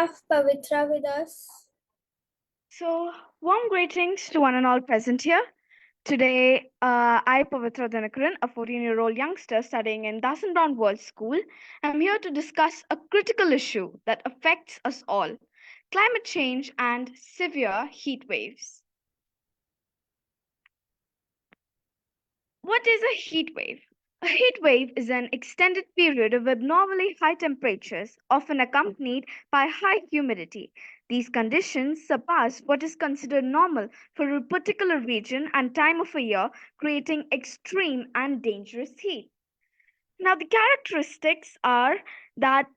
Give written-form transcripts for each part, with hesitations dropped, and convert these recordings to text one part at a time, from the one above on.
have Pavitra with us. So, warm greetings to one and all present here. Today, I, Pavitra Dhanakaran, a 14-year-old youngster studying in Dasan Brown World School, am here to discuss a critical issue that affects us all: climate change and severe heat waves. What is a heat wave? A heat wave is an extended period of abnormally high temperatures, often accompanied by high humidity. These conditions surpass what is considered normal for a particular region and time of a year, creating extreme and dangerous heat. Now, the characteristics are that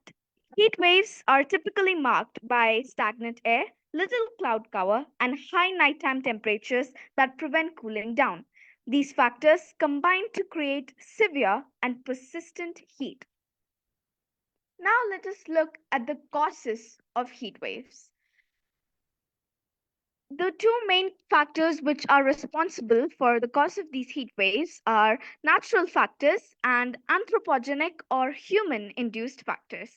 heat waves are typically marked by stagnant air, little cloud cover, and high nighttime temperatures that prevent cooling down. These factors combine to create severe and persistent heat. Now, let us look at the causes of heat waves. The two main factors which are responsible for the cause of these heat waves are natural factors and anthropogenic or human induced factors.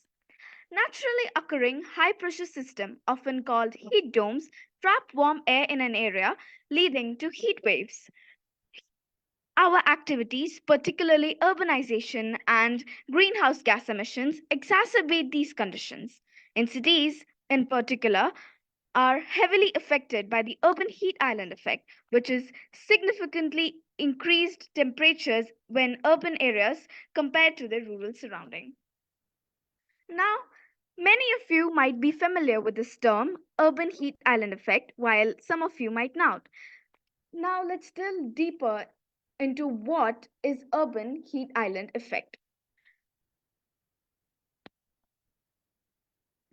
Naturally occurring high pressure system, often called heat domes, trap warm air in an area, leading to heat waves. Our activities, particularly urbanization and greenhouse gas emissions, exacerbate these conditions. In cities, in particular, are heavily affected by the urban heat island effect, which is significantly increased temperatures when urban areas compared to their rural surrounding. Now, many of you might be familiar with this term, urban heat island effect, while some of you might not. Now, let's delve deeper into what is urban heat island effect.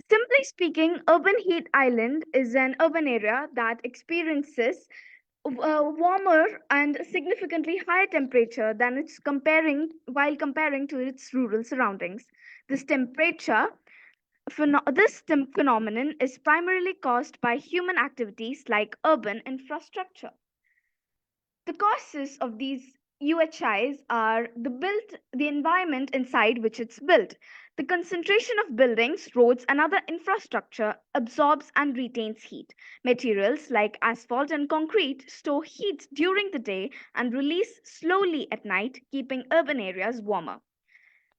Simply speaking, urban heat island is an urban area that experiences warmer and significantly higher temperature than it's comparing while comparing to its rural surroundings. This temperature phenomenon is primarily caused by human activities like urban infrastructure. The causes of these UHIs are the environment inside which it's built. The concentration of buildings, roads, and other infrastructure absorbs and retains heat. Materials like asphalt and concrete store heat during the day and release slowly at night, keeping urban areas warmer.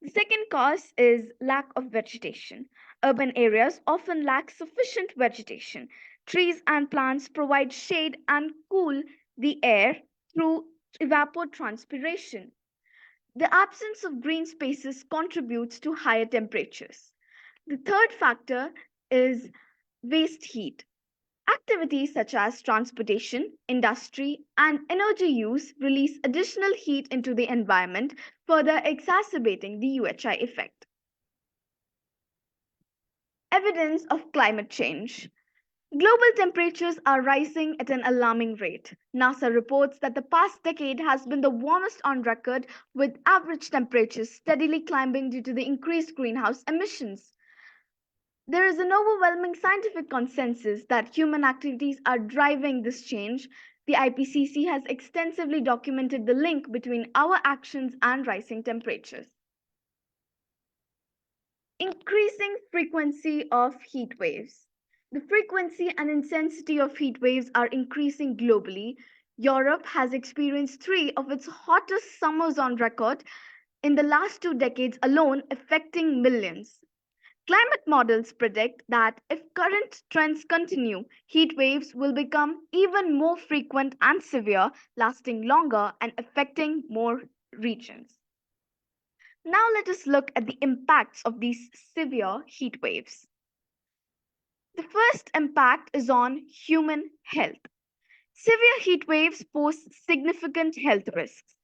The second cause is lack of vegetation. Urban areas often lack sufficient vegetation. Trees and plants provide shade and cool the air through evapotranspiration. The absence of green spaces contributes to higher temperatures. The third factor is waste heat. Activities such as transportation, industry, and energy use release additional heat into the environment, further exacerbating the UHI effect. Evidence of climate change. Global temperatures are rising at an alarming rate. NASA reports that the past decade has been the warmest on record, with average temperatures steadily climbing due to the increased greenhouse emissions. There is an overwhelming scientific consensus that human activities are driving this change. The IPCC has extensively documented the link between our actions and rising temperatures. Increasing frequency of heat waves. The frequency and intensity of heat waves are increasing globally. Europe has experienced three of its hottest summers on record in the last 2 decades alone, affecting millions. Climate models predict that if current trends continue, heat waves will become even more frequent and severe, lasting longer and affecting more regions. Now, let us look at the impacts of these severe heat waves. The first impact is on human health. Severe heat waves pose significant health risks.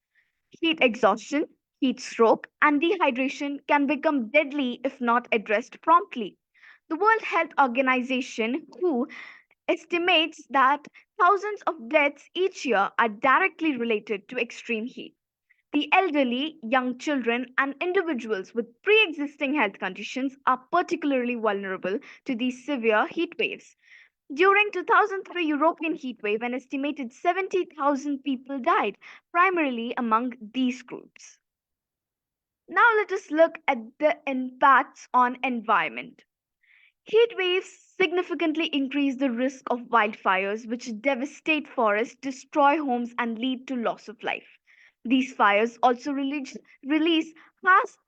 Heat exhaustion, heat stroke, and dehydration can become deadly if not addressed promptly. The World Health Organization, WHO, estimates that thousands of deaths each year are directly related to extreme heat. The elderly, young children, and individuals with pre existing health conditions are particularly vulnerable to these severe heat waves. During 2003 European heat wave, an estimated 70,000 people died, primarily among these groups. Now let us look at the impacts on environment. Heat waves significantly increase the risk of wildfires, which devastate forests, destroy homes, and lead to loss of life. These fires also release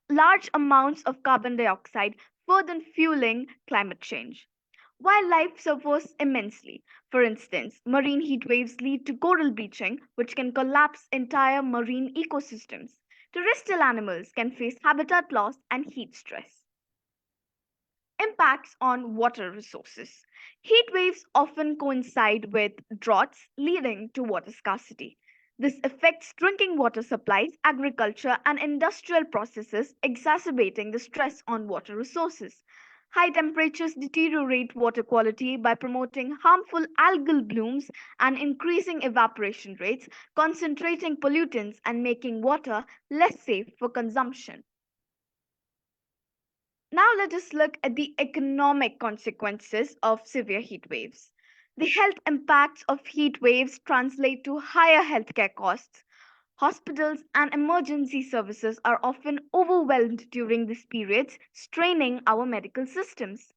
large amounts of carbon dioxide, further fueling climate change. Wildlife suffers immensely. For instance, marine heat waves lead to coral bleaching, which can collapse entire marine ecosystems. Terrestrial animals can face habitat loss and heat stress. Impacts on water resources. Heat waves often coincide with droughts, leading to water scarcity. This affects drinking water supplies, agriculture, and industrial processes, exacerbating the stress on water resources. High temperatures deteriorate water quality by promoting harmful algal blooms and increasing evaporation rates, concentrating pollutants and making water less safe for consumption. Now let us look at the economic consequences of severe heat waves. The health impacts of heat waves translate to higher healthcare costs. Hospitals and emergency services are often overwhelmed during these periods, straining our medical systems.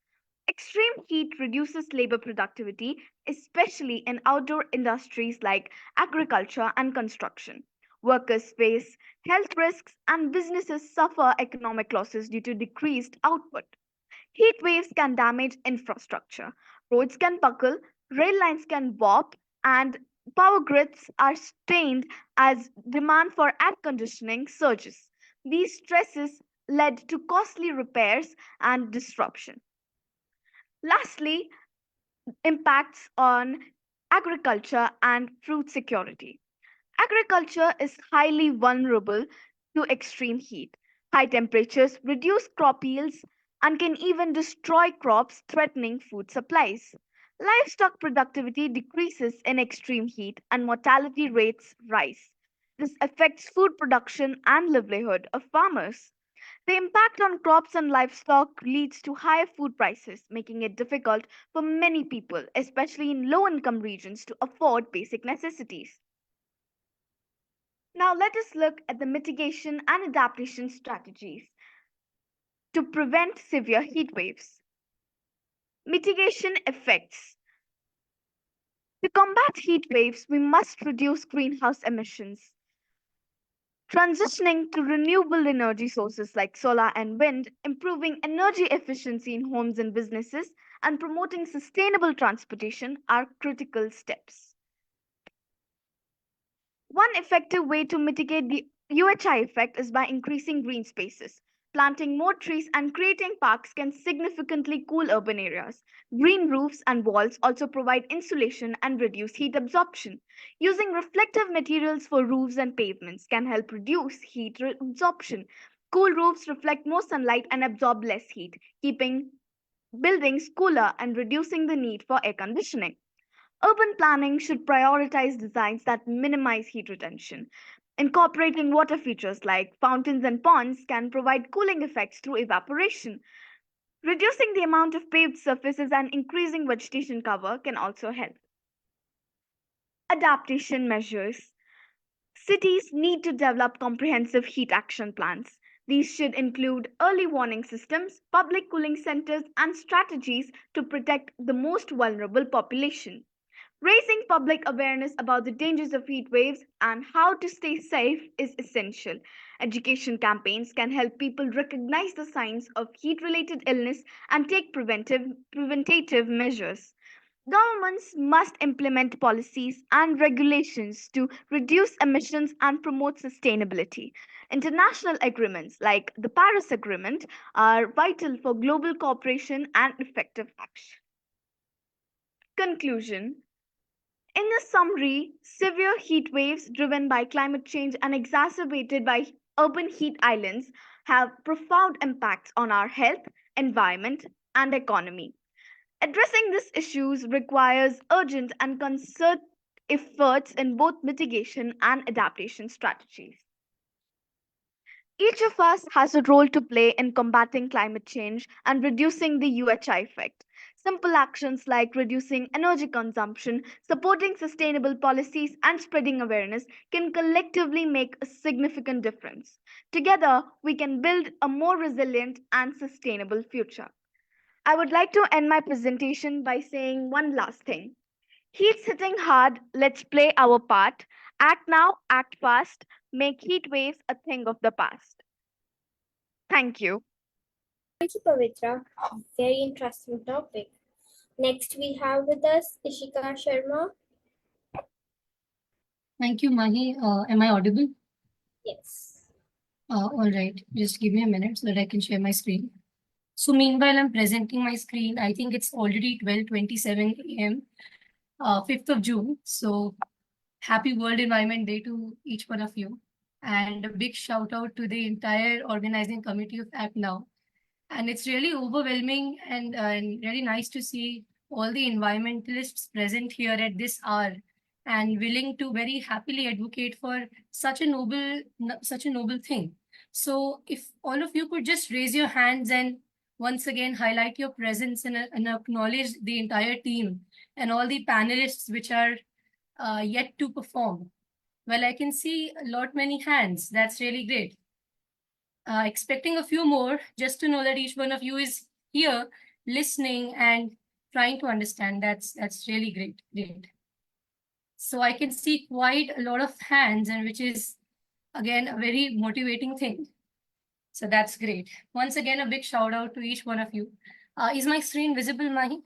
Extreme heat reduces labor productivity, especially in outdoor industries like agriculture and construction. Workers face health risks and businesses suffer economic losses due to decreased output. Heat waves can damage infrastructure. Roads can buckle, rail lines can warp, and power grids are strained as demand for air conditioning surges. These stresses led to costly repairs and disruption. Lastly, impacts on agriculture and food security. Agriculture is highly vulnerable to extreme heat. High temperatures reduce crop yields and can even destroy crops, threatening food supplies. Livestock productivity decreases in extreme heat and mortality rates rise. This affects food production and livelihood of farmers. The impact on crops and livestock leads to higher food prices, making it difficult for many people, especially in low income regions, to afford basic necessities. Now, let us look at the mitigation and adaptation strategies to prevent severe heat waves. Mitigation effects. To combat heat waves, we must reduce greenhouse emissions. Transitioning to renewable energy sources like solar and wind, improving energy efficiency in homes and businesses, and promoting sustainable transportation are critical steps. One effective way to mitigate the UHI effect is by increasing green spaces. Planting more trees and creating parks can significantly cool urban areas. Green roofs and walls also provide insulation and reduce heat absorption. Using reflective materials for roofs and pavements can help reduce absorption. Cool roofs reflect more sunlight and absorb less heat, keeping buildings cooler and reducing the need for air conditioning. Urban planning should prioritize designs that minimize heat retention. Incorporating water features like fountains and ponds can provide cooling effects through evaporation. Reducing the amount of paved surfaces and increasing vegetation cover can also help. Adaptation measures. Cities need to develop comprehensive heat action plans. These should include early warning systems, public cooling centers, and strategies to protect the most vulnerable population. Raising public awareness about the dangers of heat waves and how to stay safe is essential. Education campaigns can help people recognize the signs of heat related illness and take preventative measures. Governments must implement policies and regulations to reduce emissions and promote sustainability. International agreements like the Paris Agreement are vital for global cooperation and effective action. Conclusion. In a summary, severe heat waves driven by climate change and exacerbated by urban heat islands have profound impacts on our health, environment, and economy. Addressing these issues requires urgent and concerted efforts in both mitigation and adaptation strategies. Each of us has a role to play in combating climate change and reducing the UHI effect. Simple actions like reducing energy consumption, supporting sustainable policies, and spreading awareness can collectively make a significant difference. Together, we can build a more resilient and sustainable future. I would like to end my presentation by saying one last thing. Heat's hitting hard, let's play our part. Act now, act fast, make heat waves a thing of the past. Thank you. Thank you, Pavitra. Very interesting topic. Next, we have with us Ishika Sharma. Thank you, Mahi. Am I audible? Yes. All right, just give me a minute so that I can share my screen. So meanwhile, I'm presenting my screen. I think it's already 12:27 a.m., 5th of June. So happy World Environment Day to each one of you. And a big shout out to the entire organizing committee of Act Now. And it's really overwhelming and really nice to see all the environmentalists present here at this hour and willing to very happily advocate for such a noble thing. So if all of you could just raise your hands and once again highlight your presence and acknowledge the entire team and all the panelists which are yet to perform. Well, I can see a lot many hands. That's really great. Expecting a few more just to know that each one of you is here listening and trying to understand. That's really great. So I can see quite a lot of hands, and which is again a very motivating thing. So that's great. Once again, a big shout out to each one of you. Is my screen visible, Mahi?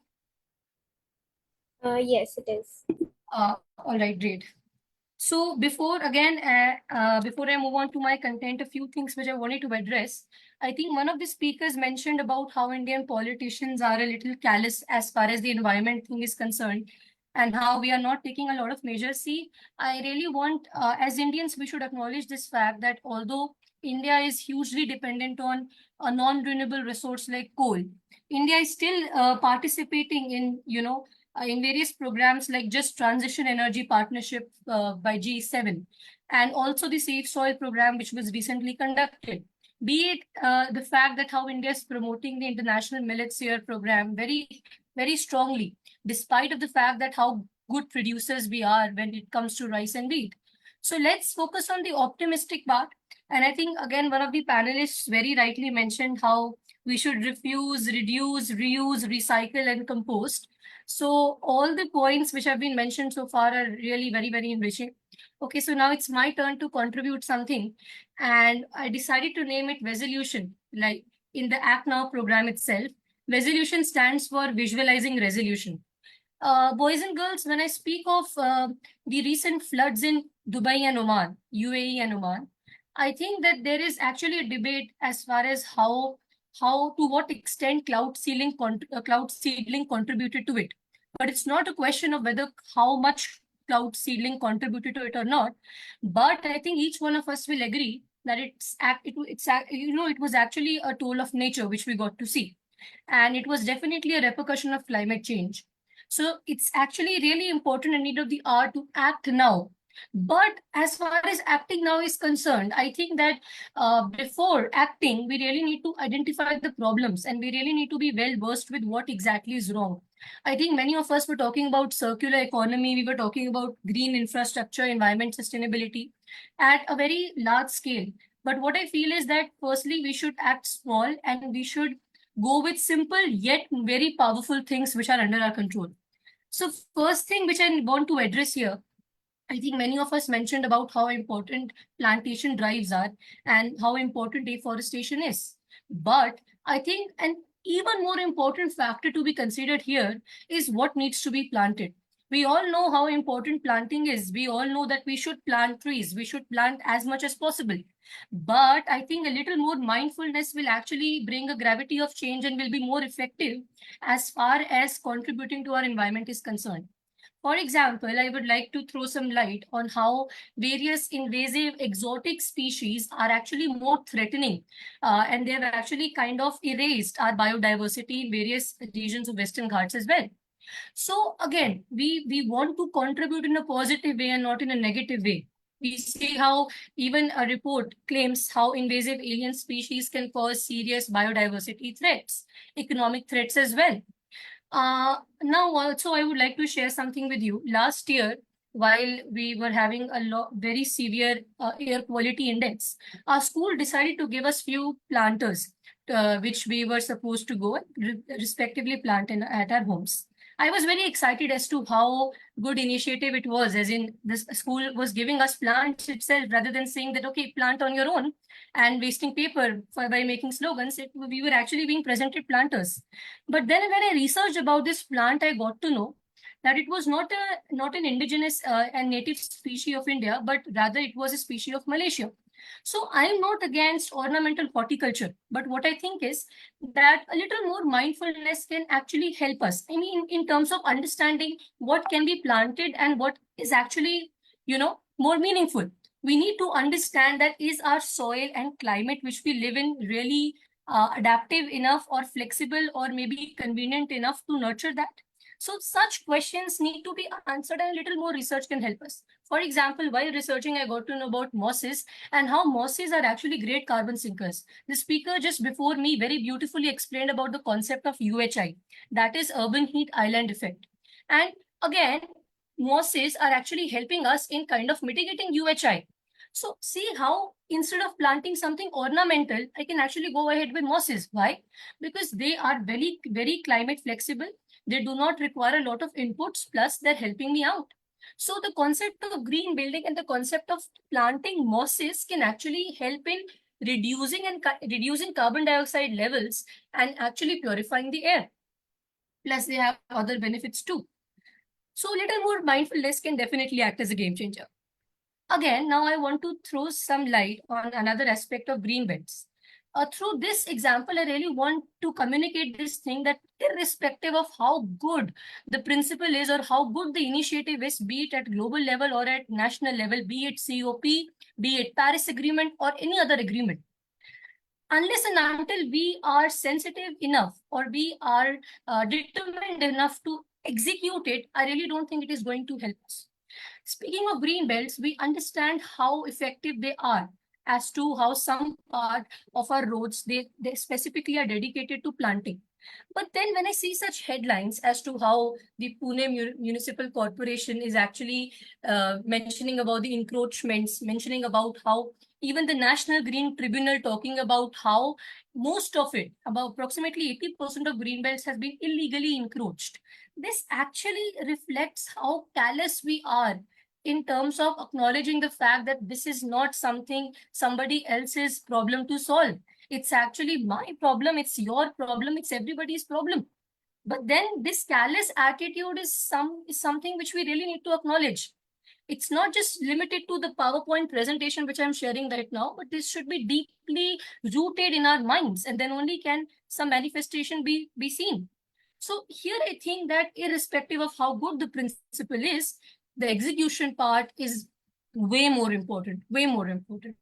Yes, it is. All right, great. So before I move on to my content, a few things which I wanted to address. I think one of the speakers mentioned about how Indian politicians are a little callous as far as the environment thing is concerned, and how we are not taking a lot of measures. See, I really want, as Indians, we should acknowledge this fact that although India is hugely dependent on a non-renewable resource like coal, India is still participating in various programs like Just Transition Energy Partnership by G7, and also the Safe Soil program, which was recently conducted. Be it the fact that how India is promoting the International Millets Year program very strongly, despite of the fact that how good producers we are when it comes to rice and wheat. So let's focus on the optimistic part. And I think again, one of the panelists very rightly mentioned how we should refuse, reduce, reuse, recycle, and compost. So all the points which have been mentioned so far are really very enriching. Okay, so now it's my turn to contribute something, and I decided to name it resolution. Like in the Act Now program itself, resolution stands for visualizing resolution. Boys and girls, when I speak of the recent floods in Dubai and Oman, UAE and Oman, I think that there is actually a debate as far as how to what extent cloud seedling contributed to it. But it's not a question of whether how much cloud seedling contributed to it or not. But I think each one of us will agree that it was actually a toll of nature which we got to see, and it was definitely a repercussion of climate change. So it's actually really important and need of the hour to act now. But as far as acting now is concerned, I think that before acting, we really need to identify the problems, and we really need to be well versed with what exactly is wrong. I think many of us were talking about circular economy, we were talking about green infrastructure, environment sustainability at a very large scale. But what I feel is that firstly, we should act small and we should go with simple yet very powerful things which are under our control. So first thing which I want to address here, I think many of us mentioned about how important plantation drives are and how important deforestation is. But I think an even more important factor to be considered here is what needs to be planted. We all know how important planting is. We all know that we should plant trees. We should plant as much as possible. But I think a little more mindfulness will actually bring a gravity of change and will be more effective as far as contributing to our environment is concerned. For example, I would like to throw some light on how various invasive exotic species are actually more threatening, and they have actually kind of erased our biodiversity in various regions of Western Ghats as well. So again, we want to contribute in a positive way and not in a negative way. We see how even a report claims how invasive alien species can cause serious biodiversity threats, economic threats as well. Now, also, I would like to share something with you. Last year, while we were having a very severe air quality index, our school decided to give us few planters, which we were supposed to go and respectively plant at our homes. I was very excited as to how good initiative it was, as in this school was giving us plants itself rather than saying that, okay, plant on your own and wasting paper by making slogans. We were actually being presented planters. But then when I researched about this plant, I got to know that it was not an indigenous and native species of India, but rather it was a species of Malaysia. So I am not against ornamental horticulture, but what I think is that a little more mindfulness can actually help us. I mean, in terms of understanding what can be planted and what is actually, more meaningful. We need to understand that is our soil and climate which we live in really adaptive enough or flexible or maybe convenient enough to nurture that. So such questions need to be answered and a little more research can help us. For example, while researching, I got to know about mosses and how mosses are actually great carbon sinkers. The speaker just before me very beautifully explained about the concept of UHI, that is urban heat island effect. And again, mosses are actually helping us in kind of mitigating UHI. So see how instead of planting something ornamental, I can actually go ahead with mosses. Why? Because they are very, very climate flexible. They do not require a lot of inputs, plus they're helping me out. So the concept of green building and the concept of planting mosses can actually help in reducing carbon dioxide levels and actually purifying the air. Plus they have other benefits too. So little more mindfulness can definitely act as a game changer. Again, now I want to throw some light on another aspect of green belts. Through this example, I really want to communicate this thing that irrespective of how good the principle is or how good the initiative is, be it at global level or at national level, be it COP, be it Paris Agreement or any other agreement, unless and until we are sensitive enough or we are determined enough to execute it, I really don't think it is going to help us. Speaking of green belts, we understand how effective they are as to how some part of our roads, they specifically are dedicated to planting. But then when I see such headlines as to how the Pune Municipal Corporation is actually mentioning about the encroachments, mentioning about how even the National Green Tribunal talking about how most of it, about approximately 80% of green belts has been illegally encroached. This actually reflects how callous we are in terms of acknowledging the fact that this is not something somebody else's problem to solve. It's actually my problem, it's your problem, it's everybody's problem. But then this callous attitude is something which we really need to acknowledge. It's not just limited to the PowerPoint presentation which I'm sharing right now, but this should be deeply rooted in our minds, and then only can some manifestation be seen. So here I think that irrespective of how good the principle is, the execution part is way more important, way more important.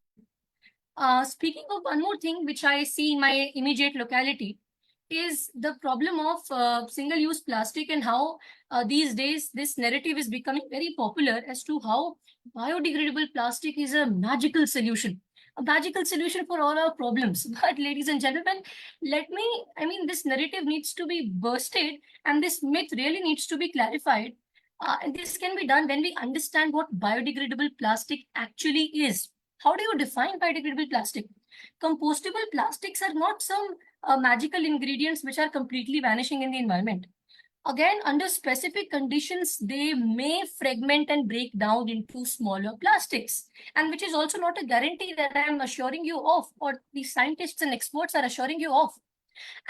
Speaking of one more thing, which I see in my immediate locality, is the problem of single-use plastic and how these days this narrative is becoming very popular as to how biodegradable plastic is a magical solution for all our problems. But ladies and gentlemen, this narrative needs to be bursted and this myth really needs to be clarified. And this can be done when we understand what biodegradable plastic actually is. How do you define biodegradable plastic? Compostable plastics are not some magical ingredients which are completely vanishing in the environment. Again, under specific conditions, they may fragment and break down into smaller plastics, and which is also not a guarantee that I am assuring you of, or the scientists and experts are assuring you of.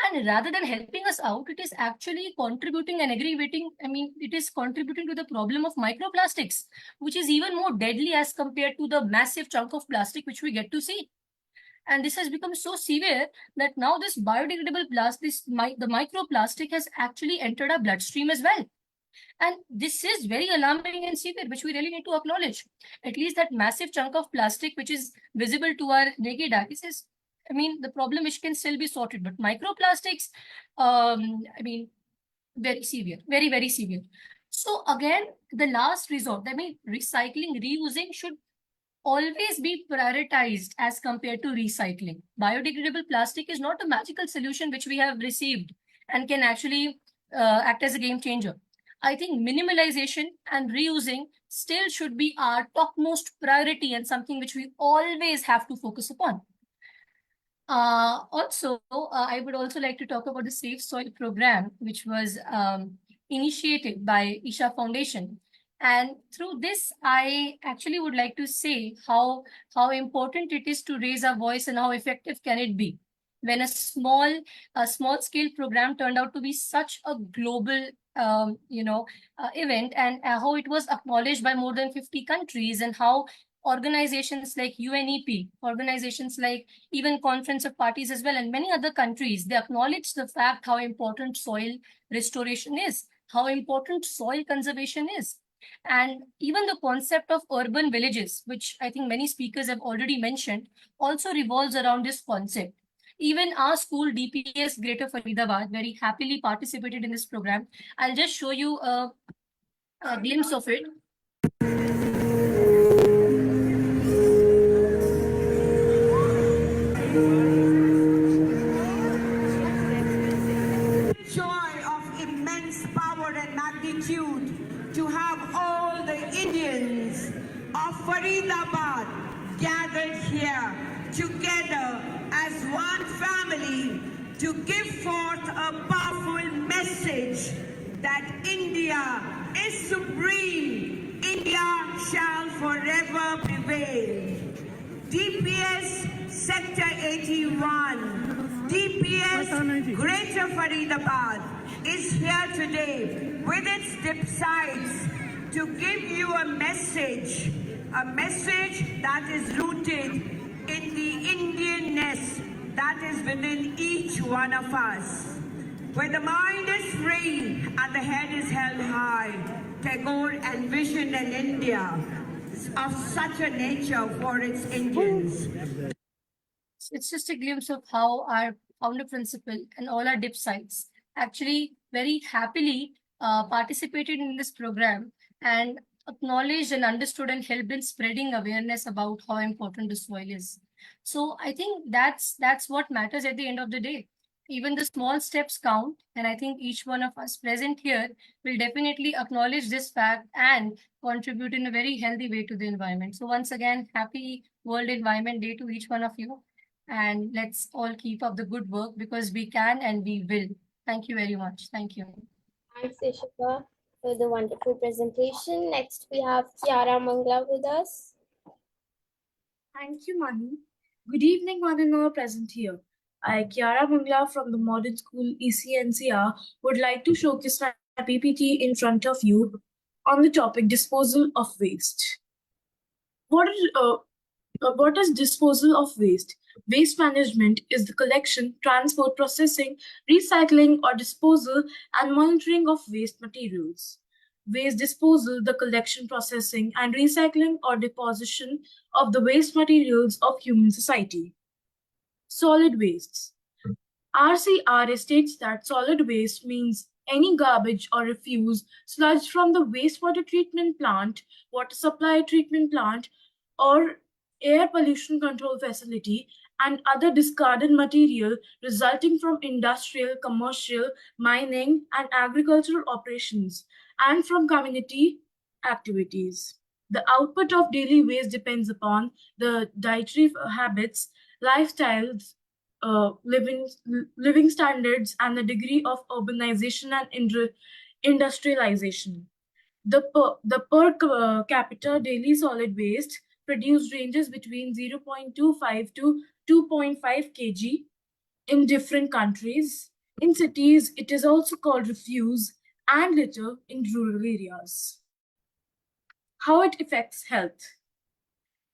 And rather than helping us out, it is actually contributing and aggravating. It is contributing to the problem of microplastics, which is even more deadly as compared to the massive chunk of plastic which we get to see. And this has become so severe that now this biodegradable plastic, the microplastic has actually entered our bloodstream as well. And this is very alarming and severe, which we really need to acknowledge. At least that massive chunk of plastic which is visible to our naked eyes is, the problem which can still be sorted. But microplastics, very severe, very, very severe. So again, the last resort, recycling, reusing should always be prioritized as compared to recycling. Biodegradable plastic is not a magical solution which we have received and can actually act as a game changer. I think minimalization and reusing still should be our topmost priority and something which we always have to focus upon. I would also like to talk about the Safe Soil program, which was initiated by Isha Foundation. And through this, I actually would like to say how important it is to raise our voice and how effective can it be when a small scale program turned out to be such a global event, and how it was acknowledged by more than 50 countries, and how organizations like UNEP, organizations like even Conference of Parties as well, and many other countries, they acknowledge the fact how important soil restoration is, how important soil conservation is. And even the concept of urban villages, which I think many speakers have already mentioned, also revolves around this concept. Even our school, DPS Greater Faridabad, very happily participated in this program. I'll just show you a glimpse of it. Joy of immense power and magnitude to have all the Indians of Faridabad gathered here together as one family to give forth a powerful message that India is supreme. India shall forever prevail. DPS Sector 81, DPS Greater Faridabad is here today with its dip sites to give you a message that is rooted in the Indianness that is within each one of us. Where the mind is free and the head is held high, Tagore envisioned an India of such a nature for its Indians. It's just a glimpse of how our founder principal and all our dip sites actually very happily participated in this program and acknowledged and understood and helped in spreading awareness about how important the soil is. So I think that's what matters at the end of the day. Even the small steps count, and I think each one of us present here will definitely acknowledge this fact and contribute in a very healthy way to the environment. So once again, happy World Environment Day to each one of you. And let's all keep up the good work because we can and we will. Thank you very much. Thank you. Thanks, Ishika, for the wonderful presentation. Next, we have Kiara Mangla with us. Thank you, Manu. Good evening, one and all present here. I, Kiara Mangla from the Modern School ECNCR, would like to showcase my PPT in front of you on the topic disposal of waste. What is disposal of waste? Waste management is the collection, transport, processing, recycling, or disposal and monitoring of waste materials. Waste disposal, the collection, processing, and recycling or deposition of the waste materials of human society. Solid wastes. RCRA states that solid waste means any garbage or refuse sludge from the wastewater treatment plant, water supply treatment plant, or air pollution control facility, and other discarded material resulting from industrial, commercial, mining, and agricultural operations, and from community activities. The output of daily waste depends upon the dietary habits, lifestyles, living standards, and the degree of urbanization and industrialization. The per capita daily solid waste produced ranges between 0.25 to 2.5 kg in different countries. In cities, it is also called refuse and litter in rural areas. How it affects health.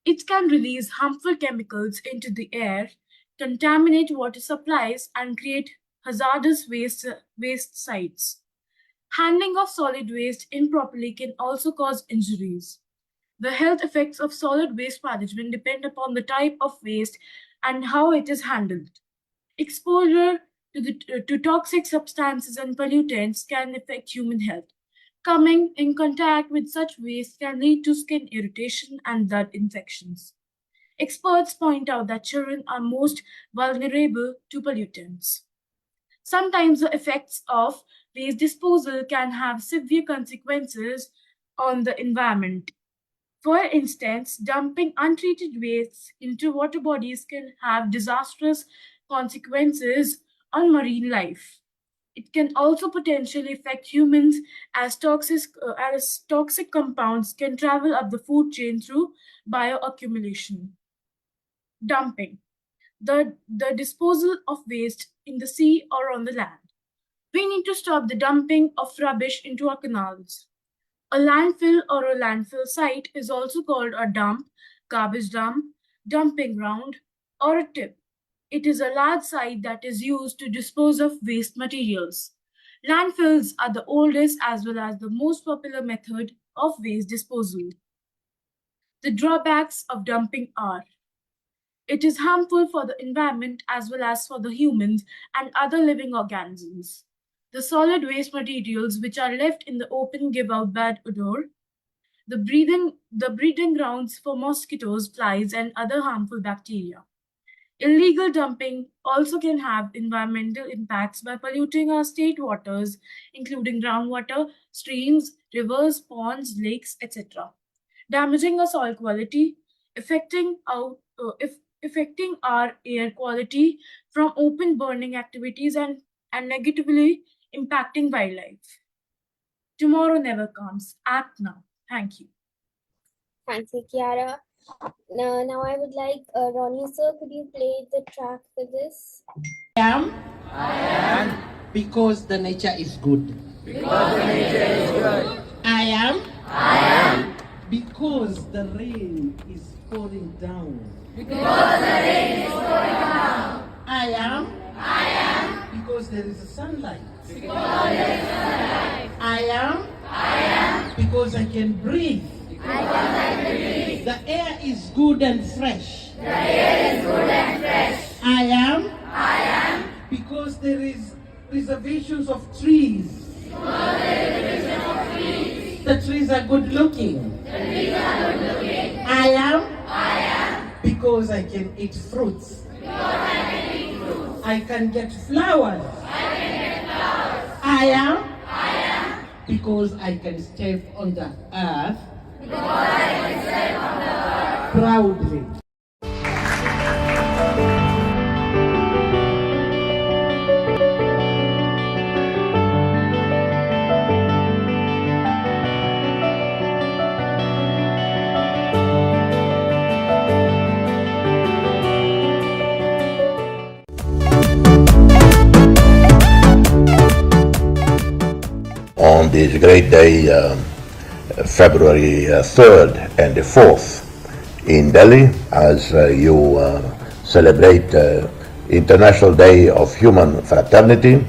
It can release harmful chemicals into the air, contaminate water supplies, and create hazardous waste sites. Handling of solid waste improperly can also cause injuries. The health effects of solid waste management depend upon the type of waste and how it is handled. Exposure to toxic substances and pollutants can affect human health. Coming in contact with such waste can lead to skin irritation and blood infections. Experts point out that children are most vulnerable to pollutants. Sometimes the effects of waste disposal can have severe consequences on the environment. For instance, dumping untreated wastes into water bodies can have disastrous consequences on marine life. It can also potentially affect humans as toxic compounds can travel up the food chain through bioaccumulation. Dumping, the disposal of waste in the sea or on the land. We need to stop the dumping of rubbish into our canals. A landfill or a landfill site is also called a dump, garbage dump, dumping ground, or a tip. It is a large site that is used to dispose of waste materials. Landfills are the oldest as well as the most popular method of waste disposal. The drawbacks of dumping are: it is harmful for the environment as well as for the humans and other living organisms. The solid waste materials which are left in the open give out bad odor. The breeding grounds for mosquitoes, flies, and other harmful bacteria. Illegal dumping also can have environmental impacts by polluting our state waters, including groundwater, streams, rivers, ponds, lakes, etc., damaging our soil quality, affecting our air quality from open burning activities, and negatively impacting wildlife. Tomorrow never comes. Act now. Thank you. Thank you, Kiara. Now I would like Ronnie sir, could you play the track for this? I am because the nature is good. I am because the rain is pouring down. I am because there is sunlight. I am because I can breathe. The air is good and fresh. I am because there is preservations of trees. The trees are good looking. I am because I can eat fruits. I can get flowers. I am because I can step on the earth proudly. On this great day, February 3rd and the 4th in Delhi, as you celebrate International Day of Human Fraternity,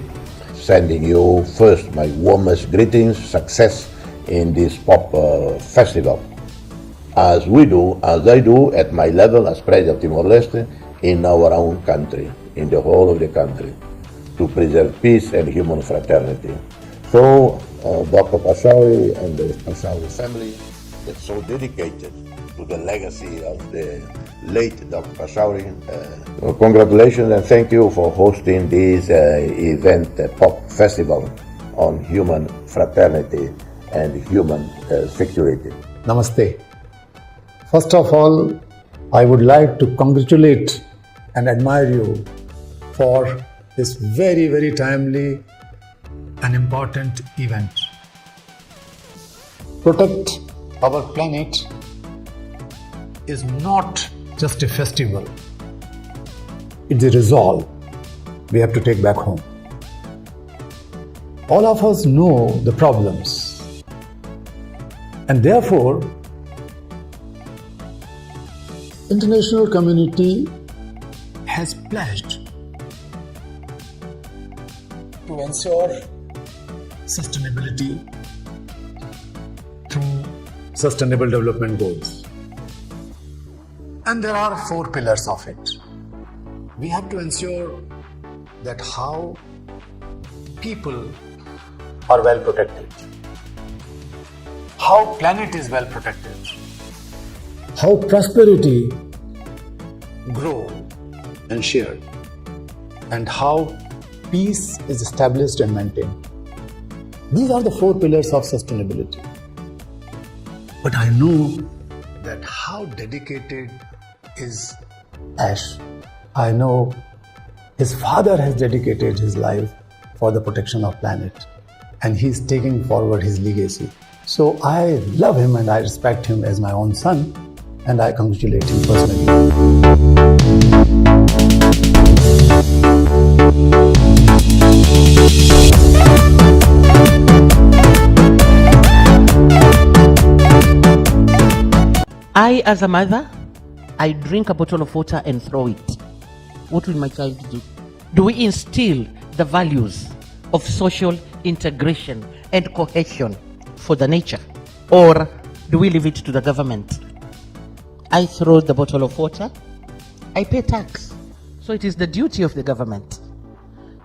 sending you first my warmest greetings, success in this pop festival, as I do at my level as President of Timor-Leste in our own country, in the whole of the country, to preserve peace and human fraternity. So Dr. Pachauri and the Pachauri family is so dedicated to the legacy of the late Dr. Pachauri. Congratulations and thank you for hosting this event, Pop Festival on Human Fraternity and Human Security. Namaste. First of all, I would like to congratulate and admire you for this very, very timely and important event. Protect our planet is not just a festival. It's a resolve we have to take back home. All of us know the problems, and therefore international community has pledged to ensure sustainability through Sustainable Development Goals. And there are 4 pillars of it. We have to ensure that how people are well protected, how planet is well protected, how prosperity grow and shared, and how peace is established and maintained. These are the 4 pillars of sustainability. But I know that how dedicated is Ash. I know his father has dedicated his life for the protection of planet, and he's taking forward his legacy. So I love him and I respect him as my own son, and I congratulate him personally. I, as a mother, I drink a bottle of water and throw it. What will my child do? Do we instill the values of social integration and cohesion for the nature? Or do we leave it to the government? I throw the bottle of water, I pay tax. So it is the duty of the government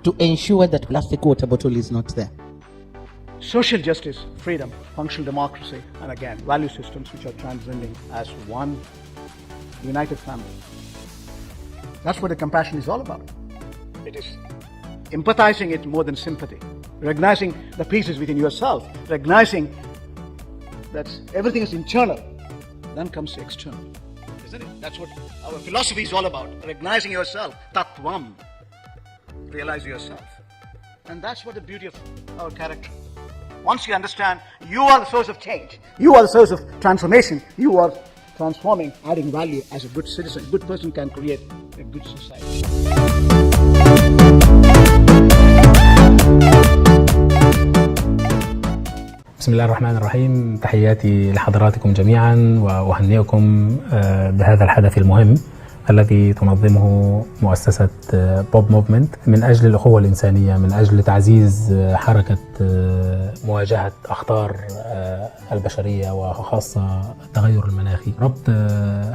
to ensure that plastic water bottle is not there. Social justice, freedom, functional democracy, and again, value systems which are transcending as one united family. That's what the compassion is all about. It is empathizing it more than sympathy, recognizing the pieces within yourself, recognizing that everything is internal, then comes the external, isn't it? That's what our philosophy is all about, recognizing yourself, tattvam, realize yourself. And that's what the beauty of our character. Once you understand, you are the source of change, you are the source of transformation, you are transforming, adding value as a good citizen. A good person can create a good society. بسم الله الرحمن الرحيم. تحياتي لحضراتكم جميعا وأهنئكم بهذا الحدث المهم الذي تنظمه مؤسسة بوب موفمنت من أجل الأخوة الإنسانية، من أجل تعزيز حركة مواجهة أخطار البشرية وخاصة التغير المناخي. ربط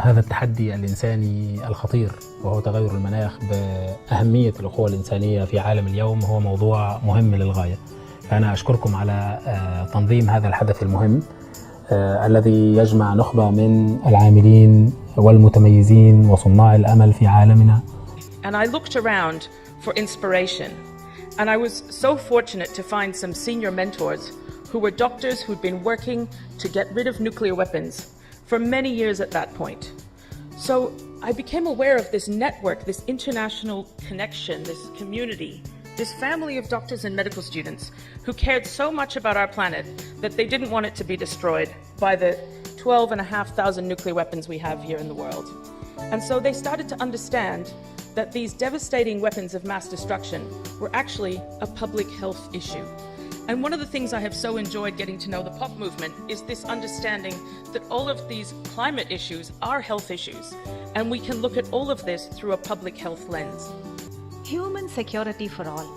هذا التحدي الإنساني الخطير وهو تغير المناخ بأهمية الأخوة الإنسانية في عالم اليوم هو موضوع مهم للغاية. فأنا أشكركم على تنظيم هذا الحدث المهم الذي يجمع نخبة من العاملين والمتميزين وصناع الأمل في عالمنا. And I looked around for inspiration, and I was so fortunate to find some senior mentors who were doctors who'd been working to get rid of nuclear weapons for many years at that point. So I became aware of this network, this international connection, this community, this family of doctors and medical students who cared so much about our planet that they didn't want it to be destroyed by the 12,500 nuclear weapons we have here in the world. And so they started to understand that these devastating weapons of mass destruction were actually a public health issue. And one of the things I have so enjoyed getting to know the POP movement is this understanding that all of these climate issues are health issues, and we can look at all of this through a public health lens. Human Security for All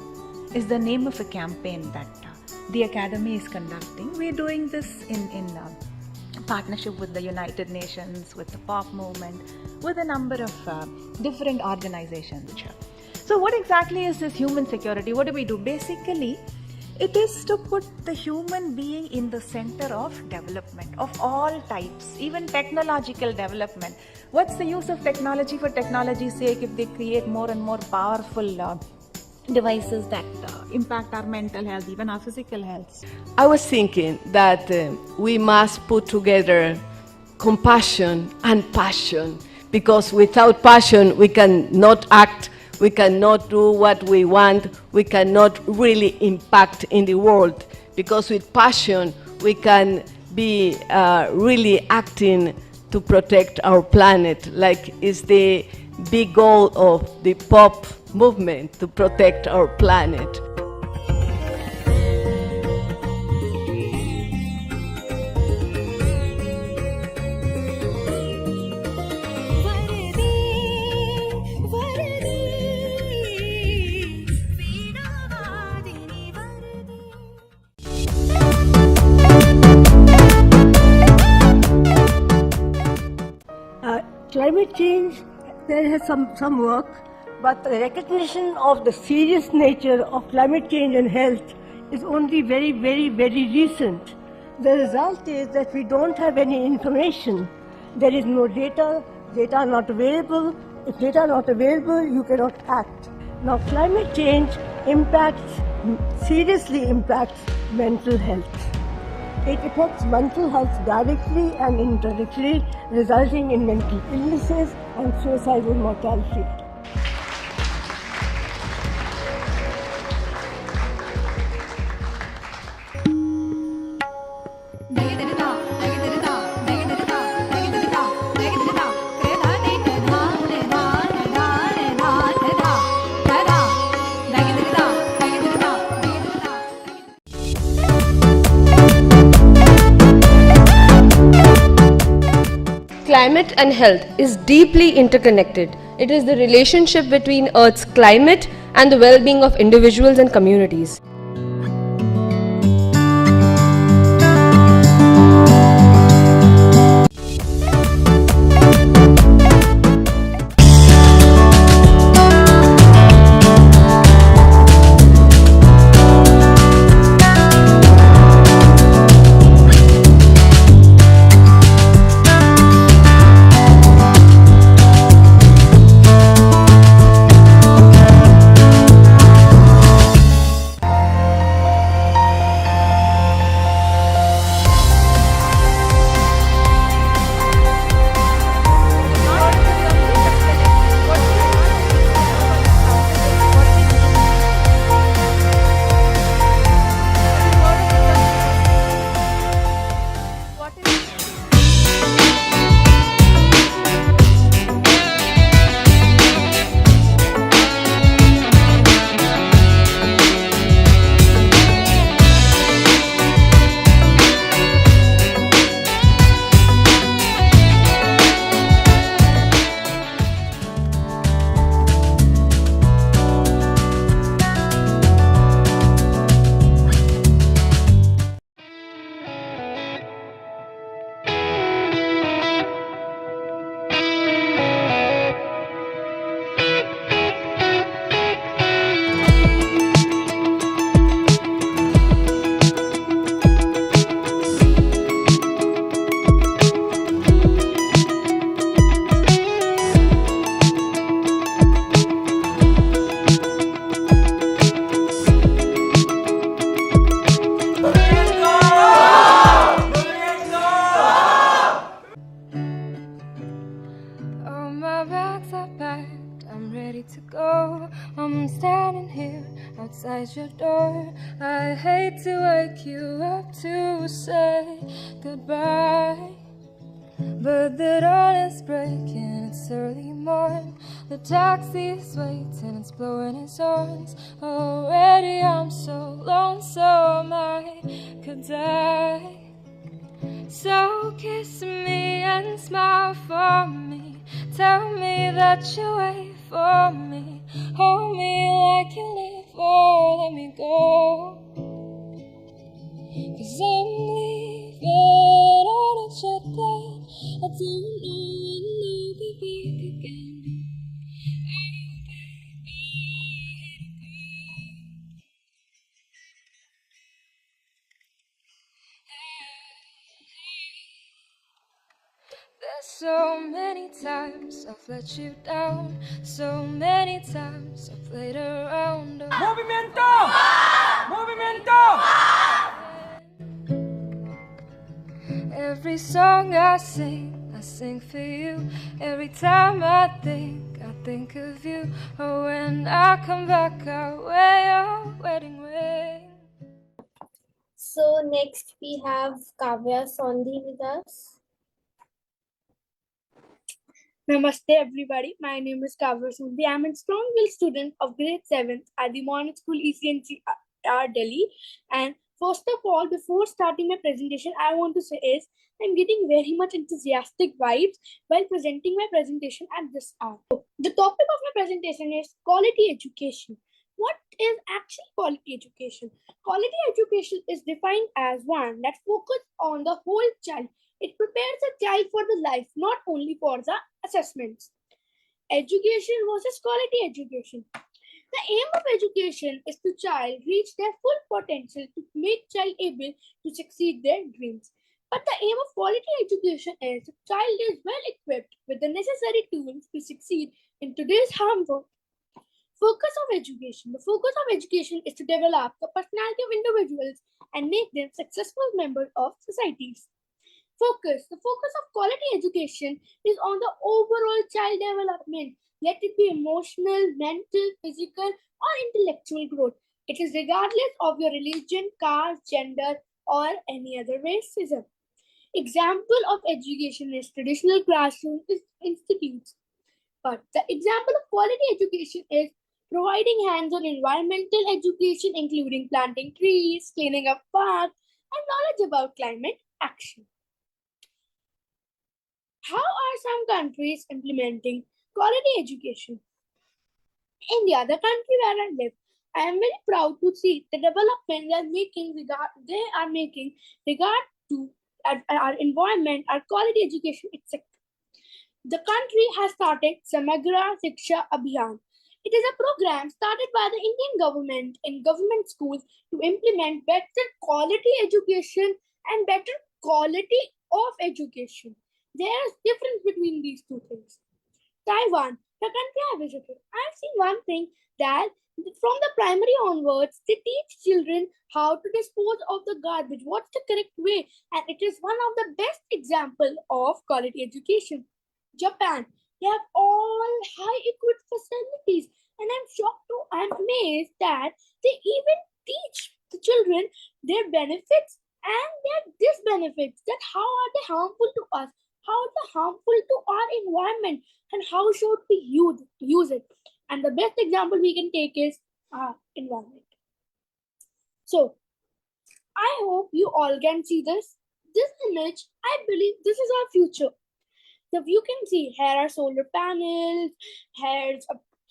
is the name of a campaign that the Academy is conducting. We're doing this in partnership with the United Nations, with the POP movement, with a number of different organizations. So what exactly is this human security? What do we do? Basically, it is to put the human being in the center of development of all types, even technological development. What's the use of technology for technology's sake if they create more and more powerful devices that impact our mental health, even our physical health? I was thinking that we must put together compassion and passion, because without passion we cannot act, we cannot do what we want, we cannot really impact in the world. Because with passion we can be really acting to protect our planet, like is the big goal of the POP movement, to protect our planet. Climate change, there is some work, but the recognition of the serious nature of climate change and health is only very recent. The result is that we don't have any information. There is no data, data are not available. If data are not available, you cannot act. Now climate change seriously impacts mental health. It affects mental health directly and indirectly, resulting in mental illnesses and suicidal mortality. Climate and health is deeply interconnected. It is the relationship between Earth's climate and the well-being of individuals and communities. My bags are packed, I'm ready to go. I'm standing here outside your door. I hate to wake you up to say goodbye, but the dawn is breaking, it's early morn. The taxi's waiting, it's blowing its horns. Already I'm so lonesome I could die. So kiss me and smile for me. Tell me that you wait for me. Hold me like you live or let me go. 'Cause I'm leaving on a jet plane. I don't know when I'll be back again. There's so many times I've let you down. So many times I've played around. Movimiento! Movimiento! Every song I sing for you. Every time I think of you. Oh, when I come back, I'll wear your wedding ring. So next we have Kavya Sondhi with us. Namaste everybody, my name is Kavya Sundhi. I'm a Strongville student of grade 7th at the Modern School ECNCR Delhi. And first of all, before starting my presentation, I want to say is I'm getting very much enthusiastic vibes while presenting my presentation at this hour. The topic of my presentation is quality education. What is actually quality education? Quality education is defined as one that focuses on the whole child. It prepares a child for the life, not only for the assessments. Education versus quality education. The aim of education is to child reach their full potential to make child able to succeed their dreams. But the aim of quality education is the child is well equipped with the necessary tools to succeed in today's harm world. Focus of education. The focus of education is to develop the personality of individuals and make them successful members of societies. Focus. The focus of quality education is on the overall child development. Let it be emotional, mental, physical, or intellectual growth. It is regardless of your religion, caste, gender, or any other racism. Example of education is traditional classroom institutes. But the example of quality education is providing hands-on environmental education, including planting trees, cleaning up parks, and knowledge about climate action. How are some countries implementing quality education? India, the country where I live, I am very proud to see the development they are making regard to our environment, our quality education, etc. The country has started Samagra Shiksha Abhiyan. It is a program started by the Indian government in government schools to implement better quality education and better quality of education. There is difference between these two things. Taiwan, the country I visited, I have seen one thing that from the primary onwards, they teach children how to dispose of the garbage, what's the correct way, and it is one of the best example of quality education. Japan, they have all high-equipped facilities, and I'm amazed that they even teach the children their benefits and their disbenefits. That how are they harmful to us? How are they harmful to our environment? And how should we use it? And the best example we can take is our environment. So, I hope you all can see this. This image, I believe this is our future. So you can see here are solar panels, here's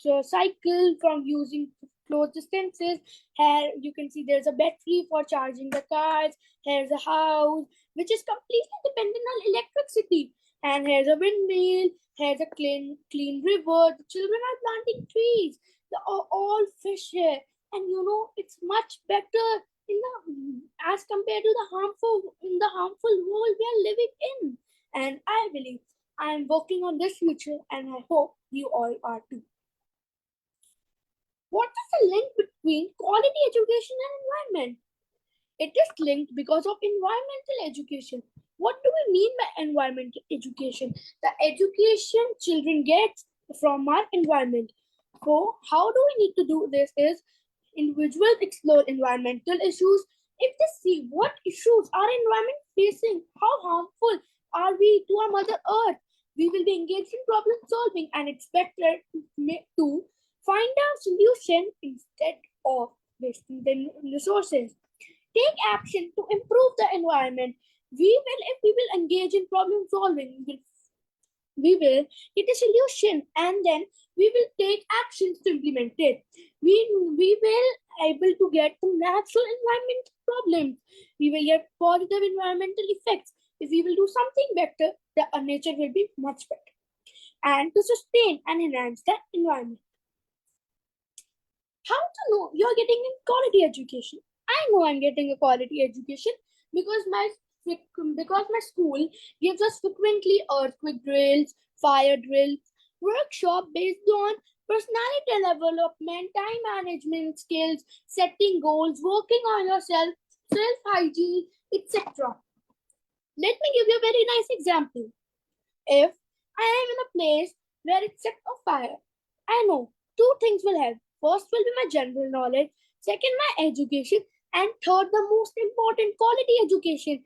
a cycle from using close distances. Here you can see there's a battery for charging the cars. Here's a house which is completely dependent on electricity. And here's a windmill. Here's a clean river. The children are planting trees. There are all fish here, and it's much better as compared to the harmful world we are living in. And I believe I am working on this future, and I hope you all are too. What is the link between quality education and environment? It is linked because of environmental education. What do we mean by environmental education? The education children get from our environment. So, how do we need to do this is individuals explore environmental issues. If they see what issues our environment facing, how harmful are we to our Mother Earth, we will be engaged in problem solving, and it's better to find a solution instead of wasting the resources. Take action to improve the environment. If we will engage in problem solving, we will get a solution, and then we will take actions to implement it. We will able to get the natural environmental problems. We will get positive environmental effects. If we will do something better, the nature will be much better. And to sustain and enhance the environment. How to know you're getting a quality education? I know I'm getting a quality education because my school gives us frequently earthquake drills, fire drills, workshop based on personality development, time management skills, setting goals, working on yourself, self-hygiene, etc. Let me give you a very nice example. If I am in a place where it's set on fire, I know two things will help. First will be my general knowledge, second my education, and third the most important, quality education.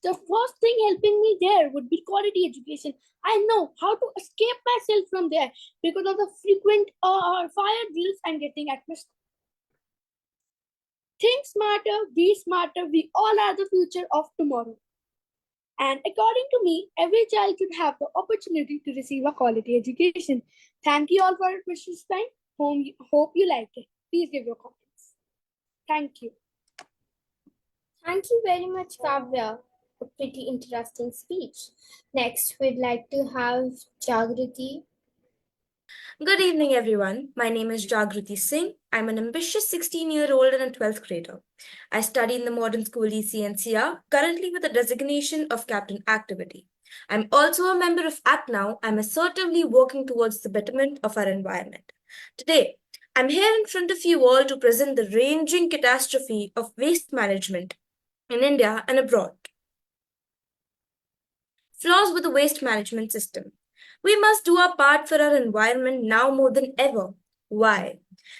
The first thing helping me there would be quality education. I know how to escape myself from there because of the frequent fire drills I'm getting at my school. Think smarter, be smarter. We all are the future of tomorrow. And according to me, every child should have the opportunity to receive a quality education. Thank you all for your precious time. Hope you liked it. Please give your comments. Thank you. Thank you very much, Kavya. A pretty interesting speech. Next, we'd like to have Jagriti. Good evening, everyone. My name is Jagriti Singh. I'm an ambitious 16-year-old and a 12th grader. I study in the modern school ECNCR, currently with a designation of Captain Activity. I'm also a member of Act Now. I'm assertively working towards the betterment of our environment. Today, I'm here in front of you all to present the ranging catastrophe of waste management in India and abroad. Flaws with the waste management system. We must do our part for our environment now more than ever. Why?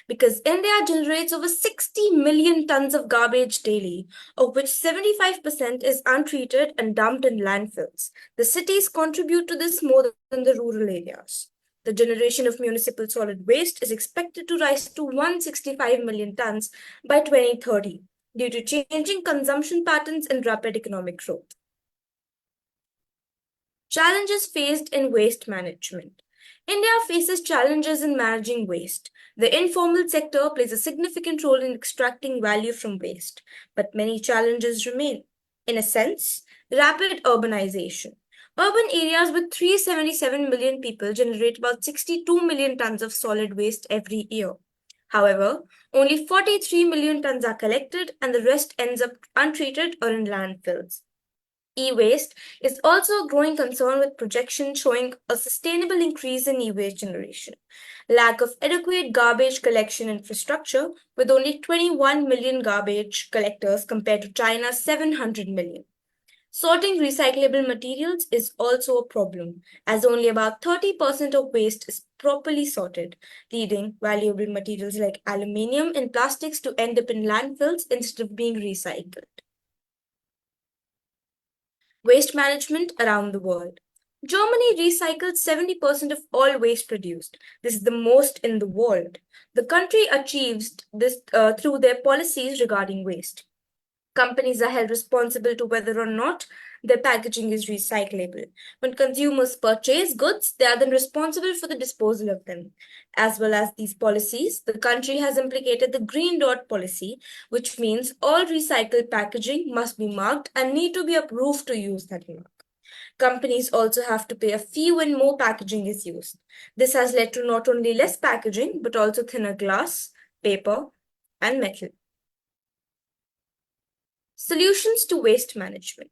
Because India generates over 60 million tons of garbage daily, of which 75% is untreated and dumped in landfills. The cities contribute to this more than the rural areas. The generation of municipal solid waste is expected to rise to 165 million tons by 2030 due to changing consumption patterns and rapid economic growth. Challenges faced in waste management. India faces challenges in managing waste. The informal sector plays a significant role in extracting value from waste, but many challenges remain. In a sense, rapid urbanization. Urban areas with 377 million people generate about 62 million tons of solid waste every year. However, only 43 million tons are collected and the rest ends up untreated or in landfills. E-waste is also a growing concern with projections showing a sustainable increase in e-waste generation. Lack of adequate garbage collection infrastructure with only 21 million garbage collectors compared to China's 700 million. Sorting recyclable materials is also a problem, as only about 30% of waste is properly sorted, leading valuable materials like aluminium and plastics to end up in landfills instead of being recycled. Waste management around the world. Germany recycles 70% of all waste produced. This is the most in the world. The country achieves this through their policies regarding waste. Companies are held responsible to whether or not their packaging is recyclable. When consumers purchase goods, they are then responsible for the disposal of them. As well as these policies, the country has implicated the Green Dot policy, which means all recycled packaging must be marked and need to be approved to use that mark. Companies also have to pay a fee when more packaging is used. This has led to not only less packaging, but also thinner glass, paper, and metal. Solutions to waste management.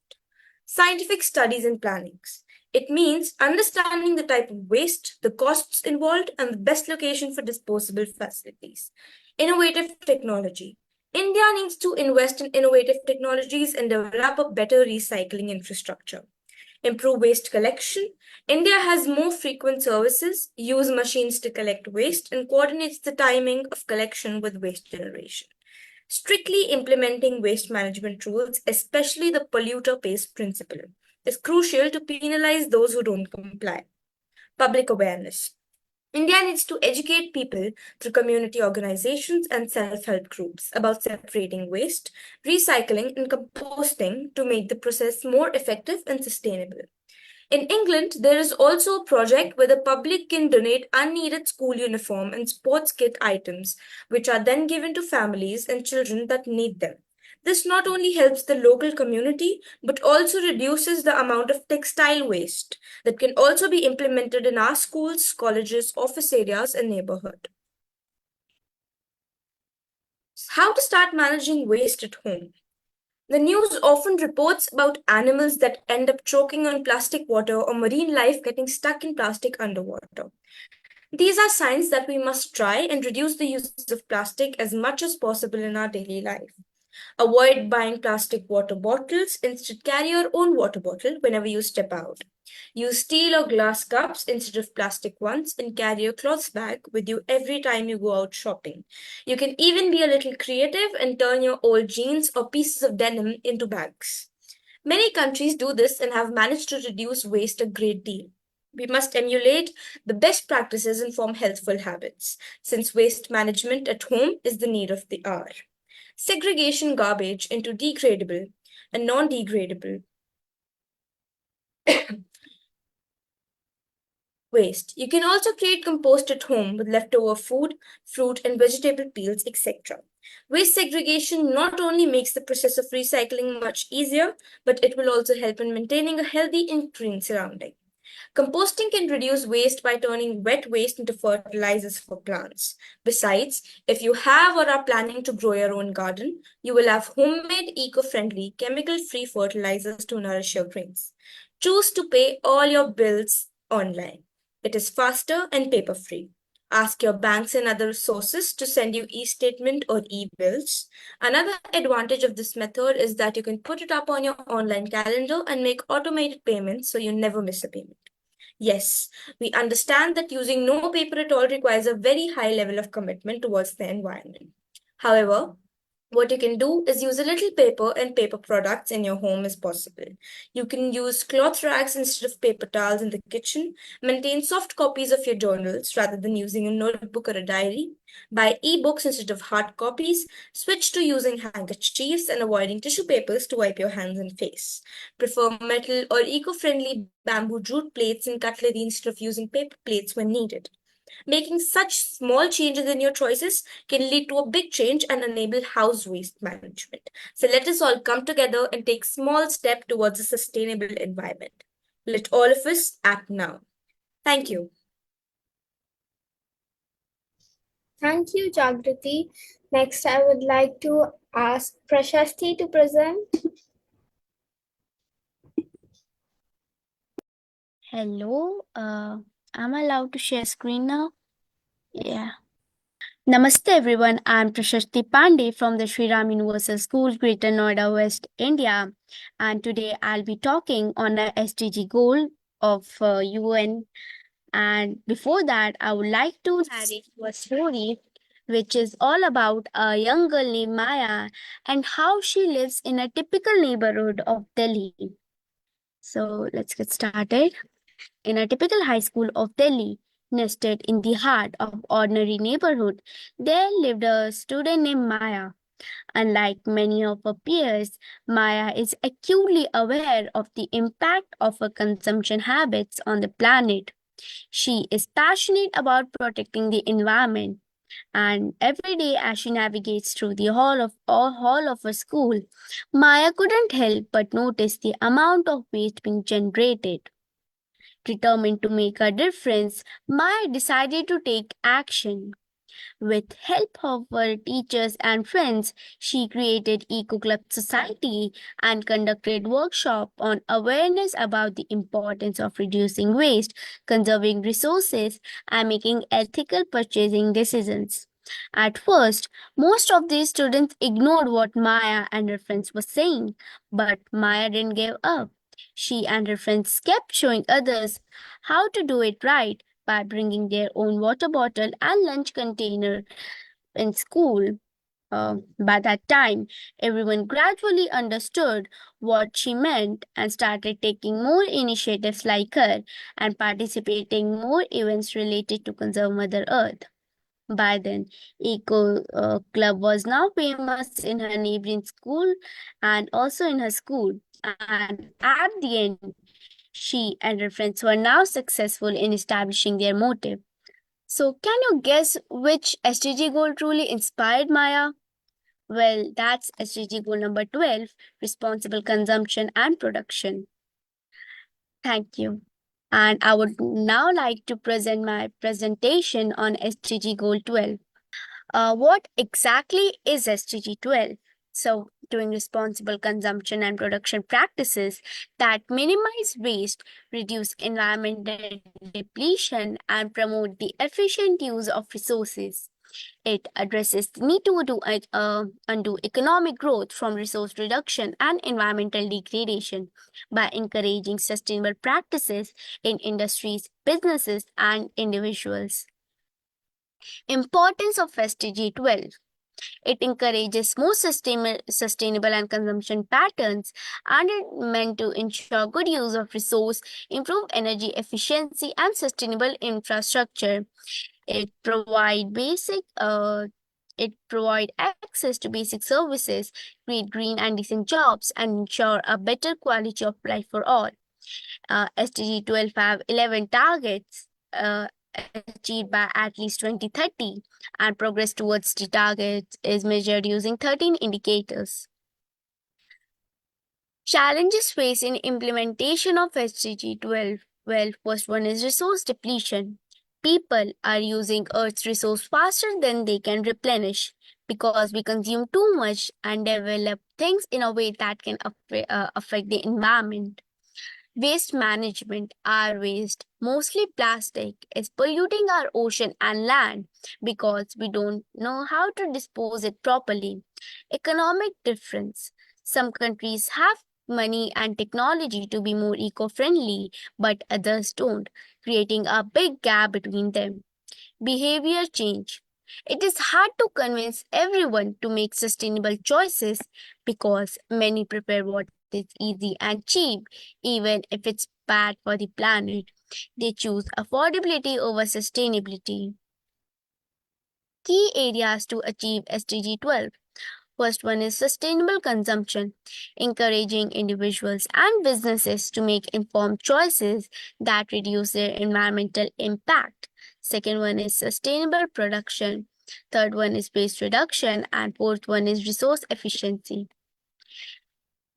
Scientific studies and plannings. It means understanding the type of waste, the costs involved, and the best location for disposable facilities. Innovative technology. India needs to invest in innovative technologies and develop a better recycling infrastructure. Improve waste collection. India has more frequent services, use machines to collect waste, and coordinates the timing of collection with waste generation. Strictly implementing waste management rules, especially the polluter pays principle, is crucial to penalize those who don't comply. Public awareness. India needs to educate people through community organizations and self-help groups about separating waste, recycling, and composting to make the process more effective and sustainable. In England, there is also a project where the public can donate unneeded school uniform and sports kit items, which are then given to families and children that need them. This not only helps the local community, but also reduces the amount of textile waste that can also be implemented in our schools, colleges, office areas, and neighborhood. How to start managing waste at home. The news often reports about animals that end up choking on plastic water or marine life getting stuck in plastic underwater. These are signs that we must try and reduce the use of plastic as much as possible in our daily life. Avoid buying plastic water bottles. Instead, carry your own water bottle whenever you step out. Use steel or glass cups instead of plastic ones and carry a cloth bag with you every time you go out shopping. You can even be a little creative and turn your old jeans or pieces of denim into bags. Many countries do this and have managed to reduce waste a great deal. We must emulate the best practices and form healthful habits, since waste management at home is the need of the hour. Segregation garbage into degradable and non-degradable waste. You can also create compost at home with leftover food, fruit, and vegetable peels, etc. Waste segregation not only makes the process of recycling much easier, but it will also help in maintaining a healthy and green surrounding. Composting can reduce waste by turning wet waste into fertilizers for plants. Besides, if you have or are planning to grow your own garden, you will have homemade, eco-friendly, chemical-free fertilizers to nourish your grains. Choose to pay all your bills online. It is faster and paper-free. Ask your banks and other sources to send you e-statement or e-bills. Another advantage of this method is that you can put it up on your online calendar and make automated payments so you never miss a payment. Yes, we understand that using no paper at all requires a very high level of commitment towards the environment. However, what you can do is use a little paper and paper products in your home as possible. You can use cloth rags instead of paper towels in the kitchen, maintain soft copies of your journals rather than using a notebook or a diary, buy e-books instead of hard copies, switch to using handkerchiefs and avoiding tissue papers to wipe your hands and face. Prefer metal or eco-friendly bamboo jute plates and cutlery instead of using paper plates when needed. Making such small changes in your choices can lead to a big change and enable house waste management. So let us all come together and take small step towards a sustainable environment. Let all of us act now. Thank you. Thank you, Jagriti. Next, I would like to ask Prashasti to present. Hello, I'm allowed to share screen now? Yeah. Namaste everyone, I'm Prashasti Pandey from the Sri Ram Universal School, Greater Noida, West India. And today I'll be talking on the SDG goal of UN. And before that, I would like to narrate a story which is all about a young girl named Maya and how she lives in a typical neighborhood of Delhi. So let's get started. In a typical high school of Delhi, nested in the heart of ordinary neighborhood, there lived a student named Maya. Unlike many of her peers, Maya is acutely aware of the impact of her consumption habits on the planet. She is passionate about protecting the environment, and every day as she navigates through the hall of her school, Maya couldn't help but notice the amount of waste being generated. Determined to make a difference, Maya decided to take action. With help of her teachers and friends, she created Eco Club Society and conducted workshops on awareness about the importance of reducing waste, conserving resources, and making ethical purchasing decisions. At first, most of these students ignored what Maya and her friends were saying, but Maya didn't give up. She and her friends kept showing others how to do it right by bringing their own water bottle and lunch container in school. By that time, everyone gradually understood what she meant and started taking more initiatives like her and participating more events related to conserve Mother Earth. By then, Eco Club was now famous in her neighboring school and also in her school. And at the end, she and her friends were now successful in establishing their motive. So, can you guess which SDG goal truly inspired Maya? Well, that's SDG goal number 12, responsible consumption and production. Thank you. And I would now like to present my presentation on SDG goal 12. What exactly is SDG 12? So, doing responsible consumption and production practices that minimize waste, reduce environmental depletion, and promote the efficient use of resources. It addresses the need to undo economic growth from resource reduction and environmental degradation by encouraging sustainable practices in industries, businesses, and individuals. Importance of SDG 12. It encourages more sustainable and consumption patterns and it meant to ensure good use of resource, improve energy efficiency and sustainable infrastructure. It provide access to basic services, create green and decent jobs, and ensure a better quality of life for all. SDG 12 have 11 targets achieved by at least 2030, and progress towards the targets is measured using 13 indicators. Challenges faced in implementation of SDG 12. Well, first one is resource depletion. People are using Earth's resource faster than they can replenish because we consume too much and develop things in a way that can affect the environment. Waste management, our waste, mostly plastic, is polluting our ocean and land because we don't know how to dispose it properly. Economic difference. Some countries have money and technology to be more eco-friendly, but others don't, creating a big gap between them. Behavior change. It is hard to convince everyone to make sustainable choices because many prefer what is easy and cheap, even if it's bad for the planet. They choose affordability over sustainability. Key areas to achieve SDG 12. First one is sustainable consumption, encouraging individuals and businesses to make informed choices that reduce their environmental impact. Second one is sustainable production. Third one is waste reduction. And fourth one is resource efficiency.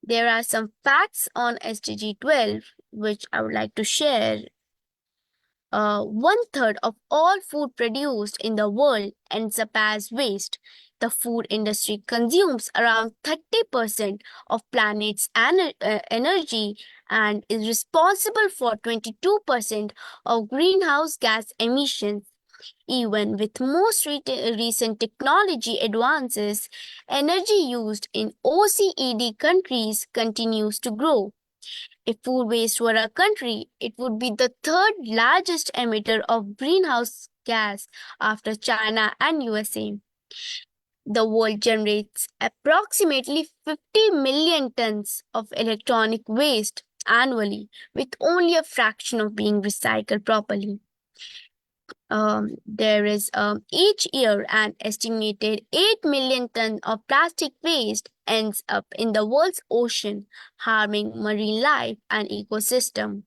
There are some facts on SDG 12 which I would like to share. 1/3 of all food produced in the world ends up as waste. The food industry consumes around 30% of planet's energy and is responsible for 22% of greenhouse gas emissions. Even with most recent technology advances, energy used in OECD countries continues to grow. If food waste were a country, it would be the third largest emitter of greenhouse gas after China and USA. The world generates approximately 50 million tons of electronic waste annually, with only a fraction of being recycled properly. There is each year an estimated 8 million tons of plastic waste ends up in the world's ocean, harming marine life and ecosystem.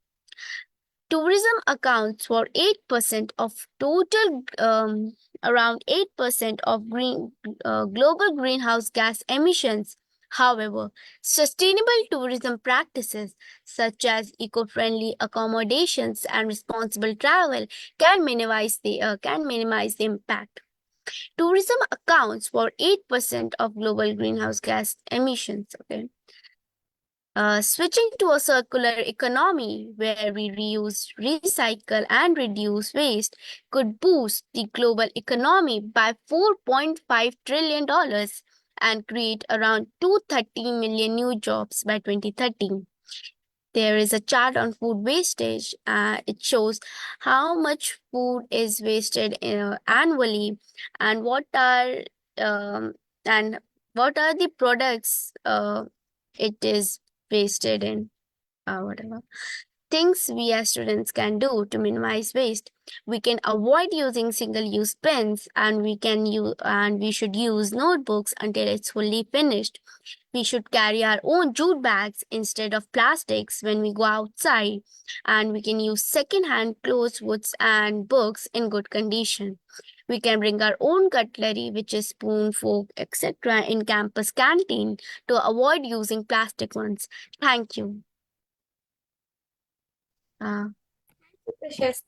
Tourism accounts for 8% of total, around 8% of global greenhouse gas emissions. However, sustainable tourism practices such as eco-friendly accommodations and responsible travel can minimize the impact. Tourism accounts for 8% of global greenhouse gas emissions. Okay. Switching to a circular economy where we reuse, recycle, and reduce waste could boost the global economy by $4.5 trillion and create around 230 million new jobs by 2030. There is a chart on food wastage. It shows how much food is wasted annually and um, and what are the products it is wasted in, whatever. Things we as students can do to minimize waste. We can avoid using single-use pens, and we should use notebooks until it's fully finished. We should carry our own jute bags instead of plastics when we go outside, and we can use second-hand clothes, woods, and books in good condition. We can bring our own cutlery, which is spoon, fork, etc., in campus canteen to avoid using plastic ones. Thank you. Precious.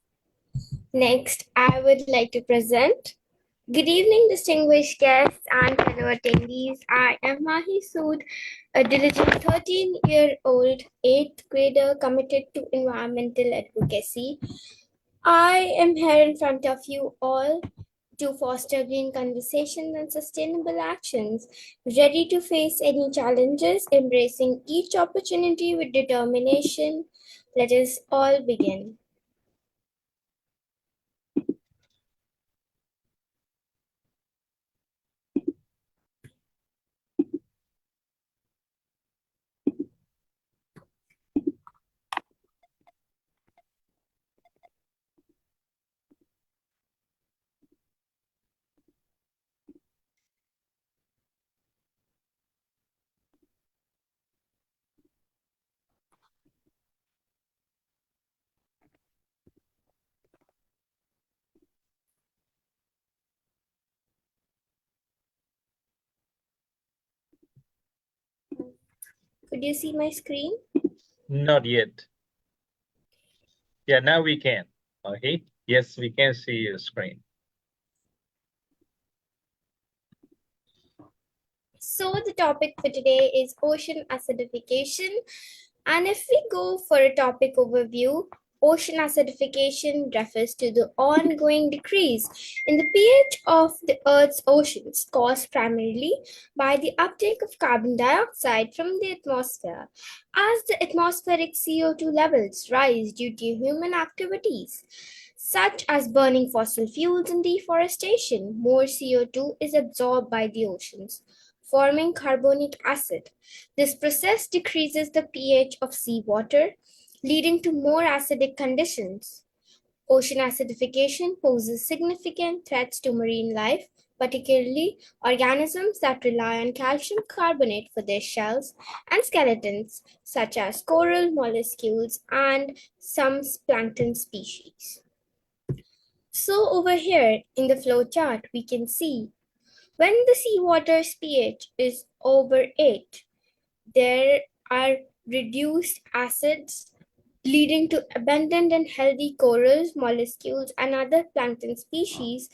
Next, I would like to present. Good evening, distinguished guests and fellow attendees. I am Mahi Sood, a diligent 13-year-old 8th grader committed to environmental advocacy. I am here in front of you all to foster green conversations and sustainable actions, ready to face any challenges, embracing each opportunity with determination. Let us all begin. Could you see my screen? Not yet. Yeah, now we can. Okay. Yes, we can see your screen. So the topic for today is ocean acidification. And if we go for a topic overview, ocean acidification refers to the ongoing decrease in the pH of the Earth's oceans caused primarily by the uptake of carbon dioxide from the atmosphere as the atmospheric CO2 levels rise due to human activities such as burning fossil fuels and deforestation. More CO2 is absorbed by the oceans, forming carbonic acid. This process decreases the pH of seawater, leading to more acidic conditions. Ocean acidification poses significant threats to marine life, particularly organisms that rely on calcium carbonate for their shells and skeletons, such as coral, mollusks, and some plankton species. So over here in the flow chart, we can see when the seawater's pH is over 8, there are reduced acids leading to abundant and healthy corals, mollusks, and other plankton species,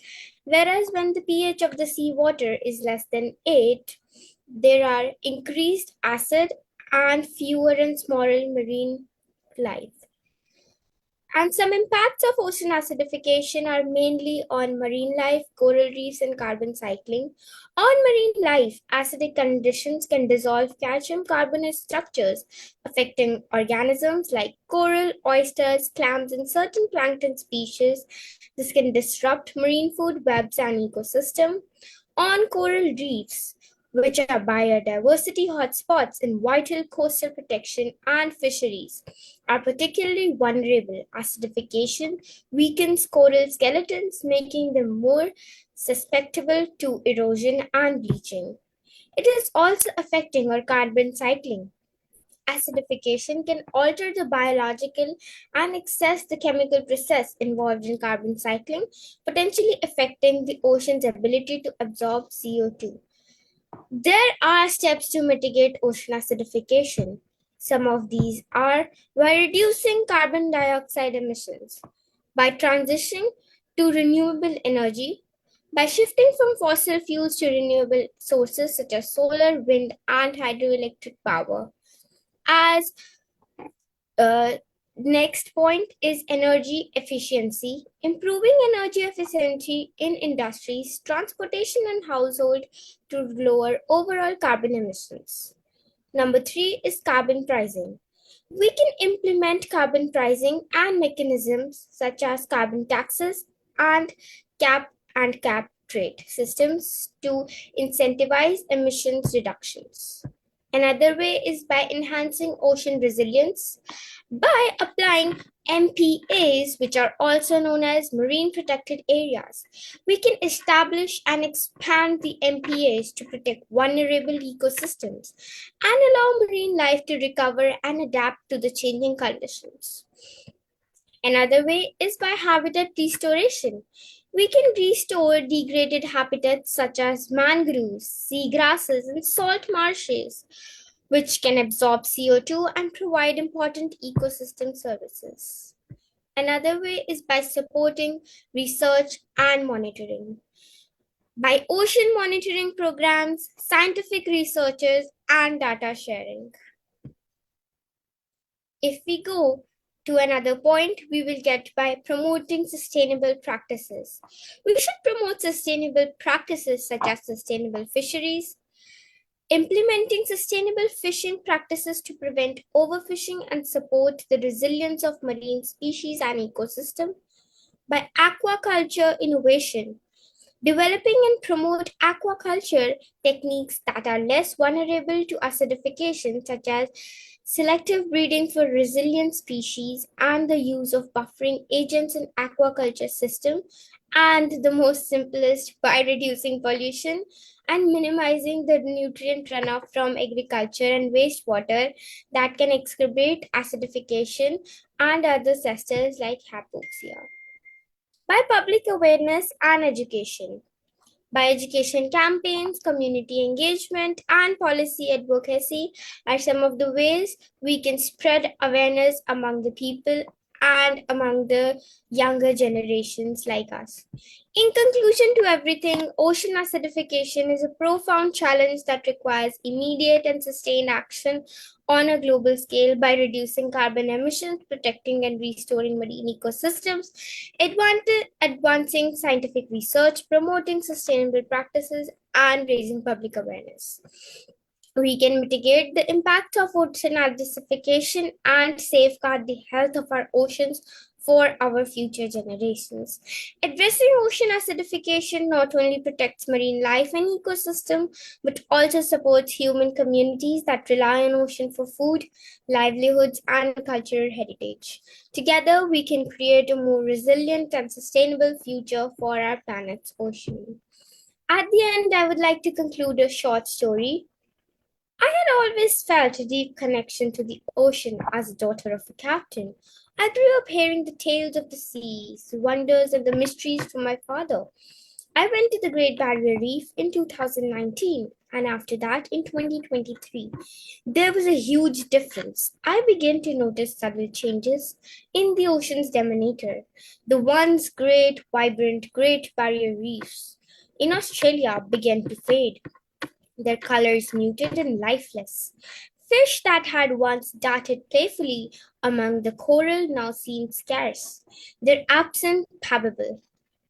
whereas when the pH of the seawater is less than 8, there are increased acid and fewer and smaller marine life. And some impacts of ocean acidification are mainly on marine life, coral reefs, and carbon cycling. On marine life, acidic conditions can dissolve calcium carbonate structures, affecting organisms like coral, oysters, clams, and certain plankton species. This can disrupt marine food webs and ecosystem. On coral reefs, which are biodiversity hotspots and vital coastal protection and fisheries, are particularly vulnerable. Acidification weakens coral skeletons, making them more susceptible to erosion and bleaching. It is also affecting our carbon cycling. Acidification can alter the biological and excess the chemical process involved in carbon cycling, potentially affecting the ocean's ability to absorb CO2. There are steps to mitigate ocean acidification. Some of these are by reducing carbon dioxide emissions, by transitioning to renewable energy, by shifting from fossil fuels to renewable sources such as solar, wind, and hydroelectric power. As next point is energy efficiency. Improving energy efficiency in industries, transportation, and household to lower overall carbon emissions. Number 3 is carbon pricing. We can implement carbon pricing and mechanisms such as carbon taxes and cap trade systems to incentivize emissions reductions. Another way is by enhancing ocean resilience by applying MPAs, which are also known as marine protected areas. We can establish and expand the MPAs to protect vulnerable ecosystems and allow marine life to recover and adapt to the changing conditions. Another way is by habitat restoration. We can restore degraded habitats such as mangroves, seagrasses, and salt marshes, which can absorb CO2 and provide important ecosystem services. Another way is by supporting research and monitoring. By ocean monitoring programs, scientific researchers, and data sharing. If we go to another point, we will get by promoting sustainable practices. We should promote sustainable practices such as sustainable fisheries, implementing sustainable fishing practices to prevent overfishing and support the resilience of marine species and ecosystem, by aquaculture innovation, developing and promote aquaculture techniques that are less vulnerable to acidification, such as selective breeding for resilient species and the use of buffering agents in aquaculture system, and the most simplest by reducing pollution and minimizing the nutrient runoff from agriculture and wastewater that can exacerbate acidification and other disasters like hypoxia. By public awareness and education. By education campaigns, community engagement, and policy advocacy are some of the ways we can spread awareness among the people and among the younger generations like us. In conclusion to everything, ocean acidification is a profound challenge that requires immediate and sustained action on a global scale by reducing carbon emissions, protecting and restoring marine ecosystems, advancing scientific research, promoting sustainable practices, and raising public awareness. We can mitigate the impact of ocean acidification and safeguard the health of our oceans for our future generations. Addressing ocean acidification not only protects marine life and ecosystem, but also supports human communities that rely on ocean for food, livelihoods, and cultural heritage. Together, we can create a more resilient and sustainable future for our planet's ocean. At the end, I would like to conclude a short story. I had always felt a deep connection to the ocean as a daughter of a captain. I grew up hearing the tales of the seas, the wonders, and the mysteries from my father. I went to the Great Barrier Reef in 2019, and after that in 2023. There was a huge difference. I began to notice subtle changes in the ocean's demeanor. The once great, vibrant Great Barrier Reefs in Australia began to fade, their colors muted and lifeless. Fish that had once darted playfully among the coral now seemed scarce, their absence palpable.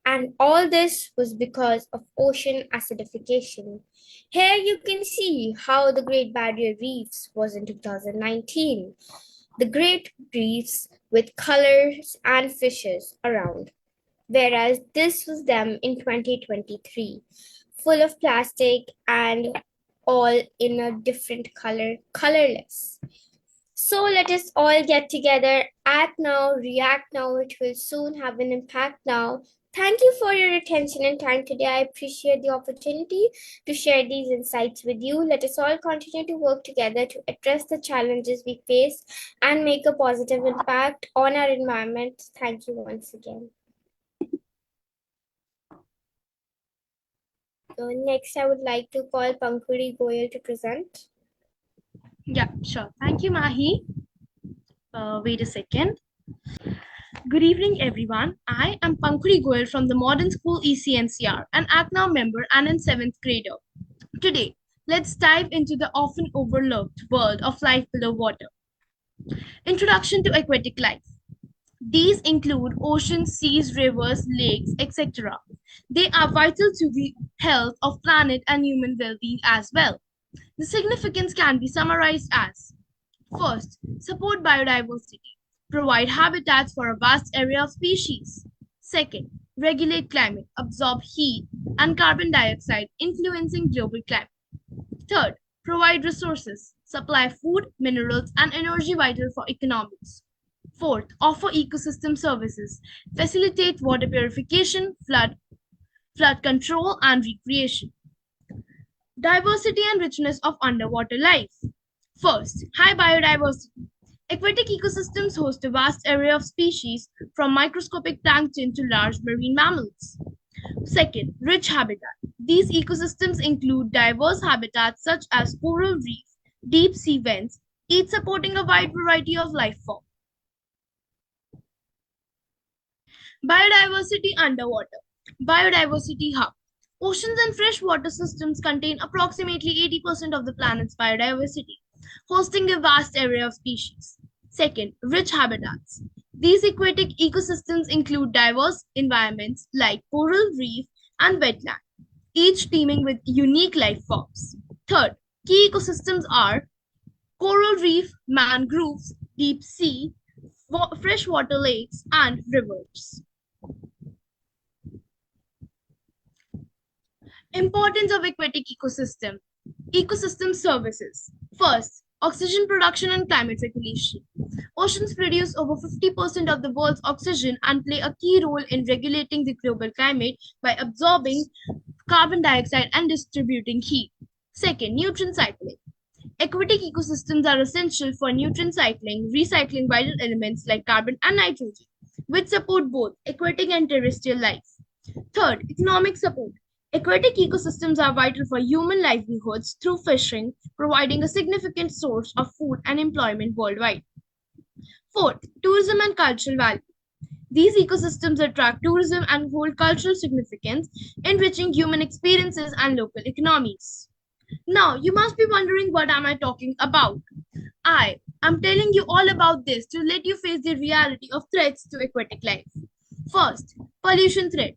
And all this was because of ocean acidification. Here you can see how the Great Barrier Reefs was in 2019. The Great Reefs with colors and fishes around, whereas this was them in 2023, full of plastic and all in a different color, colorless. So let us all get together, act now, react now, it will soon have an impact now. Thank you for your attention and time today. I appreciate the opportunity to share these insights with you. Let us all continue to work together to address the challenges we face and make a positive impact on our environment. Thank you once again. Next, I would like to call Pankuri Goyal to present. Yeah, sure. Thank you, Mahi. Wait a second. Good evening, everyone. I am Pankuri Goyal from the Modern School ECNCR, an ACNAW member and a 7th grader. Today, let's dive into the often overlooked world of life below water. Introduction to aquatic life. These include oceans, seas, rivers, lakes, etc. They are vital to the health of planet and human well-being as well. The significance can be summarized as: first, support biodiversity, provide habitats for a vast area of species. Second, regulate climate, absorb heat and carbon dioxide, influencing global climate. Third, provide resources, supply food, minerals, and energy vital for economies. Fourth, offer ecosystem services, facilitate water purification, flood control, and recreation. Diversity and richness of underwater life. First, high biodiversity. Aquatic ecosystems host a vast array of species, from microscopic plankton to large marine mammals. Second, rich habitat. These ecosystems include diverse habitats such as coral reef, deep sea vents, each supporting a wide variety of life forms. Biodiversity underwater. Biodiversity hub. Oceans and freshwater systems contain approximately 80% of the planet's biodiversity, hosting a vast array of species. Second, rich habitats. These aquatic ecosystems include diverse environments like coral reef and wetland, each teeming with unique life forms. Third, key ecosystems are coral reef, mangroves, deep sea, freshwater lakes, and rivers. Importance of aquatic ecosystem. Ecosystem services. First, oxygen production and climate regulation. Oceans produce over 50% of the world's oxygen and play a key role in regulating the global climate by absorbing carbon dioxide and distributing heat. Second, nutrient cycling. Aquatic ecosystems are essential for nutrient cycling, recycling vital elements like carbon and nitrogen, which support both aquatic and terrestrial life. Third, economic support. Aquatic ecosystems are vital for human livelihoods through fishing, providing a significant source of food and employment worldwide. Fourth, tourism and cultural value. These ecosystems attract tourism and hold cultural significance, enriching human experiences and local economies. Now, you must be wondering what am I talking about? I am telling you all about this to let you face the reality of threats to aquatic life. First, pollution threat.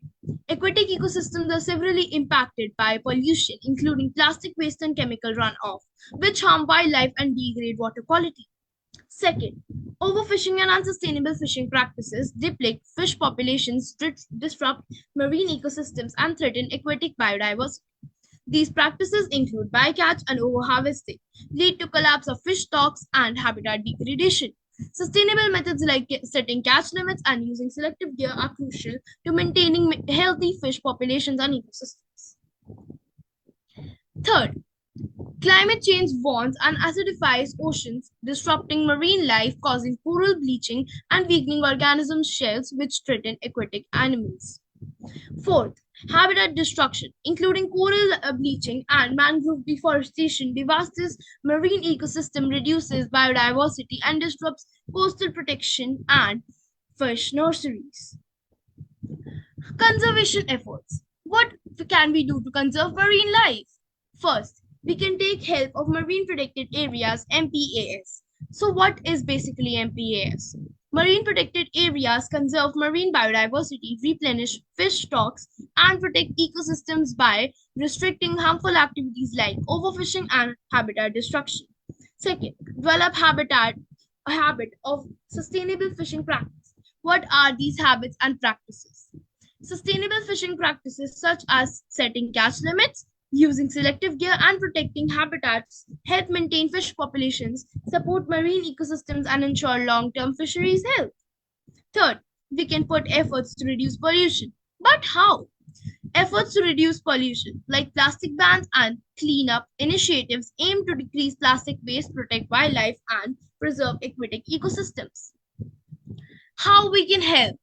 Aquatic ecosystems are severely impacted by pollution, including plastic waste and chemical runoff, which harm wildlife and degrade water quality. Second, overfishing and unsustainable fishing practices deplete fish populations, disrupt marine ecosystems, and threaten aquatic biodiversity. These practices include bycatch and overharvesting, lead to collapse of fish stocks and habitat degradation. Sustainable methods like setting catch limits and using selective gear are crucial to maintaining healthy fish populations and ecosystems. Third, climate change warms and acidifies oceans, disrupting marine life, causing coral bleaching and weakening organism shells, which threaten aquatic animals. Fourth, habitat destruction, including coral bleaching and mangrove deforestation, devastates marine ecosystem, reduces biodiversity, and disrupts coastal protection and fish nurseries. Conservation efforts. What can we do to conserve marine life? First, we can take help of Marine Protected Areas (MPAS). So what is basically MPAS? Marine protected areas conserve marine biodiversity, replenish fish stocks, and protect ecosystems by restricting harmful activities like overfishing and habitat destruction. Second, develop a habit of sustainable fishing practice. What are these habits and practices? Sustainable fishing practices such as setting catch limits, using selective gear, and protecting habitats help maintain fish populations, support marine ecosystems, and ensure long-term fisheries health. Third, we can put efforts to reduce pollution. But how? Efforts to reduce pollution, like plastic bans and cleanup initiatives, aim to decrease plastic waste, protect wildlife, and preserve aquatic ecosystems. How we can help?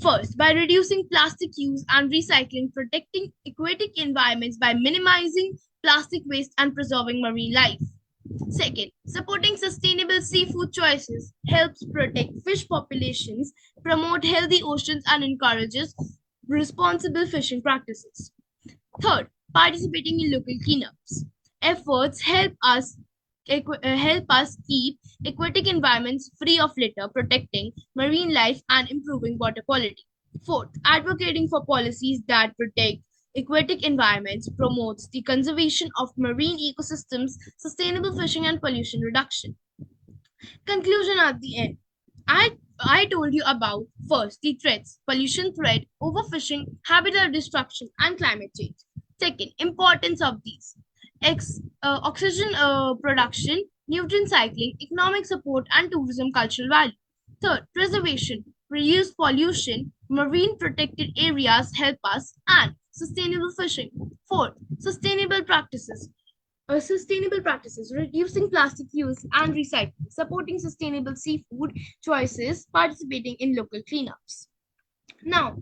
First, by reducing plastic use and recycling, protecting aquatic environments by minimizing plastic waste and preserving marine life. Second, supporting sustainable seafood choices helps protect fish populations, promote healthy oceans, and encourages responsible fishing practices. Third, participating in local cleanups. Efforts help us keep aquatic environments free of litter, protecting marine life and improving water quality. Fourth, advocating for policies that protect aquatic environments, promotes the conservation of marine ecosystems, sustainable fishing, and pollution reduction. Conclusion at the end. I told you about first the threats: pollution threat, overfishing, habitat destruction, and climate change. Second, importance of these: oxygen production, nutrient cycling, economic support, and tourism cultural value. Third, preservation, reduce pollution, marine protected areas help us, and sustainable fishing. Fourth, sustainable practices, reducing plastic use and recycling, supporting sustainable seafood choices, participating in local cleanups. Now,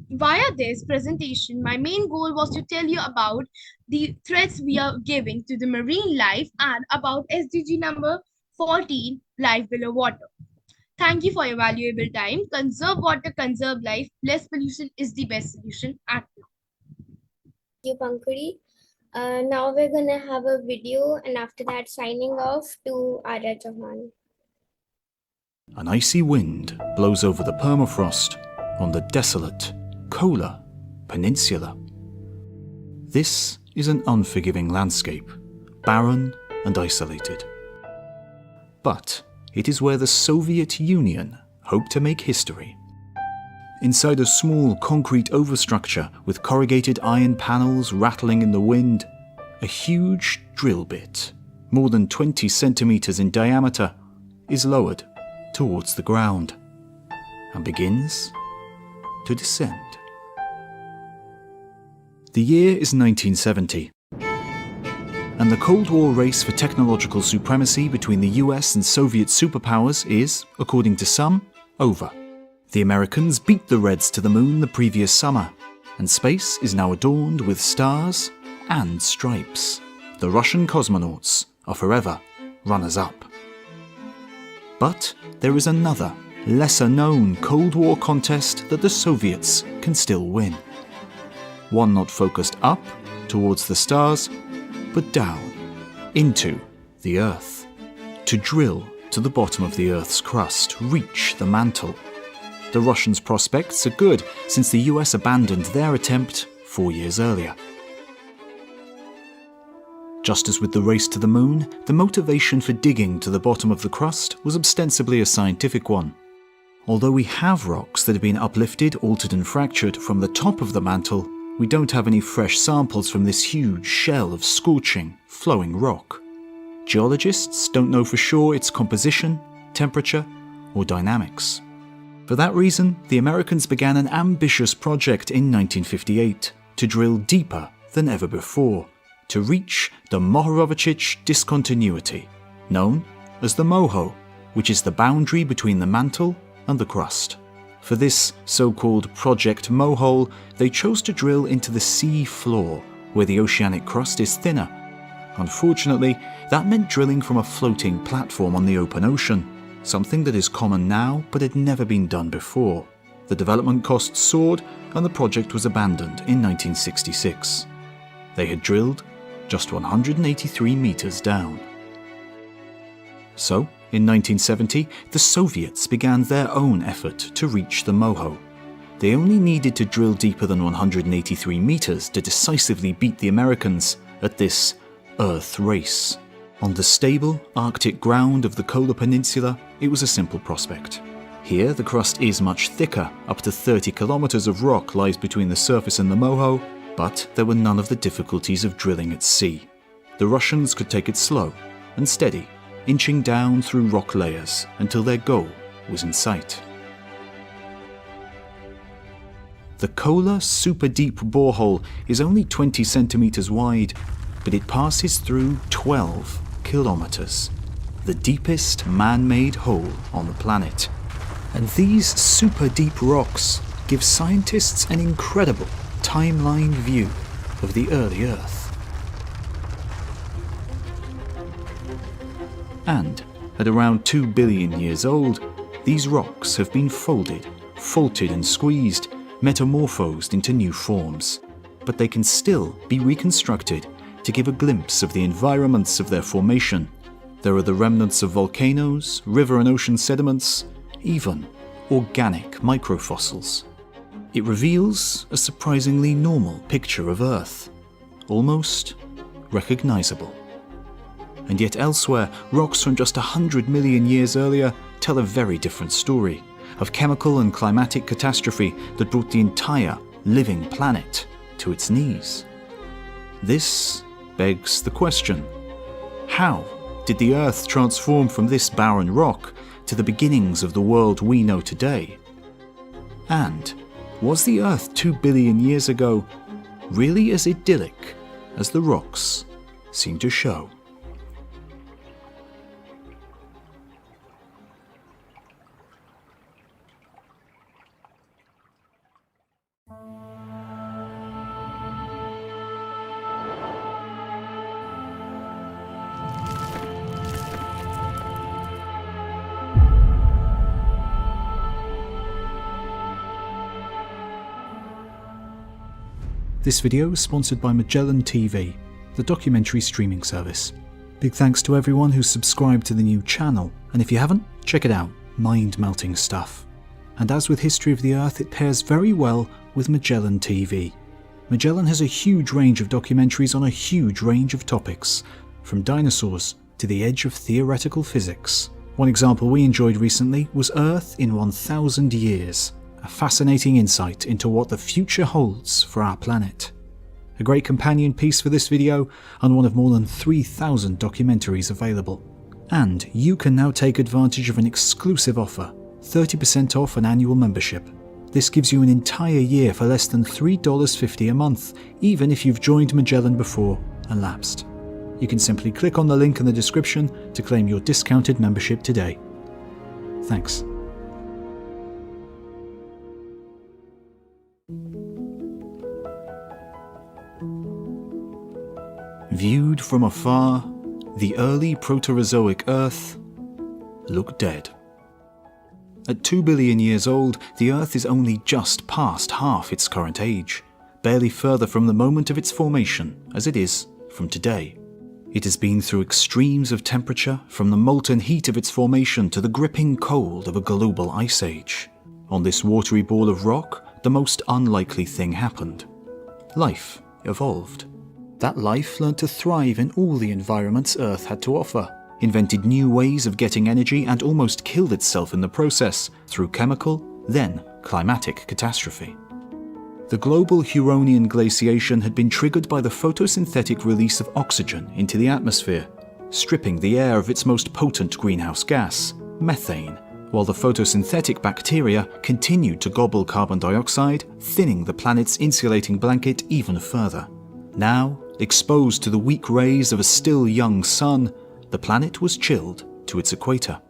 via this presentation, my main goal was to tell you about the threats we are giving to the marine life and about SDG number 14, life below water. Thank you for your valuable time. Conserve water, conserve life. Less pollution is the best solution. Act now. Thank you, Pankuri. Now we're gonna have a video, and after that, signing off to Arya Chauhan. An icy wind blows over the permafrost on the desolate Kola Peninsula. This is an unforgiving landscape, barren and isolated. But it is where the Soviet Union hoped to make history. Inside a small concrete overstructure with corrugated iron panels rattling in the wind, a huge drill bit, more than 20 centimeters in diameter, is lowered towards the ground and begins to descend. The year is 1970, and the Cold War race for technological supremacy between the US and Soviet superpowers is, according to some, over. The Americans beat the Reds to the moon the previous summer, and space is now adorned with stars and stripes. The Russian cosmonauts are forever runners-up. But there is another, lesser-known Cold War contest that the Soviets can still win. One not focused up, towards the stars, but down, into the Earth. To drill to the bottom of the Earth's crust, reach the mantle. The Russians' prospects are good, since the US abandoned their attempt 4 years earlier. Just as with the race to the moon, the motivation for digging to the bottom of the crust was ostensibly a scientific one. Although we have rocks that have been uplifted, altered and fractured from the top of the mantle, we don't have any fresh samples from this huge shell of scorching, flowing rock. Geologists don't know for sure its composition, temperature, or dynamics. For that reason, the Americans began an ambitious project in 1958 to drill deeper than ever before, to reach the Mohorovičić discontinuity, known as the MOHO, which is the boundary between the mantle and the crust. For this so-called Project MOHOLE, they chose to drill into the sea floor, where the oceanic crust is thinner. Unfortunately, that meant drilling from a floating platform on the open ocean, something that is common now but had never been done before. The development costs soared and the project was abandoned in 1966. They had drilled just 183 meters down. So, in 1970, the Soviets began their own effort to reach the MOHO. They only needed to drill deeper than 183 meters to decisively beat the Americans at this Earth race. On the stable, Arctic ground of the Kola Peninsula, it was a simple prospect. Here, the crust is much thicker, up to 30 kilometers of rock lies between the surface and the MOHO, but there were none of the difficulties of drilling at sea. The Russians could take it slow and steady, inching down through rock layers until their goal was in sight. The Kola Super Deep Borehole is only 20 centimeters wide, but it passes through 12 kilometers, the deepest man-made hole on the planet. And these super deep rocks give scientists an incredible timeline view of the early Earth. And at around 2 billion years old, these rocks have been folded, faulted and squeezed, metamorphosed into new forms. But they can still be reconstructed to give a glimpse of the environments of their formation. There are the remnants of volcanoes, river and ocean sediments, even organic microfossils. It reveals a surprisingly normal picture of Earth, almost recognizable. And yet elsewhere, rocks from just 100 million years earlier tell a very different story, of chemical and climatic catastrophe that brought the entire living planet to its knees. This begs the question: how did the Earth transform from this barren rock to the beginnings of the world we know today? And was the Earth 2 billion years ago really as idyllic as the rocks seem to show? This video is sponsored by Magellan TV, the documentary streaming service. Big thanks to everyone who's subscribed to the new channel, and if you haven't, check it out, mind-melting stuff. And as with History of the Earth, it pairs very well with Magellan TV. Magellan has a huge range of documentaries on a huge range of topics, from dinosaurs to the edge of theoretical physics. One example we enjoyed recently was Earth in 1,000 years, a fascinating insight into what the future holds for our planet. A great companion piece for this video, and one of more than 3,000 documentaries available. And you can now take advantage of an exclusive offer, 30% off an annual membership. This gives you an entire year for less than $3.50 a month, even if you've joined Magellan before and lapsed. You can simply click on the link in the description to claim your discounted membership today. Thanks. Viewed from afar, the early Proterozoic Earth look dead. At 2 billion years old, the Earth is only just past half its current age, barely further from the moment of its formation as it is from today. It has been through extremes of temperature, from the molten heat of its formation to the gripping cold of a global ice age. On this watery ball of rock, the most unlikely thing happened. Life evolved. That life learned to thrive in all the environments Earth had to offer, invented new ways of getting energy, and almost killed itself in the process through chemical, then climatic catastrophe. The global Huronian glaciation had been triggered by the photosynthetic release of oxygen into the atmosphere, stripping the air of its most potent greenhouse gas, methane, while the photosynthetic bacteria continued to gobble carbon dioxide, thinning the planet's insulating blanket even further. Now, exposed to the weak rays of a still young sun, the planet was chilled to its equator.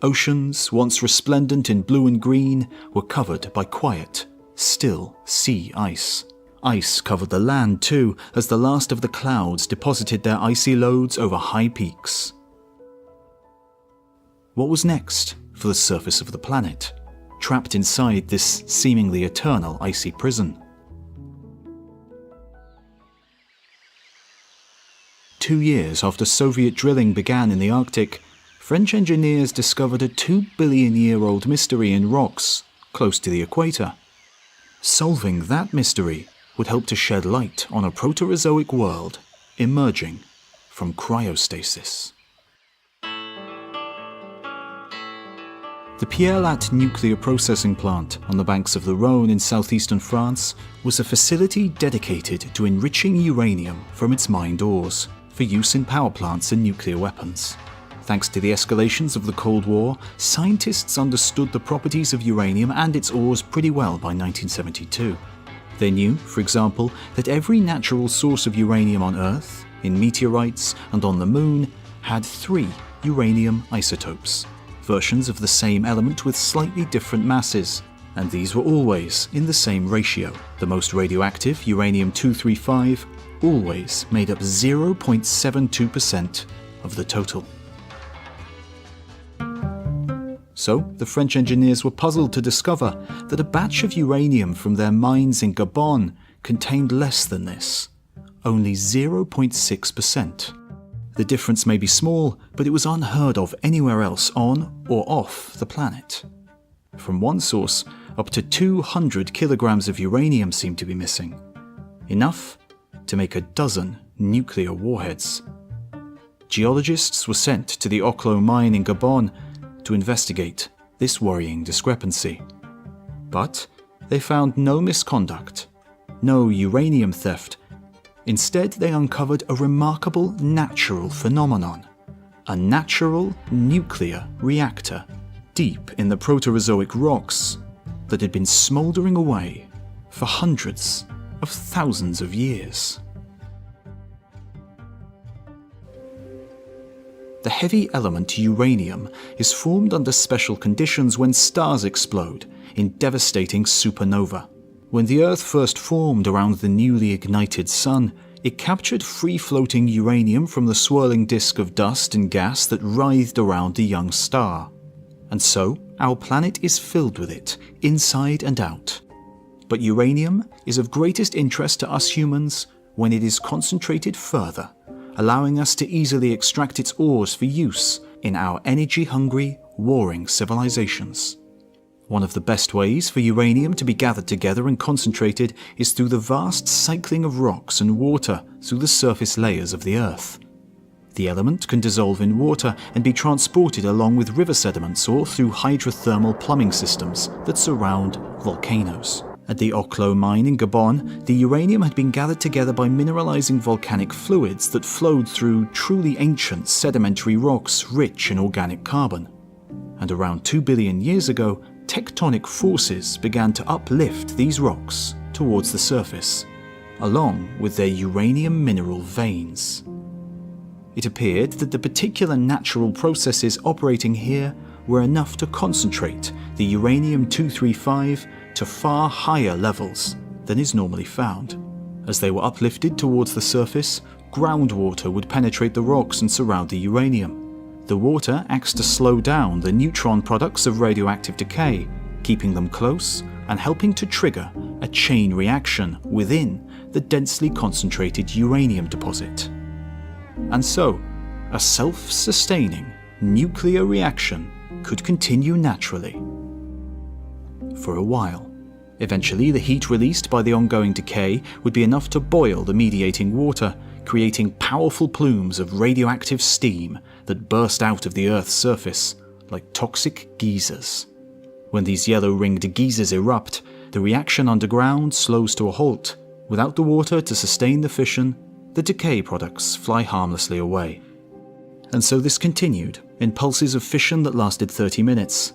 Oceans, once resplendent in blue and green, were covered by quiet, still sea ice. Ice covered the land too, as the last of the clouds deposited their icy loads over high peaks. What was next for the surface of the planet, trapped inside this seemingly eternal icy prison? 2 years after Soviet drilling began in the Arctic, French engineers discovered a 2-billion-year-old mystery in rocks close to the equator. Solving that mystery would help to shed light on a Proterozoic world emerging from cryostasis. The Pierre-Latte nuclear processing plant on the banks of the Rhône in southeastern France was a facility dedicated to enriching uranium from its mined ores for use in power plants and nuclear weapons. Thanks to the escalations of the Cold War, scientists understood the properties of uranium and its ores pretty well by 1972. They knew, for example, that every natural source of uranium on Earth, in meteorites and on the Moon, had 3 uranium isotopes, versions of the same element with slightly different masses, and these were always in the same ratio. The most radioactive, uranium-235, always made up 0.72% of the total. So, the French engineers were puzzled to discover that a batch of uranium from their mines in Gabon contained less than this, only 0.6%. The difference may be small, but it was unheard of anywhere else on or off the planet. From one source, up to 200 kilograms of uranium seemed to be missing, enough to make a dozen nuclear warheads. Geologists were sent to the Oklo mine in Gabon to investigate this worrying discrepancy. But they found no misconduct, no uranium theft. Instead, they uncovered a remarkable natural phenomenon, a natural nuclear reactor deep in the Proterozoic rocks that had been smouldering away for hundreds of thousands of years. The heavy element uranium is formed under special conditions when stars explode in devastating supernova. When the Earth first formed around the newly ignited Sun, it captured free-floating uranium from the swirling disk of dust and gas that writhed around the young star. And so, our planet is filled with it, inside and out. But uranium is of greatest interest to us humans when it is concentrated further, allowing us to easily extract its ores for use in our energy-hungry, warring civilizations. One of the best ways for uranium to be gathered together and concentrated is through the vast cycling of rocks and water through the surface layers of the Earth. The element can dissolve in water and be transported along with river sediments or through hydrothermal plumbing systems that surround volcanoes. At the Oklo mine in Gabon, the uranium had been gathered together by mineralizing volcanic fluids that flowed through truly ancient sedimentary rocks rich in organic carbon. And around 2 billion years ago, tectonic forces began to uplift these rocks towards the surface, along with their uranium mineral veins. It appeared that the particular natural processes operating here were enough to concentrate the uranium-235 to far higher levels than is normally found. As they were uplifted towards the surface, groundwater would penetrate the rocks and surround the uranium. The water acts to slow down the neutron products of radioactive decay, keeping them close and helping to trigger a chain reaction within the densely concentrated uranium deposit. And so, a self-sustaining nuclear reaction could continue naturally for a while. Eventually, the heat released by the ongoing decay would be enough to boil the mediating water, creating powerful plumes of radioactive steam that burst out of the Earth's surface like toxic geysers. When these yellow-ringed geysers erupt, the reaction underground slows to a halt. Without the water to sustain the fission, the decay products fly harmlessly away. And so this continued, in pulses of fission that lasted 30 minutes.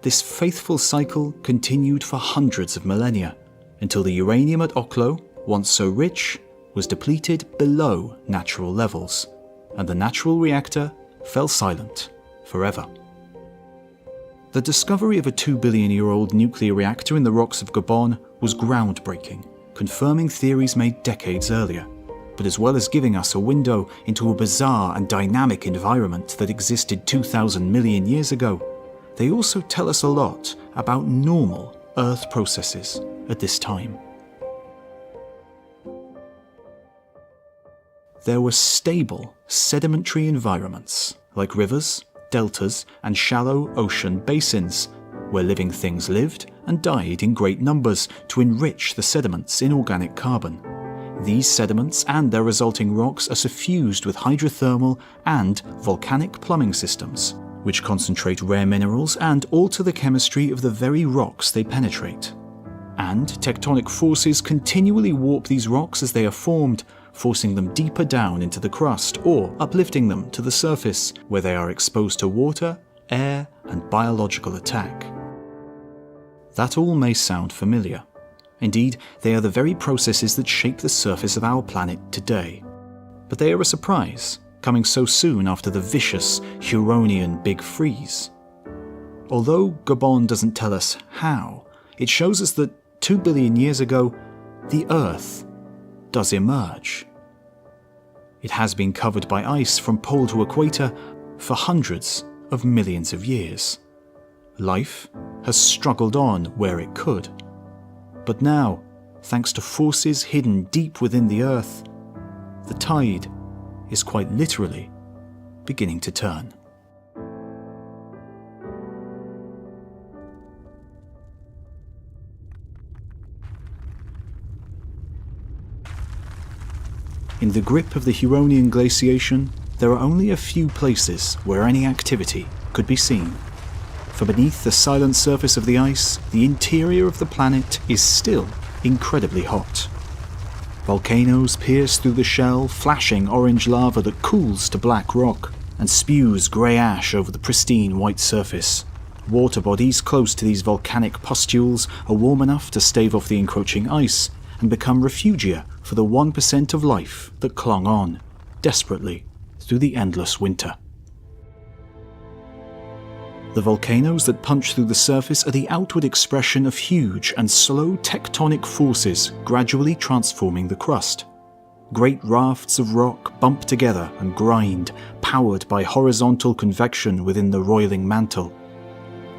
This faithful cycle continued for hundreds of millennia, until the uranium at Oklo, once so rich, was depleted below natural levels, and the natural reactor fell silent forever. The discovery of a 2-billion-year-old nuclear reactor in the rocks of Gabon was groundbreaking, confirming theories made decades earlier, but as well as giving us a window into a bizarre and dynamic environment that existed 2,000 million years ago, they also tell us a lot about normal Earth processes at this time. There were stable sedimentary environments, like rivers, deltas, and shallow ocean basins, where living things lived and died in great numbers to enrich the sediments in organic carbon. These sediments and their resulting rocks are suffused with hydrothermal and volcanic plumbing systems, which concentrate rare minerals and alter the chemistry of the very rocks they penetrate. And tectonic forces continually warp these rocks as they are formed, forcing them deeper down into the crust or uplifting them to the surface, where they are exposed to water, air, and biological attack. That all may sound familiar. Indeed, they are the very processes that shape the surface of our planet today. But they are a surprise, coming so soon after the vicious Huronian Big Freeze. Although Gabon doesn't tell us how, it shows us that 2 billion years ago, the Earth does emerge. It has been covered by ice from pole to equator for hundreds of millions of years. Life has struggled on where it could. But now, thanks to forces hidden deep within the Earth, the tide is quite literally beginning to turn. In the grip of the Huronian glaciation, there are only a few places where any activity could be seen. For beneath the silent surface of the ice, the interior of the planet is still incredibly hot. Volcanoes pierce through the shell, flashing orange lava that cools to black rock and spews grey ash over the pristine white surface. Water bodies close to these volcanic pustules are warm enough to stave off the encroaching ice and become refugia for the 1% of life that clung on, desperately, through the endless winter. The volcanoes that punch through the surface are the outward expression of huge and slow tectonic forces gradually transforming the crust. Great rafts of rock bump together and grind, powered by horizontal convection within the roiling mantle.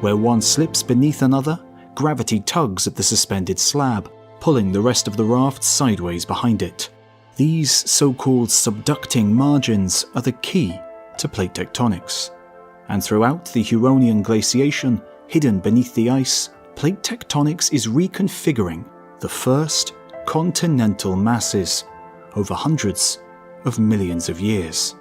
Where one slips beneath another, gravity tugs at the suspended slab, pulling the rest of the raft sideways behind it. These so-called subducting margins are the key to plate tectonics. And throughout the Huronian glaciation, hidden beneath the ice, plate tectonics is reconfiguring the first continental masses over hundreds of millions of years.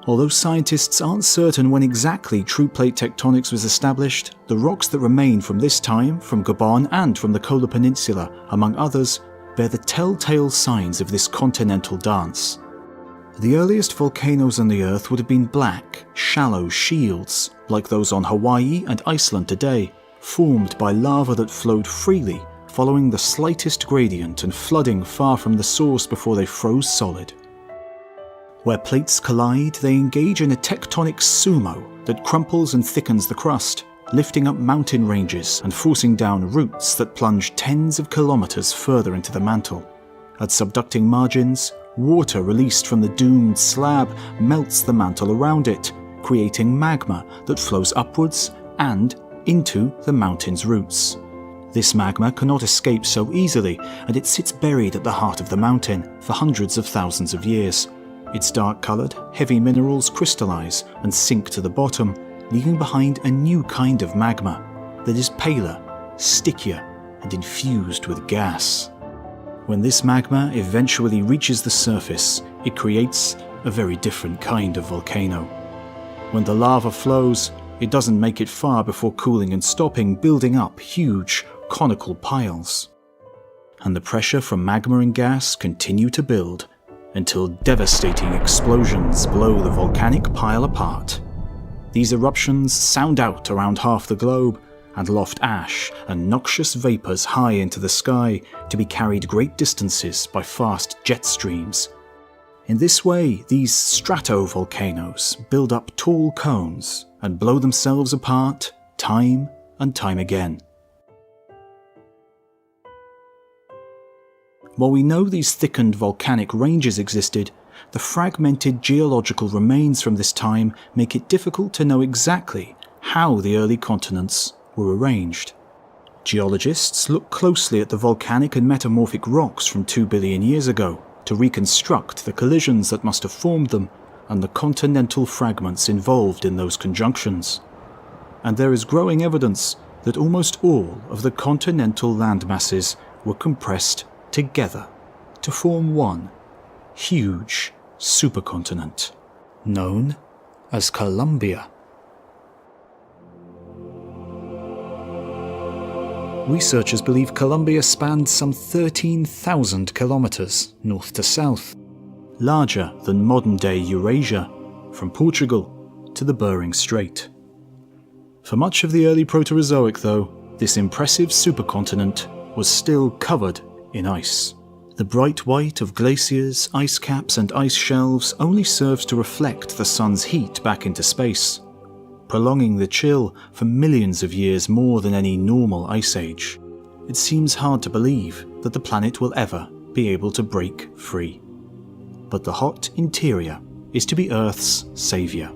Although scientists aren't certain when exactly true plate tectonics was established, the rocks that remain from this time, from Gabon and from the Kola Peninsula, among others, bear the telltale signs of this continental dance. The earliest volcanoes on the Earth would have been black, shallow shields, like those on Hawaii and Iceland today, formed by lava that flowed freely, following the slightest gradient and flooding far from the source before they froze solid. Where plates collide, they engage in a tectonic sumo that crumples and thickens the crust, lifting up mountain ranges and forcing down roots that plunge tens of kilometers further into the mantle. At subducting margins, water released from the doomed slab melts the mantle around it, creating magma that flows upwards and into the mountain's roots. This magma cannot escape so easily, and it sits buried at the heart of the mountain for hundreds of thousands of years. Its dark-coloured, heavy minerals crystallise and sink to the bottom, leaving behind a new kind of magma that is paler, stickier, and infused with gas. When this magma eventually reaches the surface, it creates a very different kind of volcano. When the lava flows, it doesn't make it far before cooling and stopping, building up huge, conical piles. And the pressure from magma and gas continue to build until devastating explosions blow the volcanic pile apart. These eruptions sound out around half the globe and loft ash and noxious vapours high into the sky to be carried great distances by fast jet streams. In this way, these stratovolcanoes build up tall cones and blow themselves apart time and time again. While we know these thickened volcanic ranges existed, the fragmented geological remains from this time make it difficult to know exactly how the early continents were arranged. Geologists look closely at the volcanic and metamorphic rocks from 2 billion years ago to reconstruct the collisions that must have formed them and the continental fragments involved in those conjunctions. And there is growing evidence that almost all of the continental landmasses were compressed together to form one huge supercontinent, known as Columbia. Researchers believe Columbia spanned some 13,000 kilometers north to south, larger than modern-day Eurasia, from Portugal to the Bering Strait. For much of the early Proterozoic, though, this impressive supercontinent was still covered in ice. The bright white of glaciers, ice caps, and ice shelves only serves to reflect the sun's heat back into space, prolonging the chill for millions of years more than any normal ice age. It seems hard to believe that the planet will ever be able to break free. But the hot interior is to be Earth's saviour.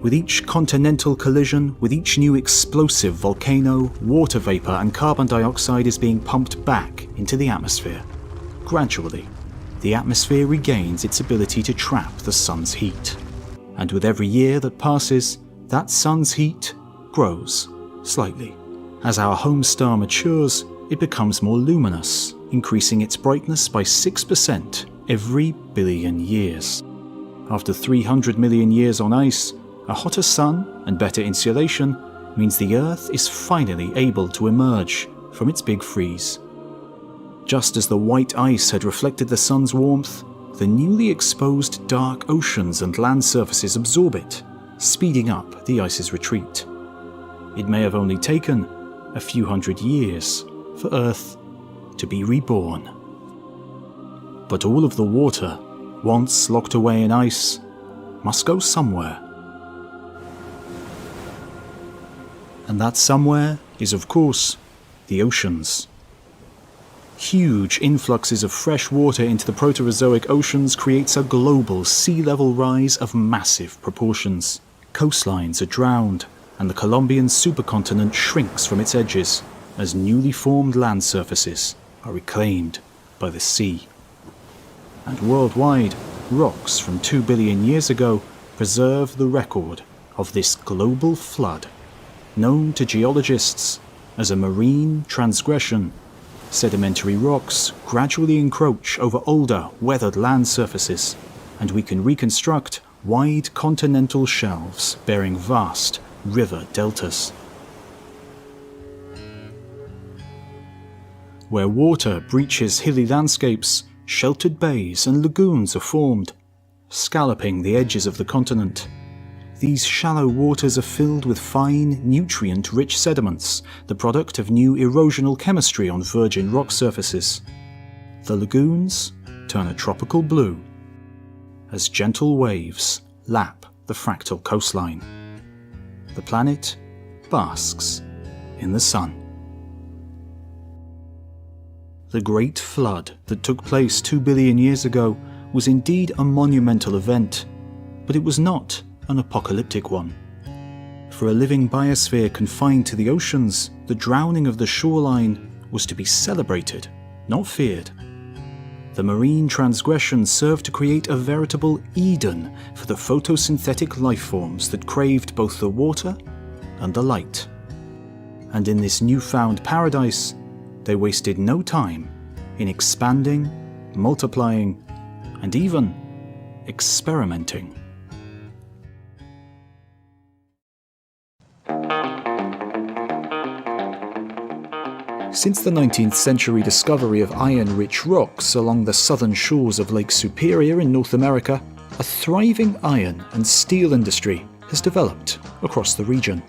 With each continental collision, with each new explosive volcano, water vapour and carbon dioxide is being pumped back into the atmosphere. Gradually, the atmosphere regains its ability to trap the sun's heat. And with every year that passes, that sun's heat grows slightly. As our home star matures, it becomes more luminous, increasing its brightness by 6% every billion years. After 300 million years on ice, a hotter sun and better insulation means the Earth is finally able to emerge from its big freeze. Just as the white ice had reflected the sun's warmth, the newly exposed dark oceans and land surfaces absorb it, speeding up the ice's retreat. It may have only taken a few hundred years for Earth to be reborn. But all of the water, once locked away in ice, must go somewhere. And that somewhere is, of course, the oceans. Huge influxes of fresh water into the Proterozoic oceans creates a global sea level rise of massive proportions. Coastlines are drowned, and the Colombian supercontinent shrinks from its edges as newly formed land surfaces are reclaimed by the sea. And worldwide, rocks from 2 billion years ago preserve the record of this global flood, known to geologists as a marine transgression. Sedimentary rocks gradually encroach over older, weathered land surfaces, and we can reconstruct wide continental shelves bearing vast river deltas. Where water breaches hilly landscapes, sheltered bays and lagoons are formed, scalloping the edges of the continent. These shallow waters are filled with fine, nutrient-rich sediments, the product of new erosional chemistry on virgin rock surfaces. The lagoons turn a tropical blue as gentle waves lap the fractal coastline. The planet basks in the sun. The Great Flood that took place 2 billion years ago was indeed a monumental event, but it was not an apocalyptic one. For a living biosphere confined to the oceans, the drowning of the shoreline was to be celebrated, not feared. The marine transgression served to create a veritable Eden for the photosynthetic life forms that craved both the water and the light. And in this newfound paradise, they wasted no time in expanding, multiplying, and even experimenting. Since the 19th century discovery of iron-rich rocks along the southern shores of Lake Superior in North America, a thriving iron and steel industry has developed across the region.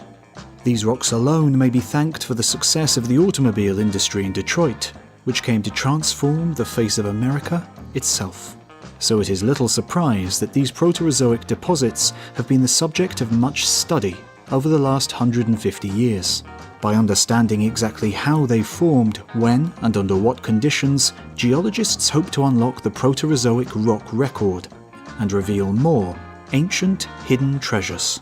These rocks alone may be thanked for the success of the automobile industry in Detroit, which came to transform the face of America itself. So it is little surprise that these Proterozoic deposits have been the subject of much study over the last 150 years. By understanding exactly how they formed, when and under what conditions, geologists hope to unlock the Proterozoic rock record and reveal more ancient hidden treasures.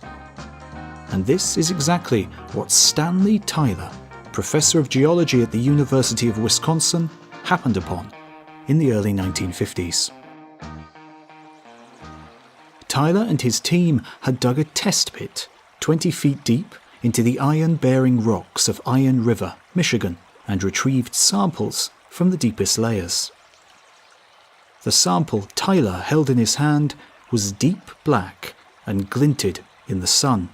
And this is exactly what Stanley Tyler, professor of geology at the University of Wisconsin, happened upon in the early 1950s. Tyler and his team had dug a test pit 20 feet deep into the iron-bearing rocks of Iron River, Michigan, and retrieved samples from the deepest layers. The sample Tyler held in his hand was deep black and glinted in the sun.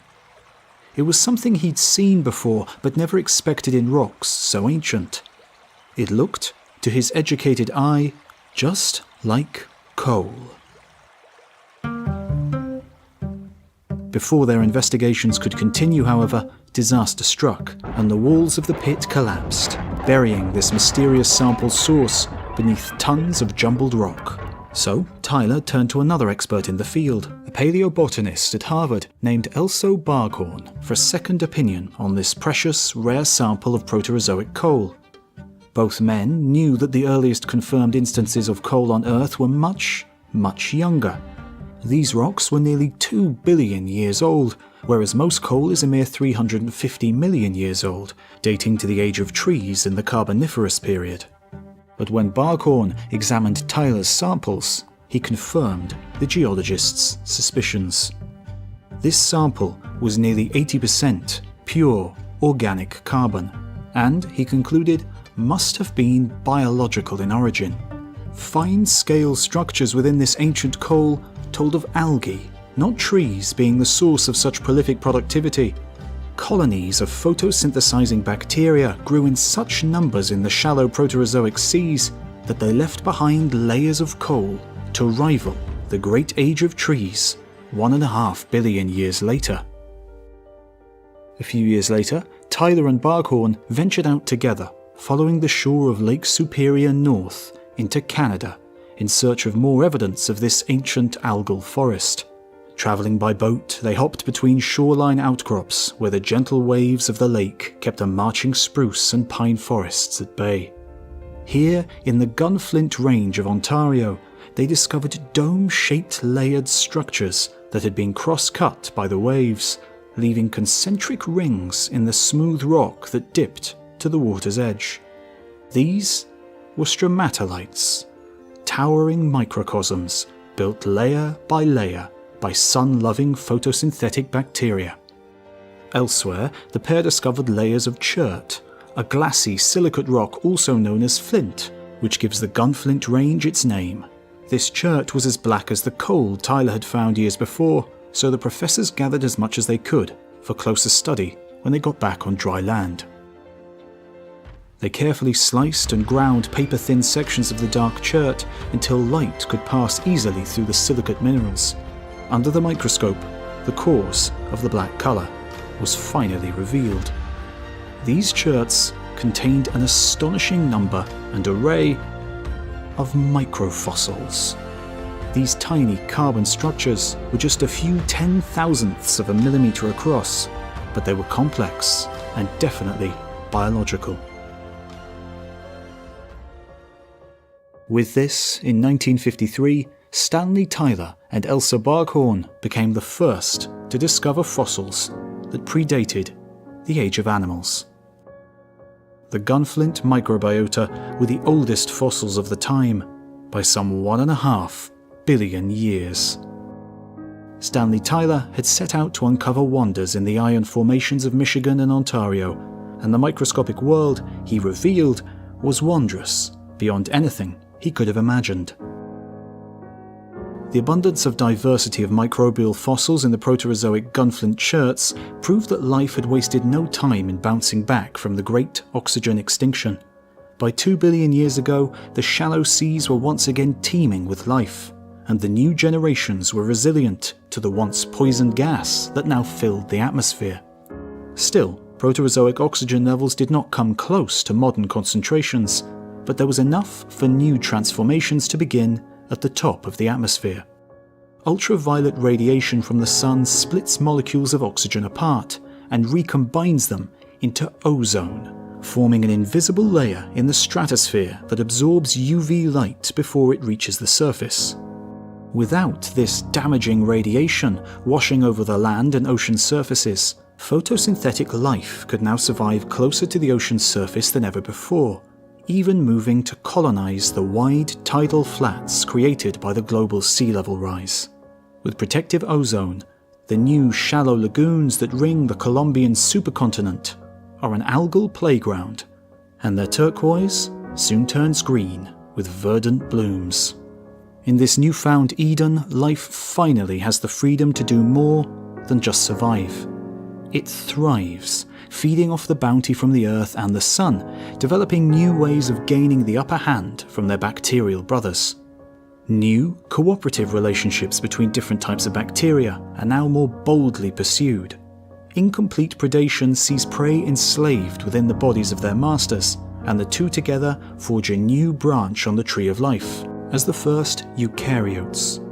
It was something he'd seen before, but never expected in rocks so ancient. It looked, to his educated eye, just like coal. Before their investigations could continue, however, disaster struck, and the walls of the pit collapsed, burying this mysterious sample source beneath tons of jumbled rock. So, Tyler turned to another expert in the field, a paleobotanist at Harvard named Elso Barkhorn, for a second opinion on this precious, rare sample of Proterozoic coal. Both men knew that the earliest confirmed instances of coal on Earth were much, much younger. These rocks were nearly 2 billion years old, whereas most coal is a mere 350 million years old, dating to the age of trees in the Carboniferous period. But when Barkhorn examined Tyler's samples, he confirmed the geologist's suspicions. This sample was nearly 80% pure organic carbon, and, he concluded, must have been biological in origin. Fine-scale structures within this ancient coal told of algae, not trees being the source of such prolific productivity. Colonies of photosynthesizing bacteria grew in such numbers in the shallow Proterozoic seas that they left behind layers of coal to rival the great age of trees 1.5 billion years later. A few years later, Tyler and Barkhorn ventured out together, following the shore of Lake Superior north into Canada, in search of more evidence of this ancient algal forest. Travelling by boat, they hopped between shoreline outcrops where the gentle waves of the lake kept the marching spruce and pine forests at bay. Here, in the Gunflint Range of Ontario, they discovered dome-shaped layered structures that had been cross-cut by the waves, leaving concentric rings in the smooth rock that dipped to the water's edge. These were stromatolites, towering microcosms built layer by sun-loving photosynthetic bacteria. Elsewhere, the pair discovered layers of chert, a glassy silicate rock also known as flint, which gives the Gunflint Range its name. This chert was as black as the coal Tyler had found years before, so the professors gathered as much as they could for closer study when they got back on dry land. They carefully sliced and ground paper-thin sections of the dark chert until light could pass easily through the silicate minerals. Under the microscope, the cause of the black colour was finally revealed. These cherts contained an astonishing number and array of microfossils. These tiny carbon structures were just a few 10,000ths of a millimetre across, but they were complex and definitely biological. With this, in 1953, Stanley Tyler and Elsa Barghorn became the first to discover fossils that predated the age of animals. The gunflint microbiota were the oldest fossils of the time by some 1.5 billion years. Stanley Tyler had set out to uncover wonders in the iron formations of Michigan and Ontario, and the microscopic world he revealed was wondrous beyond anything he could have imagined. The abundance of diversity of microbial fossils in the Proterozoic gunflint cherts proved that life had wasted no time in bouncing back from the great oxygen extinction. By 2 billion years ago, the shallow seas were once again teeming with life, and the new generations were resilient to the once poisoned gas that now filled the atmosphere. Still, Proterozoic oxygen levels did not come close to modern concentrations, but there was enough for new transformations to begin at the top of the atmosphere. Ultraviolet radiation from the sun splits molecules of oxygen apart and recombines them into ozone, forming an invisible layer in the stratosphere that absorbs UV light before it reaches the surface. Without this damaging radiation washing over the land and ocean surfaces, photosynthetic life could now survive closer to the ocean's surface than ever before, even moving to colonize the wide tidal flats created by the global sea level rise. With protective ozone, the new shallow lagoons that ring the Colombian supercontinent are an algal playground, and their turquoise soon turns green with verdant blooms. In this newfound Eden, life finally has the freedom to do more than just survive. It thrives, feeding off the bounty from the earth and the sun, developing new ways of gaining the upper hand from their bacterial brothers. New, cooperative relationships between different types of bacteria are now more boldly pursued. Incomplete predation sees prey enslaved within the bodies of their masters, and the two together forge a new branch on the tree of life, as the first eukaryotes.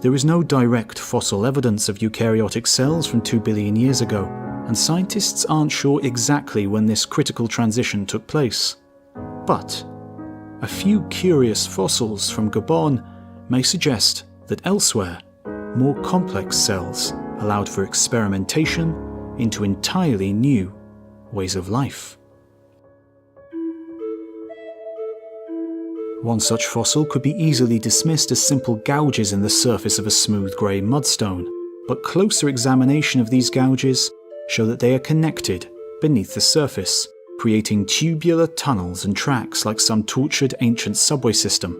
There is no direct fossil evidence of eukaryotic cells from 2 billion years ago, and scientists aren't sure exactly when this critical transition took place. But a few curious fossils from Gabon may suggest that elsewhere, more complex cells allowed for experimentation into entirely new ways of life. One such fossil could be easily dismissed as simple gouges in the surface of a smooth grey mudstone, but closer examination of these gouges show that they are connected beneath the surface, creating tubular tunnels and tracks like some tortured ancient subway system.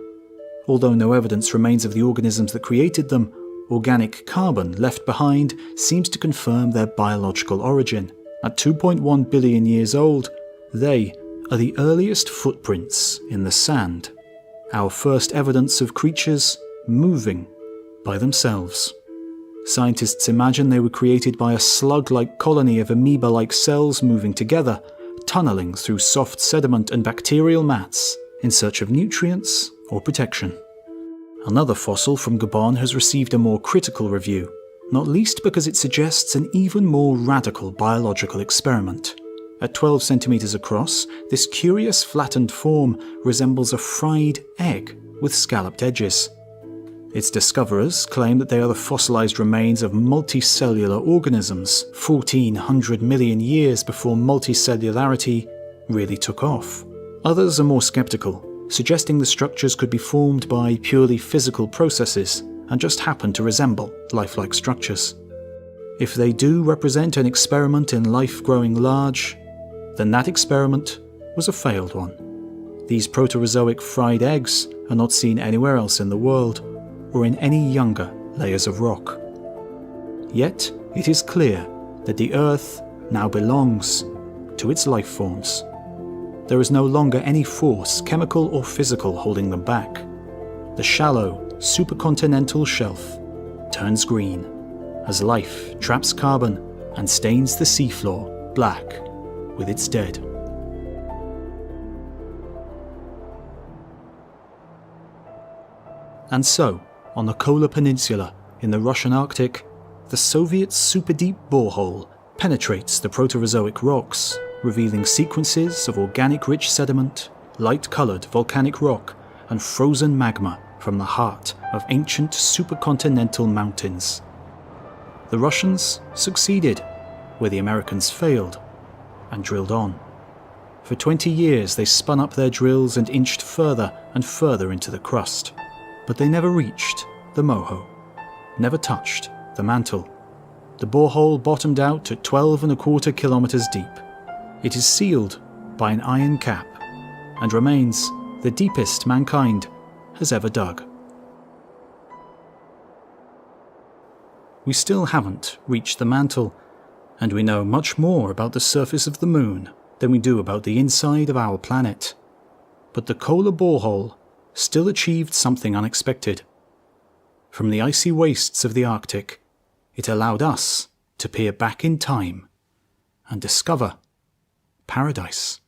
Although no evidence remains of the organisms that created them, organic carbon left behind seems to confirm their biological origin. At 2.1 billion years old, they are the earliest footprints in the sand, our first evidence of creatures moving by themselves. Scientists imagine they were created by a slug-like colony of amoeba-like cells moving together, tunneling through soft sediment and bacterial mats in search of nutrients or protection. Another fossil from Gabon has received a more critical review, not least because it suggests an even more radical biological experiment. At 12 centimeters across, this curious flattened form resembles a fried egg with scalloped edges. Its discoverers claim that they are the fossilized remains of multicellular organisms 1,400 million years before multicellularity really took off. Others are more skeptical, suggesting the structures could be formed by purely physical processes and just happen to resemble lifelike structures. If they do represent an experiment in life growing large, then that experiment was a failed one. These Proterozoic fried eggs are not seen anywhere else in the world, or in any younger layers of rock. Yet, it is clear that the Earth now belongs to its life forms. There is no longer any force, chemical or physical, holding them back. The shallow, supercontinental shelf turns green as life traps carbon and stains the seafloor black with its dead. And so, on the Kola Peninsula in the Russian Arctic, the Soviet superdeep borehole penetrates the Proterozoic rocks, revealing sequences of organic-rich sediment, light-coloured volcanic rock, and frozen magma from the heart of ancient supercontinental mountains. The Russians succeeded where the Americans failed and drilled on. For 20 years they spun up their drills and inched further and further into the crust. But they never reached the moho, never touched the mantle. The borehole bottomed out at 12.25 kilometers deep. It is sealed by an iron cap and remains the deepest mankind has ever dug. We still haven't reached the mantle, and we know much more about the surface of the moon than we do about the inside of our planet. But the Kola borehole still achieved something unexpected. From the icy wastes of the Arctic, it allowed us to peer back in time and discover paradise.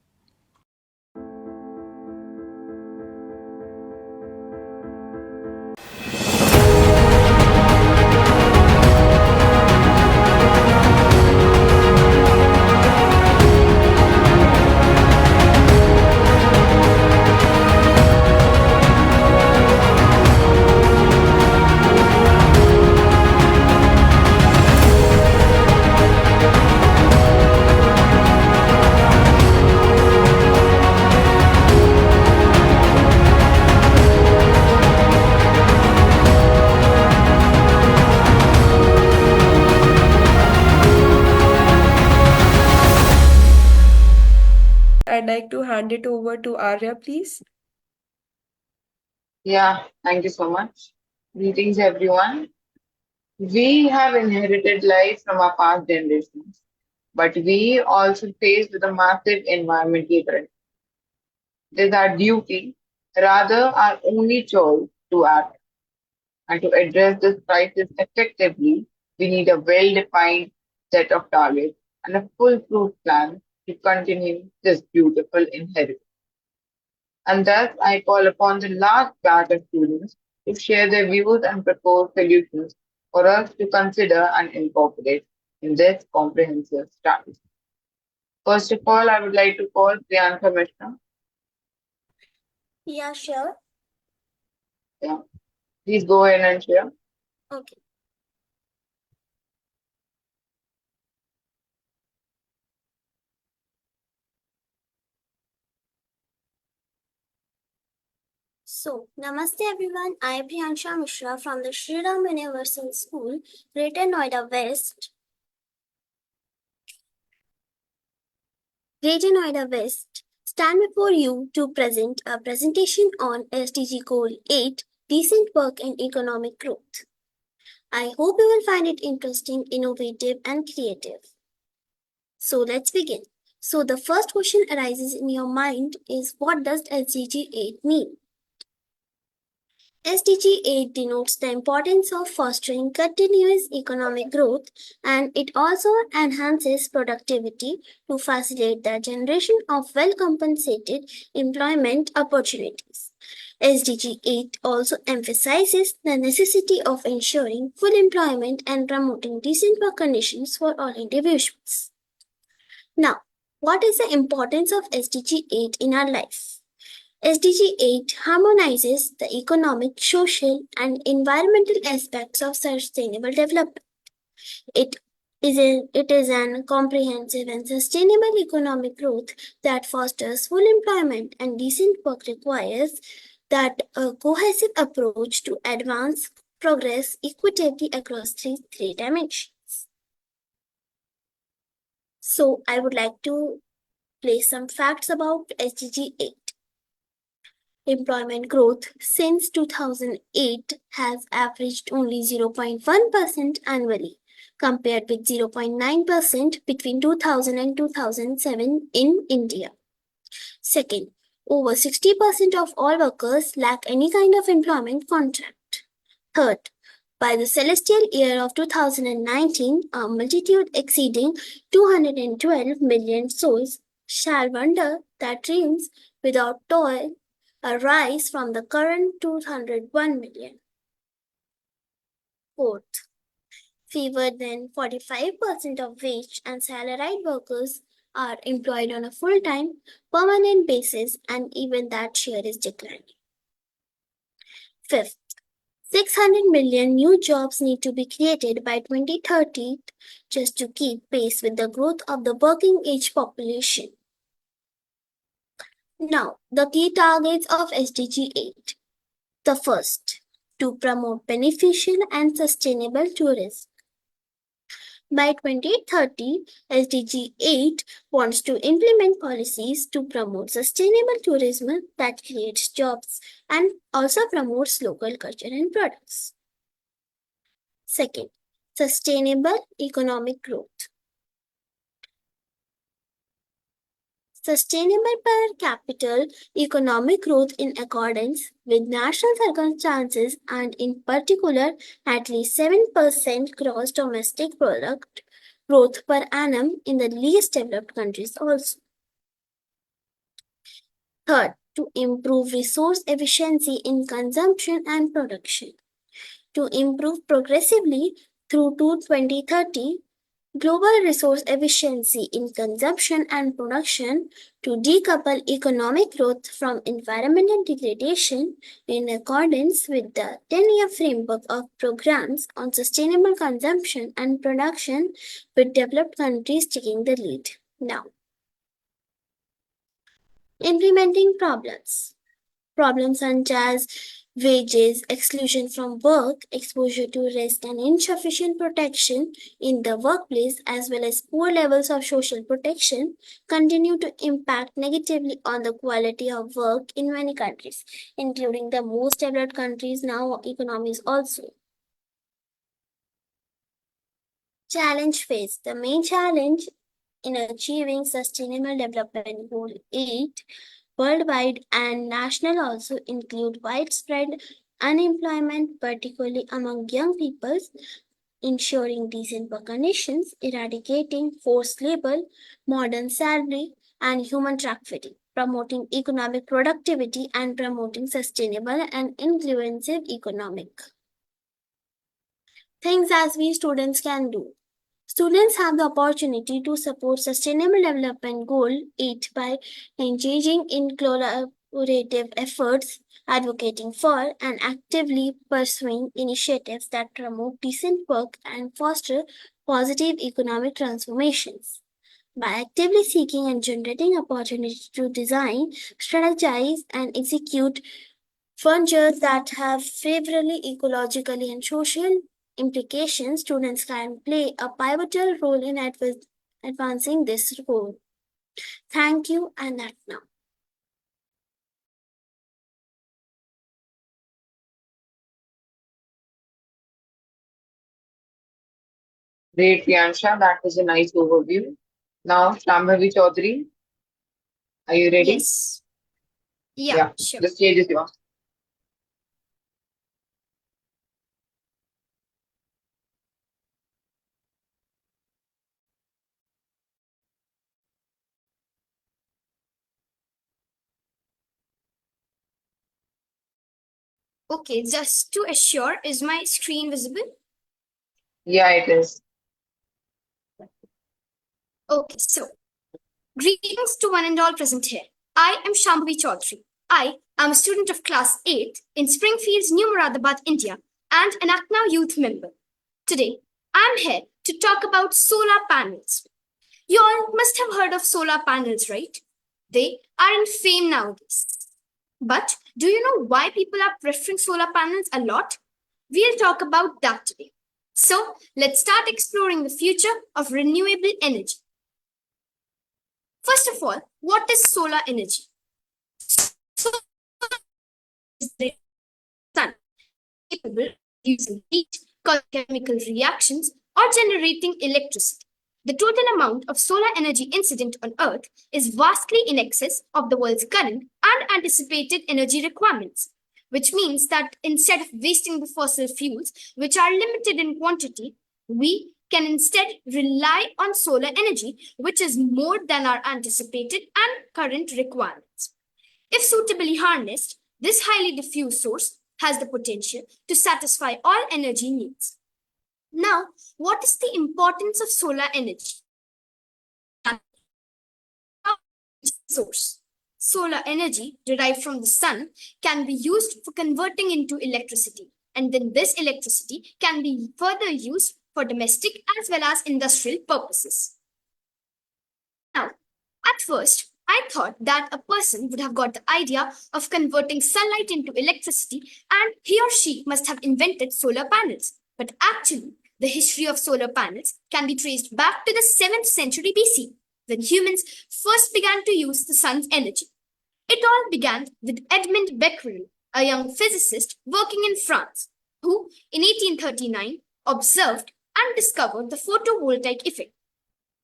I'd like to hand it over to Arya, please. Yeah, thank you so much. Greetings, everyone. We have inherited life from our past generations, but we also faced with a massive environmental threat. It is our duty, rather our only choice, to act. And to address this crisis effectively, we need a well-defined set of targets and a foolproof plan to continue this beautiful inheritance. And thus, I call upon the large batch of students to share their views and propose solutions for us to consider and incorporate in this comprehensive strategy. First of all, I would like to call Priyanka Mishra. Yeah, sure. Yeah. Please go ahead and share. Okay. So, Namaste everyone. I am Priyansha Mishra from the Sri Ram Universal School, Greater Noida West. Stand before you to present a presentation on SDG Goal 8, Decent Work and Economic Growth. I hope you will find it interesting, innovative, and creative. So let's begin. So the first question arises in your mind is, what does SDG 8 mean? SDG 8 denotes the importance of fostering continuous economic growth, and it also enhances productivity to facilitate the generation of well-compensated employment opportunities. SDG 8 also emphasizes the necessity of ensuring full employment and promoting decent work conditions for all individuals. Now, what is the importance of SDG 8 in our life? SDG 8 harmonizes the economic, social, and environmental aspects of sustainable development. It is an comprehensive and sustainable economic growth that fosters full employment and decent work requires that a cohesive approach to advance progress equitably across three dimensions. So I would like to place some facts about SDG 8. Employment growth since 2008 has averaged only 0.1% annually, compared with 0.9% between 2000 and 2007 in India. Second, over 60% of all workers lack any kind of employment contract. Third, by the celestial year of 2019, a multitude exceeding 212 million souls shall wander that dreams without toil, a rise from the current 201 million. Fourth, fewer than 45% of wage and salaried workers are employed on a full-time, permanent basis, and even that share is declining. Fifth, 600 million new jobs need to be created by 2030 just to keep pace with the growth of the working age population. Now, the key targets of SDG 8. The first, to promote beneficial and sustainable tourism. By 2030, SDG 8 wants to implement policies to promote sustainable tourism that creates jobs and also promotes local culture and products. Second, sustainable economic growth. Sustainable per capita economic growth in accordance with national circumstances and in particular at least 7% gross domestic product growth per annum in the least developed countries also. Third, to improve resource efficiency in consumption and production. To improve progressively through to 2030, global resource efficiency in consumption and production to decouple economic growth from environmental degradation in accordance with the 10-year framework of programs on sustainable consumption and production, with developed countries taking the lead. Now, implementing problems. Problems such as wages, exclusion from work, exposure to risk, and insufficient protection in the workplace, as well as poor levels of social protection, continue to impact negatively on the quality of work in many countries, including the most developed countries now economies also. Challenge faced. The main challenge in achieving Sustainable Development Goal 8 worldwide and national also include widespread unemployment, particularly among young people, ensuring decent work conditions, eradicating forced labor, modern slavery, and human trafficking, promoting economic productivity, and promoting sustainable and inclusive economic things as we students can do. Students have the opportunity to support Sustainable Development Goal 8 by engaging in collaborative efforts, advocating for and actively pursuing initiatives that promote decent work and foster positive economic transformations. By actively seeking and generating opportunities to design, strategize, and execute ventures that have favorably ecologically and social implications, students can play a pivotal role in advancing this goal. Thank you, and that now. Great, Priyansha. That was a nice overview. Now, Shambhavi Chaudhary, are you ready? Yes. Yeah, Yeah, sure. the stage is yours. Okay, just to assure, is my screen visible? Yeah, it is. Okay, so greetings to one and all present here. I am Shambhavi Chaudhary. I am a student of class 8 in Springfield's New Moradabad, India, and an ACNA youth member. Today, I am here to talk about solar panels. You all must have heard of solar panels, right? They are in fame nowadays. But do you know why people are preferring solar panels a lot? We'll talk about that today. So let's start exploring the future of renewable energy. First of all, what is solar energy? Solar is the sun capable of using heat, causing chemical reactions, or generating electricity. The total amount of solar energy incident on Earth is vastly in excess of the world's current and anticipated energy requirements, which means that instead of wasting the fossil fuels, which are limited in quantity, we can instead rely on solar energy, which is more than our anticipated and current requirements. If suitably harnessed, this highly diffuse source has the potential to satisfy all energy needs. Now, what is the importance of solar energy? Source. solar energy derived from the sun can be used for converting into electricity. And then this electricity can be further used for domestic as well as industrial purposes. Now, at first, I thought that a person would have got the idea of converting sunlight into electricity and he or she must have invented solar panels. But actually, the history of solar panels can be traced back to the 7th century BC, when humans first began to use the sun's energy. It all began with Edmond Becquerel, a young physicist working in France, who in 1839 observed and discovered the photovoltaic effect.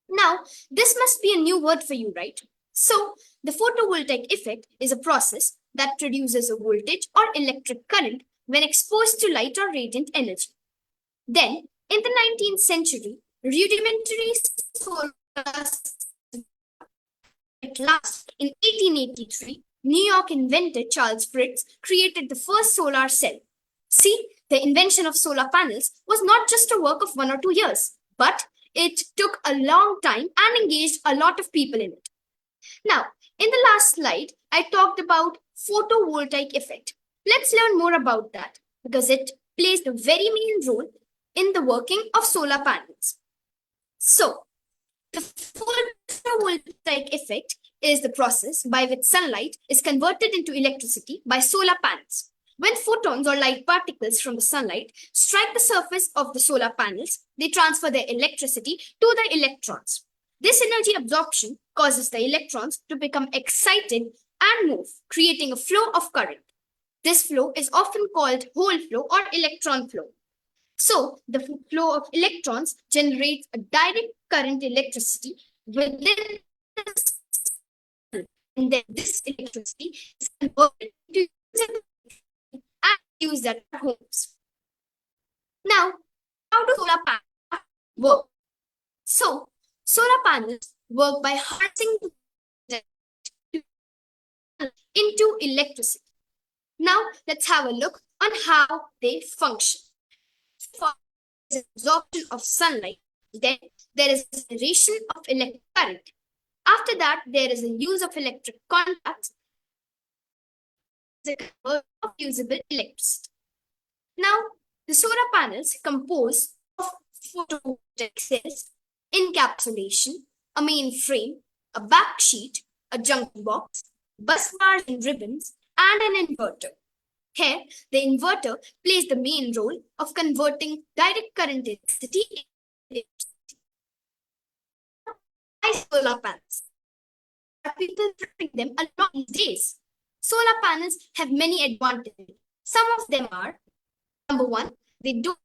Now, this must be a new word for you, right? So, the photovoltaic effect is a process that produces a voltage or electric current when exposed to light or radiant energy. Then, in the 19th century, rudimentary solar at last, in 1883, New York inventor Charles Fritz created the first solar cell. See, the invention of solar panels was not just a work of 1 or 2 years, but it took a long time and engaged a lot of people in it. Now, in the last slide, I talked about photovoltaic effect. Let's learn more about that because it plays a very main role in the working of solar panels. So, the photovoltaic effect is the process by which sunlight is converted into electricity by solar panels. When photons or light particles from the sunlight strike the surface of the solar panels, they transfer their electricity to the electrons. This energy absorption causes the electrons to become excited and move, creating a flow of current. This flow is often called hole flow or electron flow. So, the flow of electrons generates a direct current electricity within the cell, and then this electricity is converted into and used at homes. Now, how do solar panels work? So, solar panels work by harnessing the into electricity. Now, let's have a look on how they function. For absorption of sunlight, then there is a generation of electric current. After that, there is a use of electric contacts of usable electricity. Now, the solar panels compose of photovoltaic cells, encapsulation, a main frame, a back sheet, a junction box, bus bars and ribbons, and an inverter. Here, the inverter plays the main role of converting direct current electricity into electricity. Why solar panels? Are people preferring them a lot these days? Solar panels have many advantages. Some of them are, number one, they don't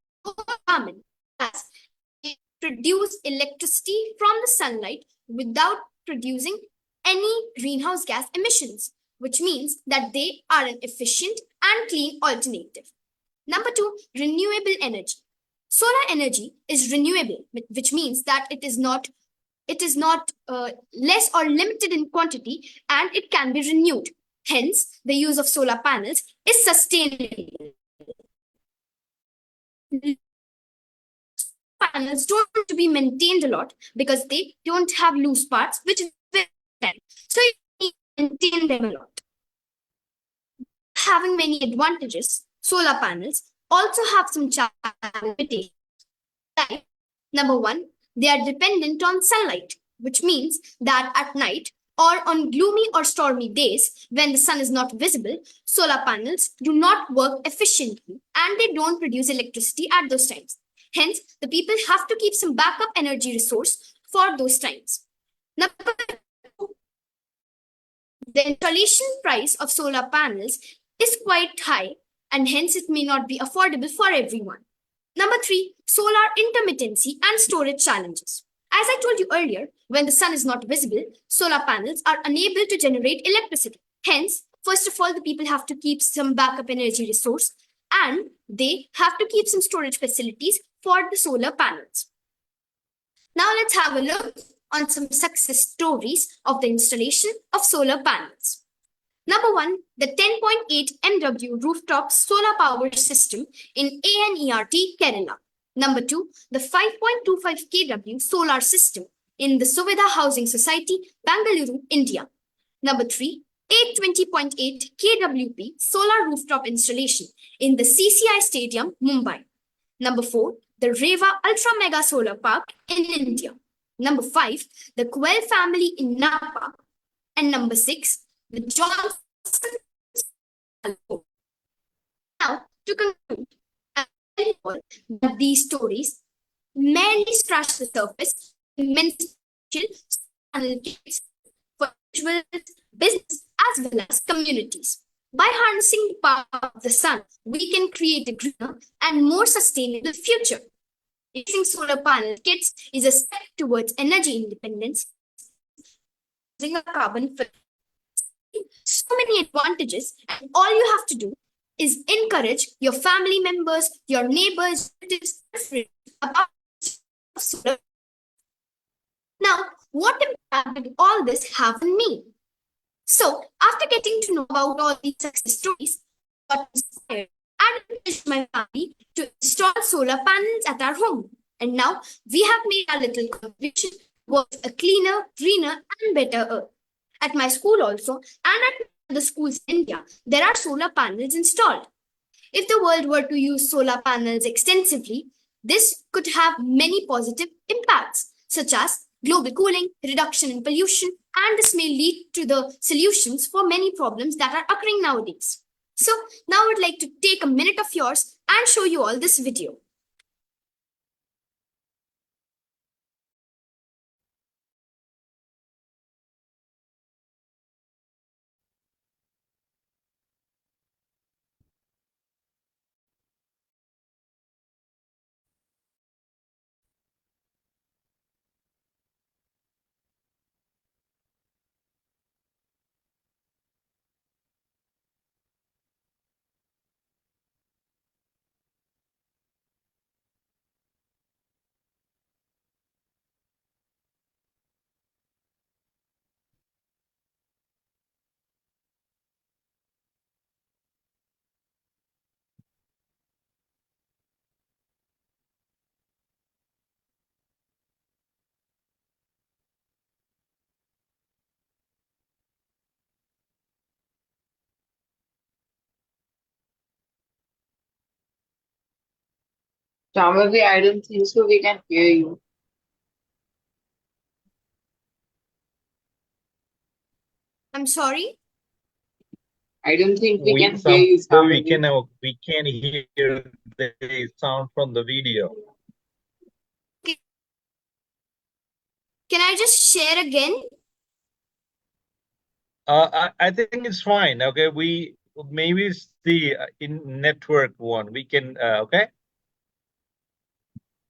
harm as they produce electricity from the sunlight without producing any greenhouse gas emissions, which means that they are an efficient and clean alternative. Number two, renewable energy. Solar energy is renewable, which means that it is not less or limited in quantity and it can be renewed. Hence, the use of solar panels is sustainable. Panels don't have to be maintained a lot because they don't have loose parts, which is very important. So you need to maintain them a lot. Having many advantages, solar panels also have some limitations. Like, number one, they are dependent on sunlight, which means that at night or on gloomy or stormy days when the sun is not visible, solar panels do not work efficiently and they don't produce electricity at those times. Hence, the people have to keep some backup energy resource for those times. Number two, the installation price of solar panels is quite high and hence it may not be affordable for everyone. Number three, solar intermittency and storage challenges. As I told you earlier, when the sun is not visible, solar panels are unable to generate electricity. Hence, first of all, the people have to keep some backup energy resource and they have to keep some storage facilities for the solar panels. Now let's have a look on some success stories of the installation of solar panels. Number one, the 10.8 MW rooftop solar power system in ANERT, Kerala. Number two, the 5.25 kW solar system in the Suvidha Housing Society, Bangalore, India. Number three, 820.8 kWp solar rooftop installation in the CCI Stadium, Mumbai. Number 4, the Reva Ultra Mega Solar Park in India. Number 5, the Quell family in Napa. And number 6, the Johnson. Now, to conclude, I tell you all that these stories merely scratch the surface immense potential for individuals, business, as well as communities. By harnessing the power of the sun, we can create a greener and more sustainable future. Using solar panel kits is a step towards energy independence, using a carbon footprint. So many advantages, and all you have to do is encourage your family members, your neighbors, relatives, and friends about solar. Now, what impact did all this have on me? So, after getting to know about all these success stories, I got inspired and encouraged my family to install solar panels at our home. And now we have made our little contribution towards a cleaner, greener, and better earth. At my school also, and at the schools in India, there are solar panels installed. If the world were to use solar panels extensively, this could have many positive impacts, such as global cooling, reduction in pollution, and this may lead to the solutions for many problems that are occurring nowadays. So now I would like to take a minute of yours and show you all this video. Shambhavi, I don't think so. We can hear you. I'm sorry? I don't think we can hear Somehow you, we Shambhavi. can hear the sound from the video. Can I just share again? I think it's fine. Okay, maybe it's the in network one. We can okay.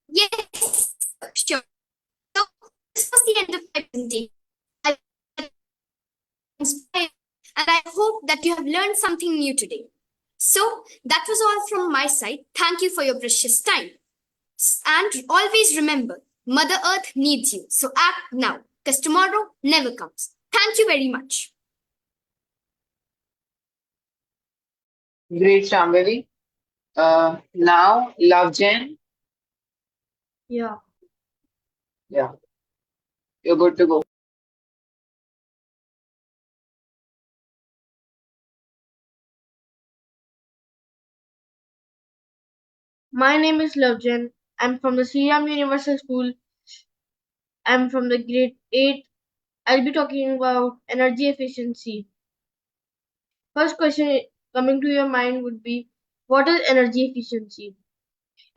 Yes, sure. So this was the end of my presentation. I inspired, and I hope that you have learned something new today. So that was all from my side. Thank you for your precious time. And always remember, Mother Earth needs you. So act now, because tomorrow never comes. Thank you very much. Great, Shambhavi. Now, Love Jen. Yeah. Yeah, you're good to go. My name is Lovejan. I'm from the Siam Universal School. I'm from the grade 8. I'll be talking about energy efficiency. First question coming to your mind would be, what is energy efficiency?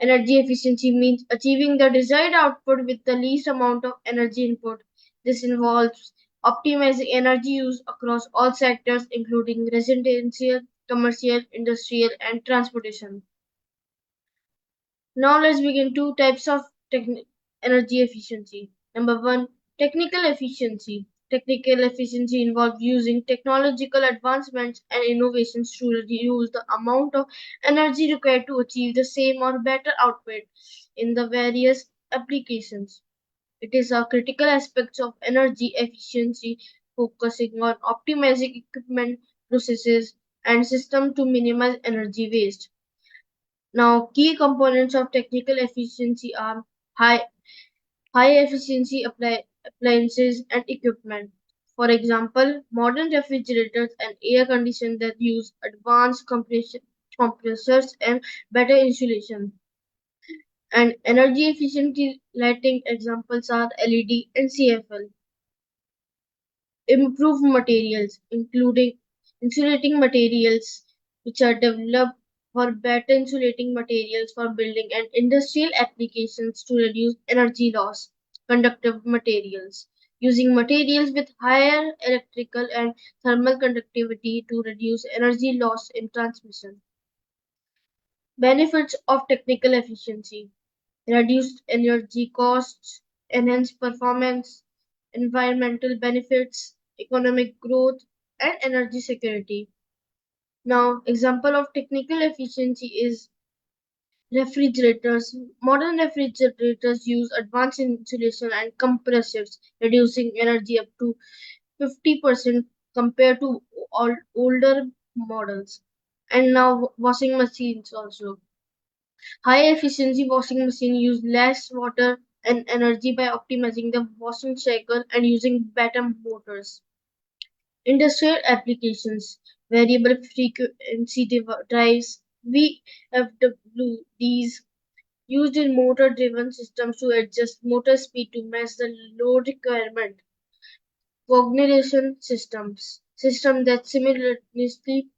Energy efficiency means achieving the desired output with the least amount of energy input. This involves optimizing energy use across all sectors, including residential, commercial, industrial, and transportation. Now let's begin two types of energy efficiency. Number one, technical efficiency. Technical efficiency involves using technological advancements and innovations to reduce the amount of energy required to achieve the same or better output in the various applications. It is a critical aspect of energy efficiency, focusing on optimizing equipment, processes, and systems to minimize energy waste. Now, key components of technical efficiency are high efficiency appliances and equipment. For example, modern refrigerators and air conditioners that use advanced compressors and better insulation. And energy efficiency lighting examples are LED and CFL. Improved materials, including insulating materials, which are developed for better insulating materials for building and industrial applications to reduce energy loss. Conductive materials, using materials with higher electrical and thermal conductivity to reduce energy loss in transmission. Benefits of technical efficiency: reduced energy costs, enhanced performance, environmental benefits, economic growth, and energy security. Now, example of technical efficiency is refrigerators. Modern refrigerators use advanced insulation and compressors, reducing energy up to 50% compared to all older models. And now washing machines also. High efficiency washing machine use less water and energy by optimizing the washing cycle and using better motors. Industrial applications, variable frequency drives, VFWDs, used in motor driven systems to adjust motor speed to match the load requirement. Cogeneration systems, systems that simultaneously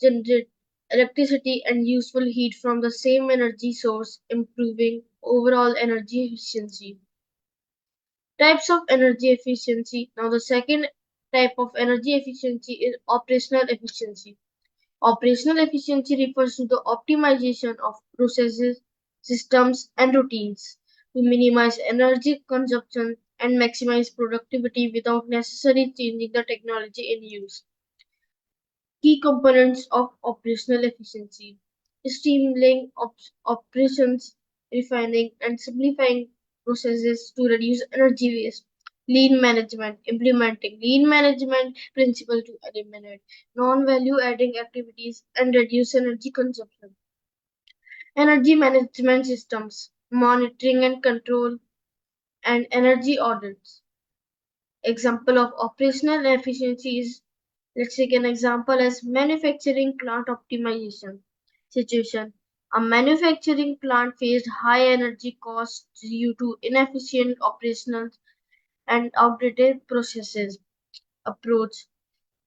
generate electricity and useful heat from the same energy source, improving overall energy efficiency. Types of energy efficiency. Now, the second type of energy efficiency is operational efficiency. Operational efficiency refers to the optimization of processes, systems, and routines to minimize energy consumption and maximize productivity without necessarily changing the technology in use. Key components of operational efficiency: streamlining operations, refining and simplifying processes to reduce energy waste. Lean management, implementing lean management principle to eliminate non-value adding activities and reduce energy consumption. Energy management systems, monitoring and control, and energy audits. Example of operational efficiency is, let's take an example as manufacturing plant optimization situation. A manufacturing plant faced high energy costs due to inefficient operations and outdated processes. Approach: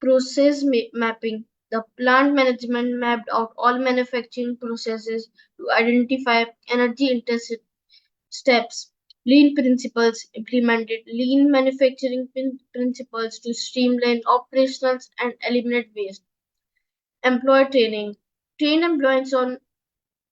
process mapping. The plant management mapped out all manufacturing processes to identify energy intensive steps. Lean principles: implemented lean manufacturing principles to streamline operations and eliminate waste. Employee training: train employees on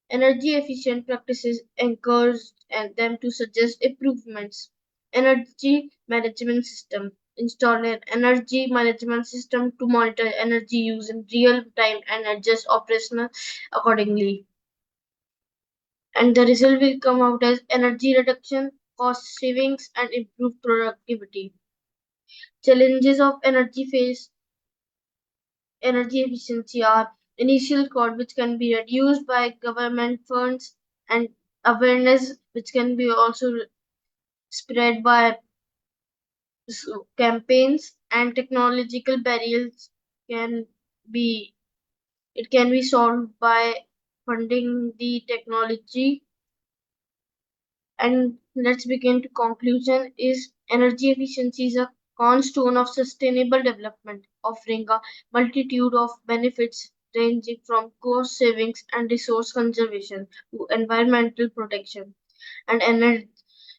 energy efficient practices, encouraged them to suggest improvements. Energy management system: install an energy management system to monitor energy use in real time and adjust operational accordingly. And the result will come out as energy reduction, cost savings, and improved productivity. Challenges of energy efficiency are initial cost, which can be reduced by government funds, and awareness, which can be also spread by campaigns, and technological barriers can be can be solved by funding the technology. And let's begin to conclusion is energy efficiency is a cornerstone of sustainable development, offering a multitude of benefits ranging from cost savings and resource conservation to environmental protection and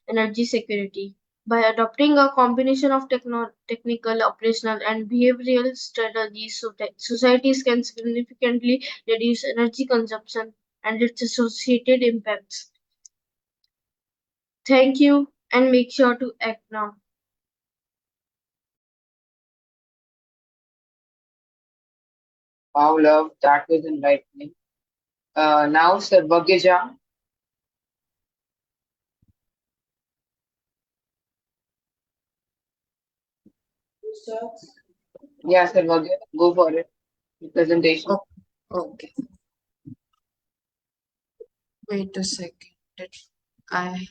energy security. By adopting a combination of technical, operational, and behavioral strategies, societies can significantly reduce energy consumption and its associated impacts. Thank you, and make sure to act now. Wow, love, that was enlightening. Now, Sarvagyaja. Yeah, Sarvagya, go for it. Presentation. Okay. Wait a second. I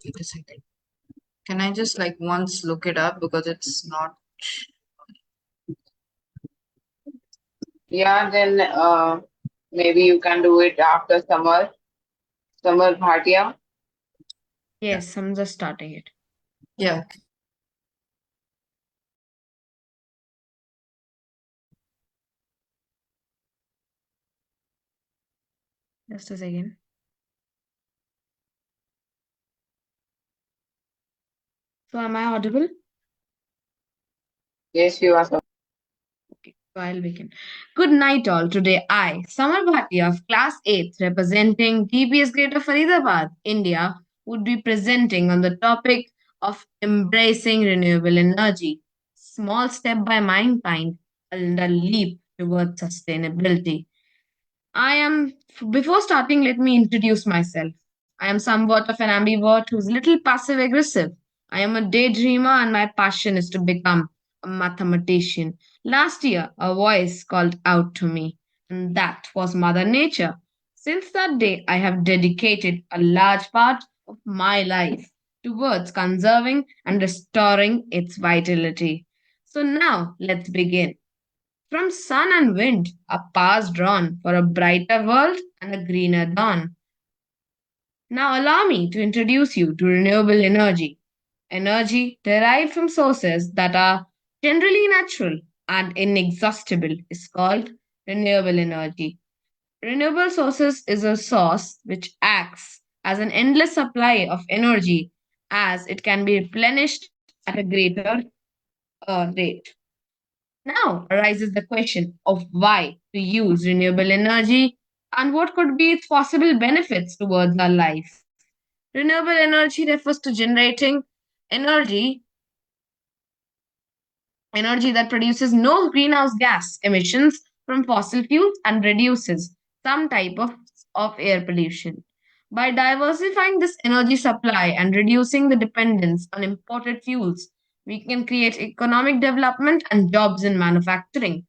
Wait a second. Can I just like once look it up because it's not. Yeah, then maybe you can do it after summer. Summer Bhatia. Yes, I'm just starting it. Yeah. Just a second. So am I audible? Yes, you are. Okay, so I'll begin. Good night, all. Today, I, Samar Bhatia of Class 8th, representing DPS Greater Faridabad, India, would be presenting on the topic of embracing renewable energy. Small step by mankind and a leap towards sustainability. Before starting, let me introduce myself. I am somewhat of an ambivert who's little passive aggressive. I am a daydreamer and my passion is to become a mathematician. Last year, a voice called out to me, and that was Mother Nature. Since that day, I have dedicated a large part of my life towards conserving and restoring its vitality. So now, let's begin. From sun and wind are powers drawn for a brighter world and a greener dawn. Now allow me to introduce you to renewable energy. Energy derived from sources that are generally natural and inexhaustible is called renewable energy. Renewable sources is a source which acts as an endless supply of energy as it can be replenished at a greater rate. Now arises the question of why to use renewable energy and what could be its possible benefits towards our life. Renewable energy refers to generating energy energy that produces no greenhouse gas emissions from fossil fuels and reduces some type of air pollution. By diversifying this energy supply and reducing the dependence on imported fuels, we can create economic development and jobs in manufacturing.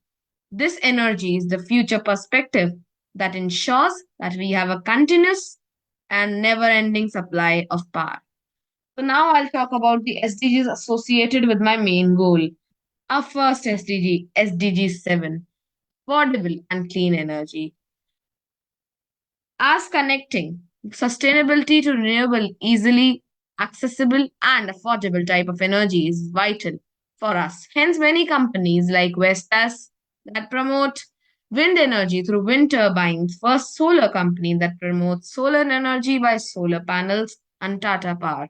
This energy is the future perspective that ensures that we have a continuous and never ending supply of power. So, now I'll talk about the SDGs associated with my main goal. Our first SDG, SDG 7, affordable and clean energy. As connecting sustainability to renewable, easily accessible, and affordable type of energy is vital for us. Hence, many companies like Vestas that promote wind energy through wind turbines, first solar company that promotes solar energy by solar panels, and Tata Power.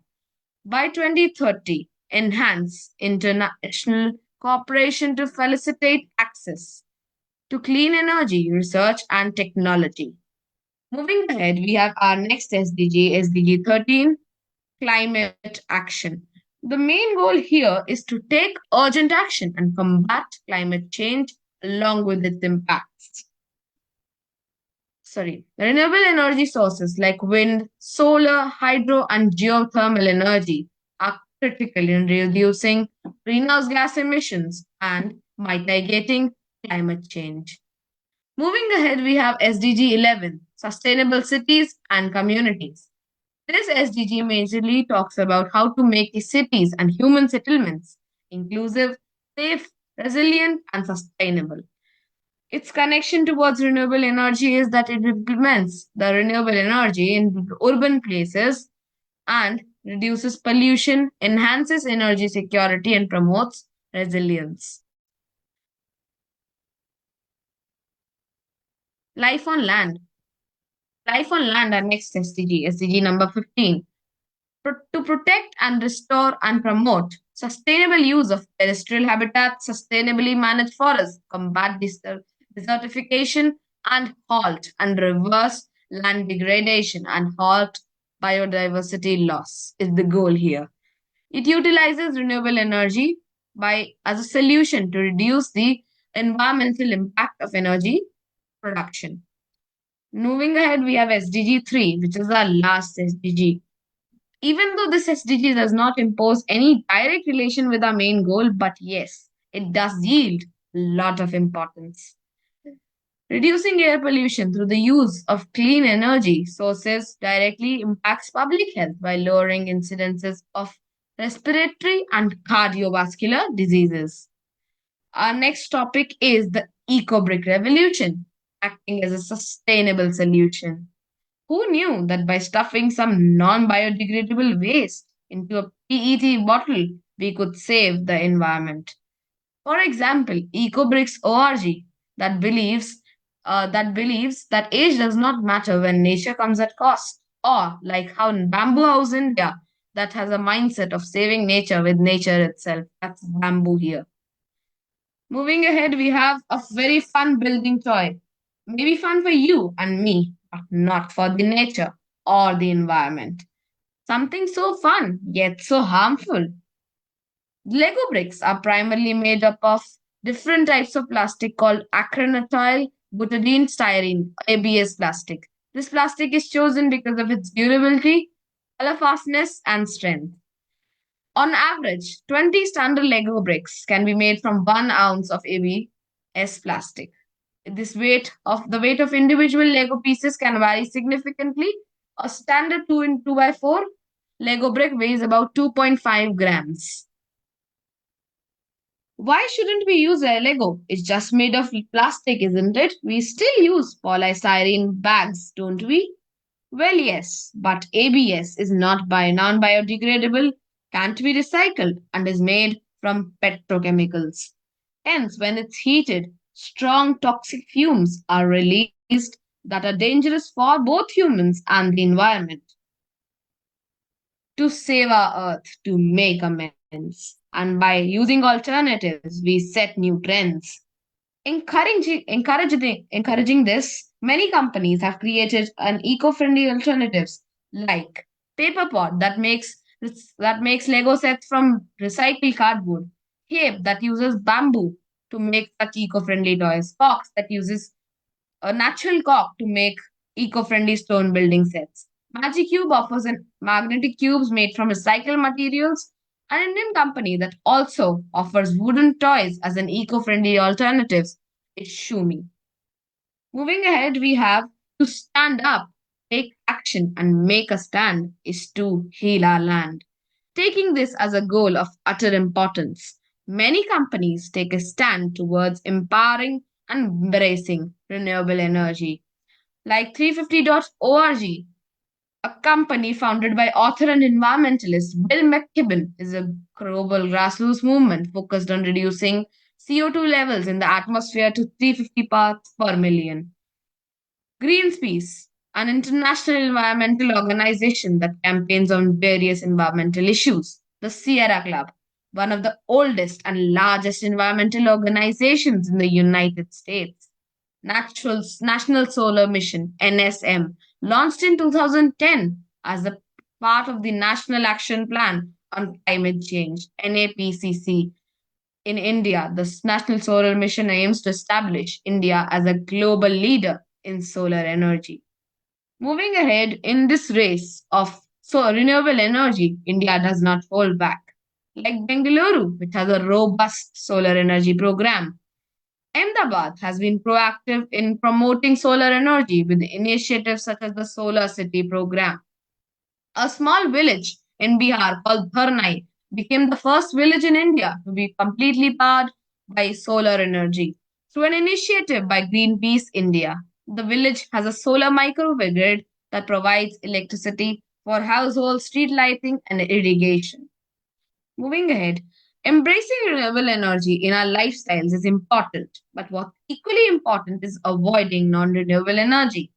By 2030, enhance international cooperation to facilitate access to clean energy research and technology. Moving ahead, we have our next SDG, SDG 13, climate action. The main goal here is to take urgent action and combat climate change along with its impacts. Renewable energy sources like wind, solar, hydro, and geothermal energy are critical in reducing greenhouse gas emissions and mitigating climate change. Moving ahead, we have SDG 11, Sustainable Cities and Communities. This SDG majorly talks about how to make the cities and human settlements inclusive, safe, resilient, and sustainable. Its connection towards renewable energy is that it implements the renewable energy in urban places and reduces pollution, enhances energy security, and promotes resilience. Life on land. Life on land, our next SDG, SDG number 15. To protect and restore and promote sustainable use of terrestrial habitats, sustainably manage forests, combat desertification, and halt and reverse land degradation and halt biodiversity loss is the goal here. It utilizes renewable energy as a solution to reduce the environmental impact of energy production. Moving ahead, we have SDG 3, which is our last SDG. Even though this SDG does not impose any direct relation with our main goal, but yes, it does yield a lot of importance. Reducing air pollution through the use of clean energy sources directly impacts public health by lowering incidences of respiratory, and cardiovascular diseases. Our next topic is the eco-brick revolution, acting as a sustainable solution. Who knew that by stuffing some non-biodegradable waste into a PET bottle, we could save the environment? For example, EcoBricks.org that believes that age does not matter when nature comes at cost, or like how in Bamboo House India that has a mindset of saving nature with nature itself. That's bamboo here. Moving ahead, we have a very fun building toy. Maybe fun for you and me, but not for the nature or the environment. Something so fun, yet so harmful. Lego bricks are primarily made up of different types of plastic called acrylonitrile butadiene styrene, ABS plastic. This plastic is chosen because of its durability, color fastness, and strength. On average, 20 standard Lego bricks can be made from 1 ounce of ABS plastic. The weight of individual Lego pieces can vary significantly. A standard 2 in 2 by 4 Lego brick weighs about 2.5 grams. Why shouldn't we use a Lego? It's just made of plastic, isn't it? We still use polystyrene bags, don't we? Well, yes, but ABS is not non-biodegradable, can't be recycled, and is made from petrochemicals. Hence, when it's heated, strong toxic fumes are released that are dangerous for both humans and the environment. To save our earth, to make amends, and by using alternatives, we set new trends. Encouraging this, many companies have created an eco-friendly alternatives like Paperpot that makes Lego sets from recycled cardboard, Cape that uses bamboo to make such eco-friendly toys, Fox that uses a natural cork to make eco-friendly stone building sets. Magic Cube offers magnetic cubes made from recycled materials. An Indian company that also offers wooden toys as an eco-friendly alternative is Shumi. Moving ahead, we have to stand up, take action, and make a stand is to heal our land. Taking this as a goal of utter importance, many companies take a stand towards empowering and embracing renewable energy. Like 350.org, a company founded by author and environmentalist Bill McKibben, is a global grassroots movement focused on reducing CO2 levels in the atmosphere to 350 parts per million. Greenpeace, an international environmental organization that campaigns on various environmental issues. The Sierra Club, one of the oldest and largest environmental organizations in the United States. National Solar Mission, NSM, launched in 2010 as a part of the National Action Plan on Climate Change, NAPCC. In India, the National Solar Mission aims to establish India as a global leader in solar energy. Moving ahead in this race of renewable energy, India does not hold back. Like Bengaluru, which has a robust solar energy program, Ahmedabad has been proactive in promoting solar energy with initiatives such as the Solar City program. A small village in Bihar called Dharnai became the first village in India to be completely powered by solar energy. Through an initiative by Greenpeace India, the village has a solar microgrid grid that provides electricity for household street lighting and irrigation. Moving ahead, embracing renewable energy in our lifestyles is important, but what's equally important is avoiding non renewable energy.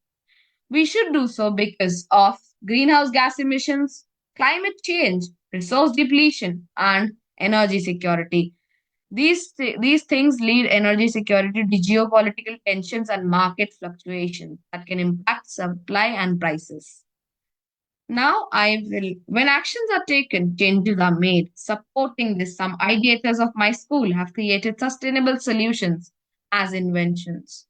We should do so because of greenhouse gas emissions, climate change, resource depletion, and energy security. These things lead energy security to geopolitical tensions and market fluctuations that can impact supply and prices. When actions are taken, changes are made. Supporting this, some ideators of my school have created sustainable solutions as innovations.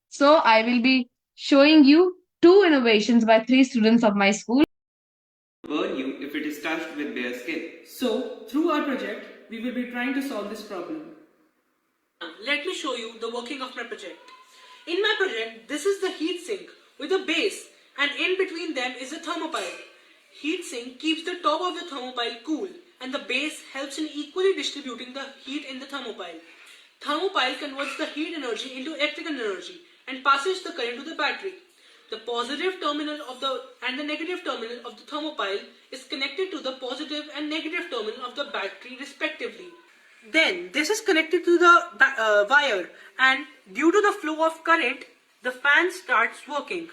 So I will be showing you two innovations by three students of my school. Burn you if it is touched with bare skin. So, through our project, we will be trying to solve this problem. Let me show you the working of my project. In my project, this is the heat sink with a base, and in between them is a thermopile. Heatsink keeps the top of the thermopile cool, and the base helps in equally distributing the heat in the thermopile. Thermopile converts the heat energy into electrical energy and passes the current to the battery. The positive terminal and the negative terminal of the thermopile is connected to the positive and negative terminal of the battery respectively. Then this is connected to the wire, and due to the flow of current, the fan starts working.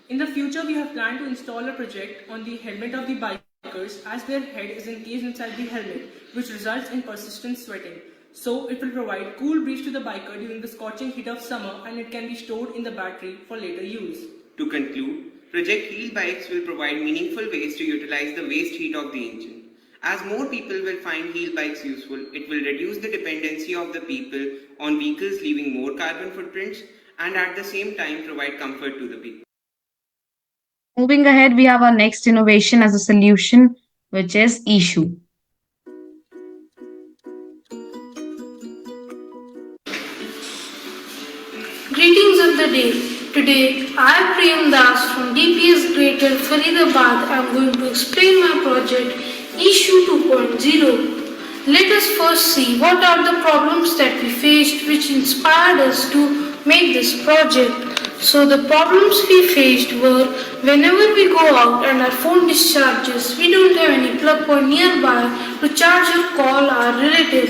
In the future, we have planned to install a project on the helmet of the bikers as their head is encased inside the helmet, which results in persistent sweating. So it will provide cool breeze to the biker during the scorching heat of summer, and it can be stored in the battery for later use. To conclude, Project Heal Bikes will provide meaningful ways to utilize the waste heat of the engine. As more people will find Heal Bikes useful, it will reduce the dependency of the people on vehicles, leaving more carbon footprints, and at the same time provide comfort to the people. Moving ahead, we have our next innovation as a solution, which is issue. Greetings of the day. Today, I, Prem Das from DPS Greater Faridabad, am going to explain my project Issue 2.0. Let us first see what are the problems that we faced which inspired us to make this project. So the problems we faced were whenever we go out and our phone discharges, we don't have any plug point nearby to charge or call our relative.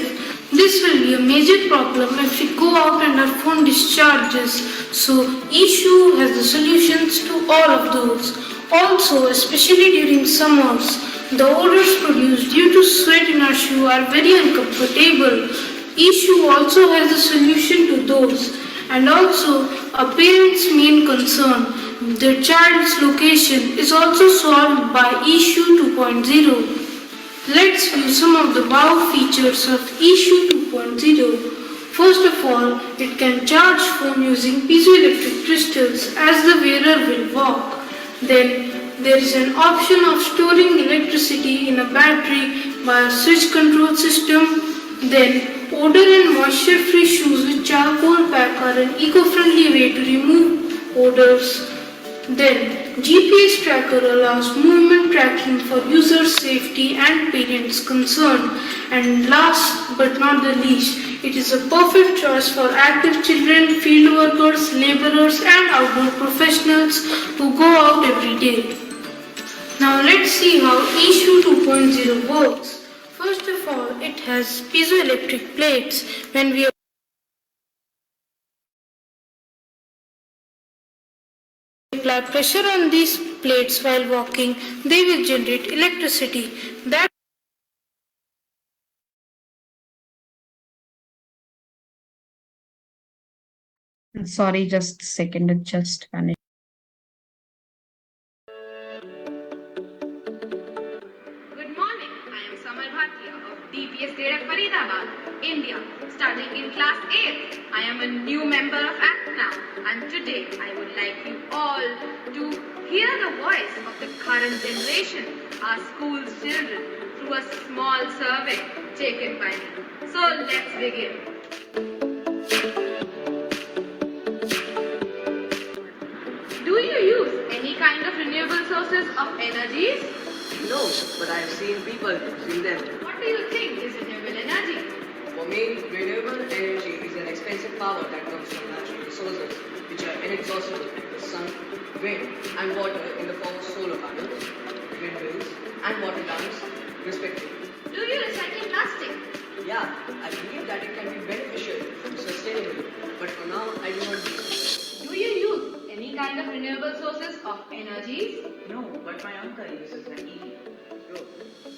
This will be a major problem if we go out and our phone discharges. So Issue has the solutions to all of those. Also, especially during summers, the odors produced due to sweat in our shoe are very uncomfortable. Issue also has the solution to those. And also, a parent's main concern, their child's location, is also solved by Issue 2.0. Let's view some of the wow features of Issue 2.0. First of all, it can charge phone using piezoelectric crystals as the wearer will walk. Then, there is an option of storing electricity in a battery by a switch control system. Then, odor and moisture-free shoes with charcoal pack are an eco-friendly way to remove odors. Then, GPS tracker allows movement tracking for user safety and parents concerned. And last but not the least, it is a perfect choice for active children, field workers, laborers and outdoor professionals who go out every day. Now let's see how Issue 2.0 works. First of all, it has piezoelectric plates. When we apply pressure on these plates while walking, they will generate electricity. Sorry, just a second, it just vanished. Good morning, I am Samar Bhatia of DPS Data Faridabad, India, studying in class 8. I am a new member of ACT now, and today I would like you all to hear the voice of the current generation, our school's children, through a small survey taken by me. So let's begin. Do you use any kind of renewable sources of energies? No, but I have seen people using them. What do you think is renewable energy? For me, renewable energy is an expensive power that comes from natural resources, which are inexhaustible, like the sun, wind, and water in the form of solar panels, windmills, and water dams, respectively. Do you recycle plastic? Yeah, I believe that it can be beneficial and sustainable, but for now, I do not do so. Do you use any kind of renewable sources of energies? No, but my uncle uses an EV.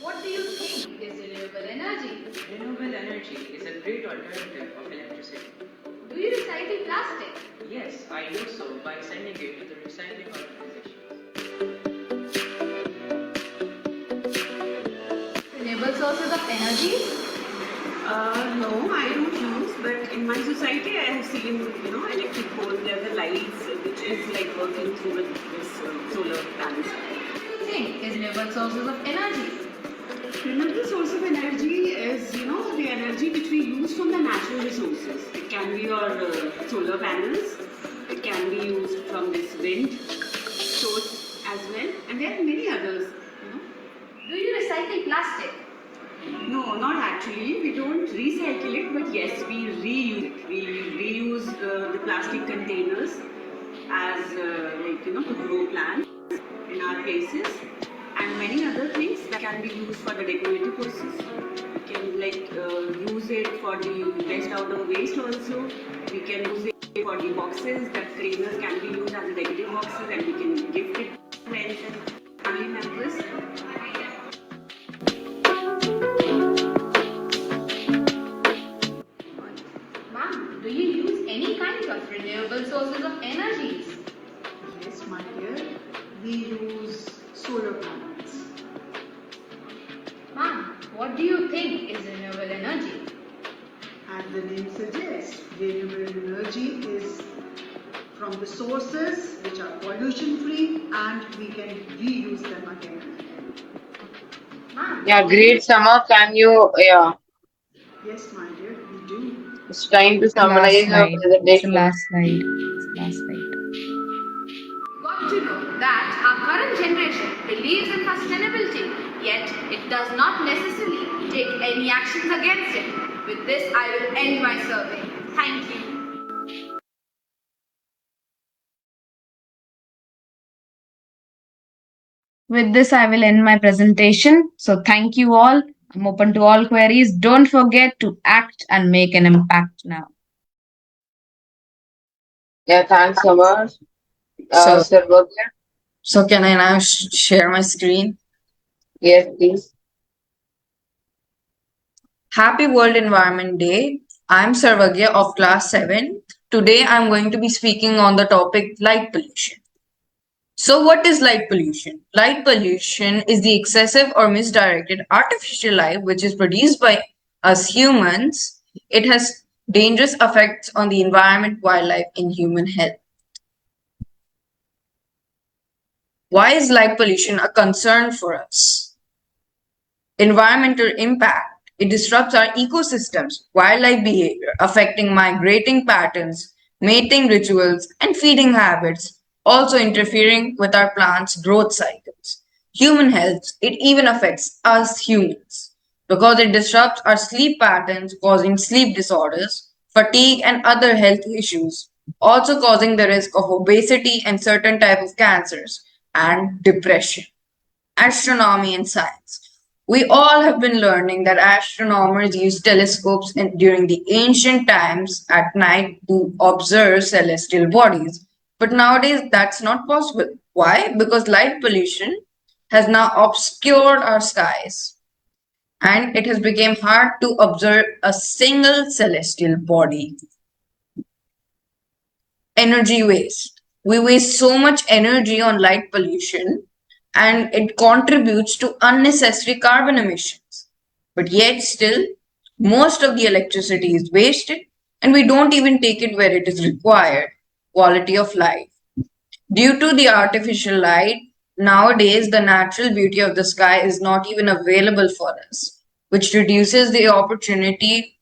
What do you think is renewable energy? Renewable energy is a great alternative of electricity. Do you recycle plastic? Yes, I do so by sending it to the recycling organizations. Renewable sources of energy? No, I don't use, but in my society I have seen, electric poles, there are the lights which is like working through with this solar panels. What do you think is renewable sources of energy? Renewable source of energy is, the energy which we use from the natural resources. It can be your solar panels, it can be used from this wind source as well, and there are many others. Do you recycle plastic? No, not actually. We don't recycle it, but yes, we reuse it. We reuse the plastic containers as to grow plants in our places, and many other things that can be used for the decorative purposes. We can use it for the best out of waste also. We can use it for the boxes. That containers can be used as decorative boxes, and we can gift it to friends and family members. Ma'am, do you use any kind of renewable sources of energies? Yes, my dear. We use solar panels. Ma'am, what do you think is renewable energy? As the name suggests, renewable energy is from the sources which are pollution free and we can reuse them again and again. Ma'am, Yeah, great summer. Can you, yeah, Yes, my dear, we do. it's time to Last summarize your slide. It's the presentation. last slide. It's the last slide. Got to know that our current generation believes in sustainability, yet it does not necessarily take any actions against it. With this, I will end my survey. Thank you. With this, I will end my presentation. So thank you all. I'm open to all queries. Don't forget to act and make an impact now. Yeah, thanks, Summer. So, Sarvagya? so can I now share my screen? Yes, please. Happy World Environment Day. I'm Sarvagya of class 7. Today I'm going to be speaking on the topic light pollution. So what is light pollution? Light pollution is the excessive or misdirected artificial light which is produced by us humans. It has dangerous effects on the environment, wildlife, and human health. Why is light pollution a concern for us? Environmental impact. It disrupts our ecosystems, wildlife behavior, affecting migrating patterns, mating rituals, and feeding habits, also interfering with our plants' growth cycles. Human health. It even affects us humans because it disrupts our sleep patterns, causing sleep disorders, fatigue, and other health issues, also causing the risk of obesity and certain type of cancers and depression. Astronomy and science. We all have been learning that astronomers used telescopes during the ancient times at night to observe celestial bodies. But nowadays, that's not possible. Why? Because light pollution has now obscured our skies and it has become hard to observe a single celestial body. Energy waste. We waste so much energy on light pollution and it contributes to unnecessary carbon emissions. But yet, still, most of the electricity is wasted and we don't even take it where it is required. Quality of life. Due to the artificial light, nowadays the natural beauty of the sky is not even available for us, which reduces the opportunity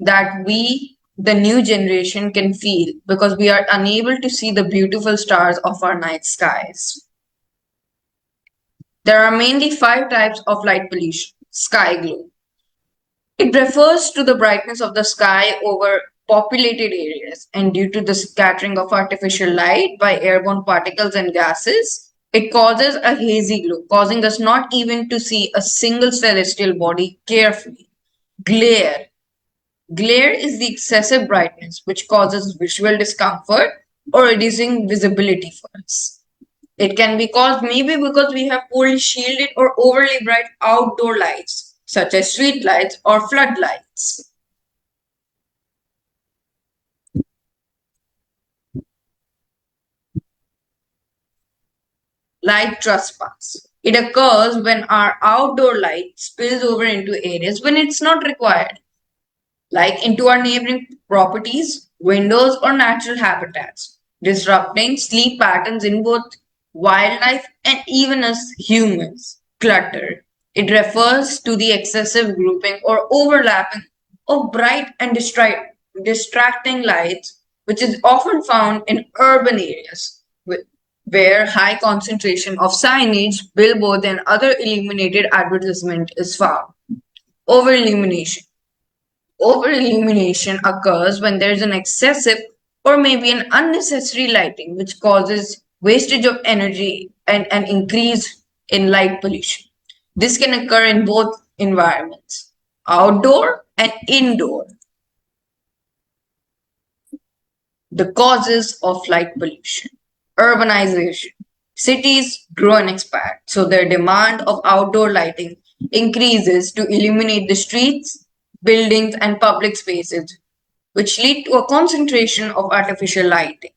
that we, the new generation, can feel because we are unable to see the beautiful stars of our night skies. There are mainly 5 types of light pollution. Sky glow. It refers to the brightness of the sky over populated areas, and due to the scattering of artificial light by airborne particles and gases, it causes a hazy glow, causing us not even to see a single celestial body carefully. Glare. Glare is the excessive brightness which causes visual discomfort or reducing visibility for us. It can be caused maybe because we have poorly shielded or overly bright outdoor lights, such as street lights or floodlights. light trespass. It occurs when our outdoor light spills over into areas when it's not required, like into our neighboring properties, windows, or natural habitats, disrupting sleep patterns in both wildlife and even us humans. Clutter. It refers to the excessive grouping or overlapping of bright and distracting lights, which is often found in urban areas where high concentration of signage, billboards, and other illuminated advertisement is found. Over illumination. Over illumination occurs when there is an excessive or maybe an unnecessary lighting, which causes wastage of energy and an increase in light pollution. This can occur in both environments, outdoor and indoor. The causes of light pollution. Urbanization. Cities grow and expand, so their demand of outdoor lighting increases to illuminate the streets, buildings, and public spaces, which lead to a concentration of artificial lighting.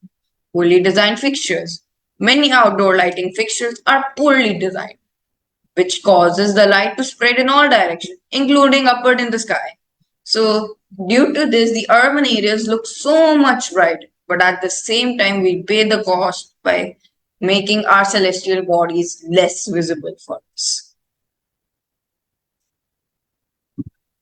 Poorly designed fixtures. Many outdoor lighting fixtures are poorly designed, which causes the light to spread in all directions, including upward in the sky. So, due to this, the urban areas look so much bright, but at the same time, we pay the cost by making our celestial bodies less visible for us.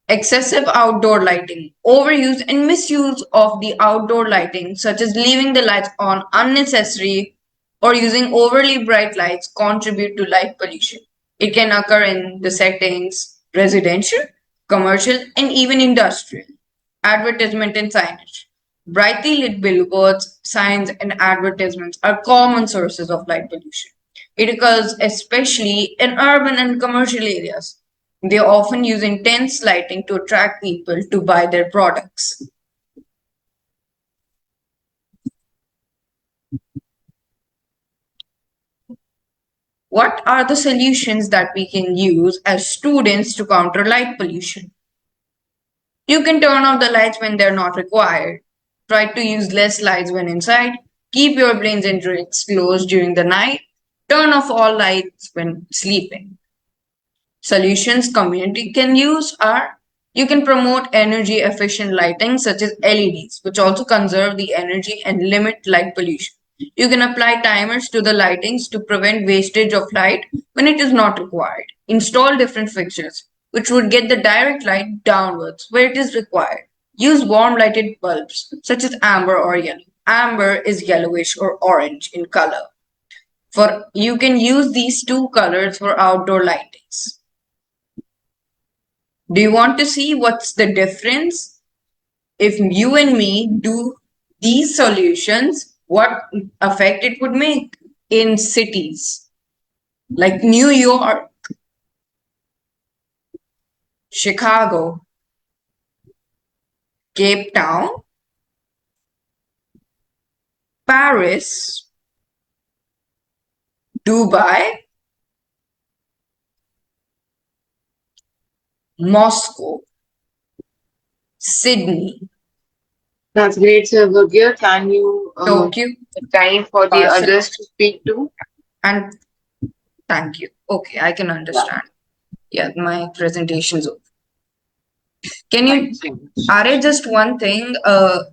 Excessive outdoor lighting, overuse and misuse of the outdoor lighting, such as leaving the lights on unnecessary or using overly bright lights, contribute to light pollution. It can occur in the settings residential, commercial, and even industrial. Advertisement and signage. Brightly lit billboards, signs, and advertisements are common sources of light pollution. It occurs especially in urban and commercial areas. They often use intense lighting to attract people to buy their products. What are the solutions that we can use as students to counter light pollution? You can turn off the lights when they're not required. Try to use less lights when inside. Keep your blinds and drinks closed during the night. Turn off all lights when sleeping. Solutions community can use are you can promote energy efficient lighting such as LEDs, which also conserve the energy and limit light pollution. You can apply timers to the lightings to prevent wastage of light when it is not required. Install different fixtures, which would get the direct light downwards where it is required. Use warm lighted bulbs, such as amber or yellow. Amber is yellowish or orange in color. For you can use these two colors for outdoor lightings. Do you want to see what's the difference? If you and me do these solutions, what effect it would make in cities like New York, Chicago, Cape Town, Paris, Dubai, Moscow, Sydney, That's great, Sylvia. Can you Tokyo, time for the Barcelona, others to speak too? and thank you. Okay, I can understand. Yeah, my presentation's over. Can you, Are just one thing?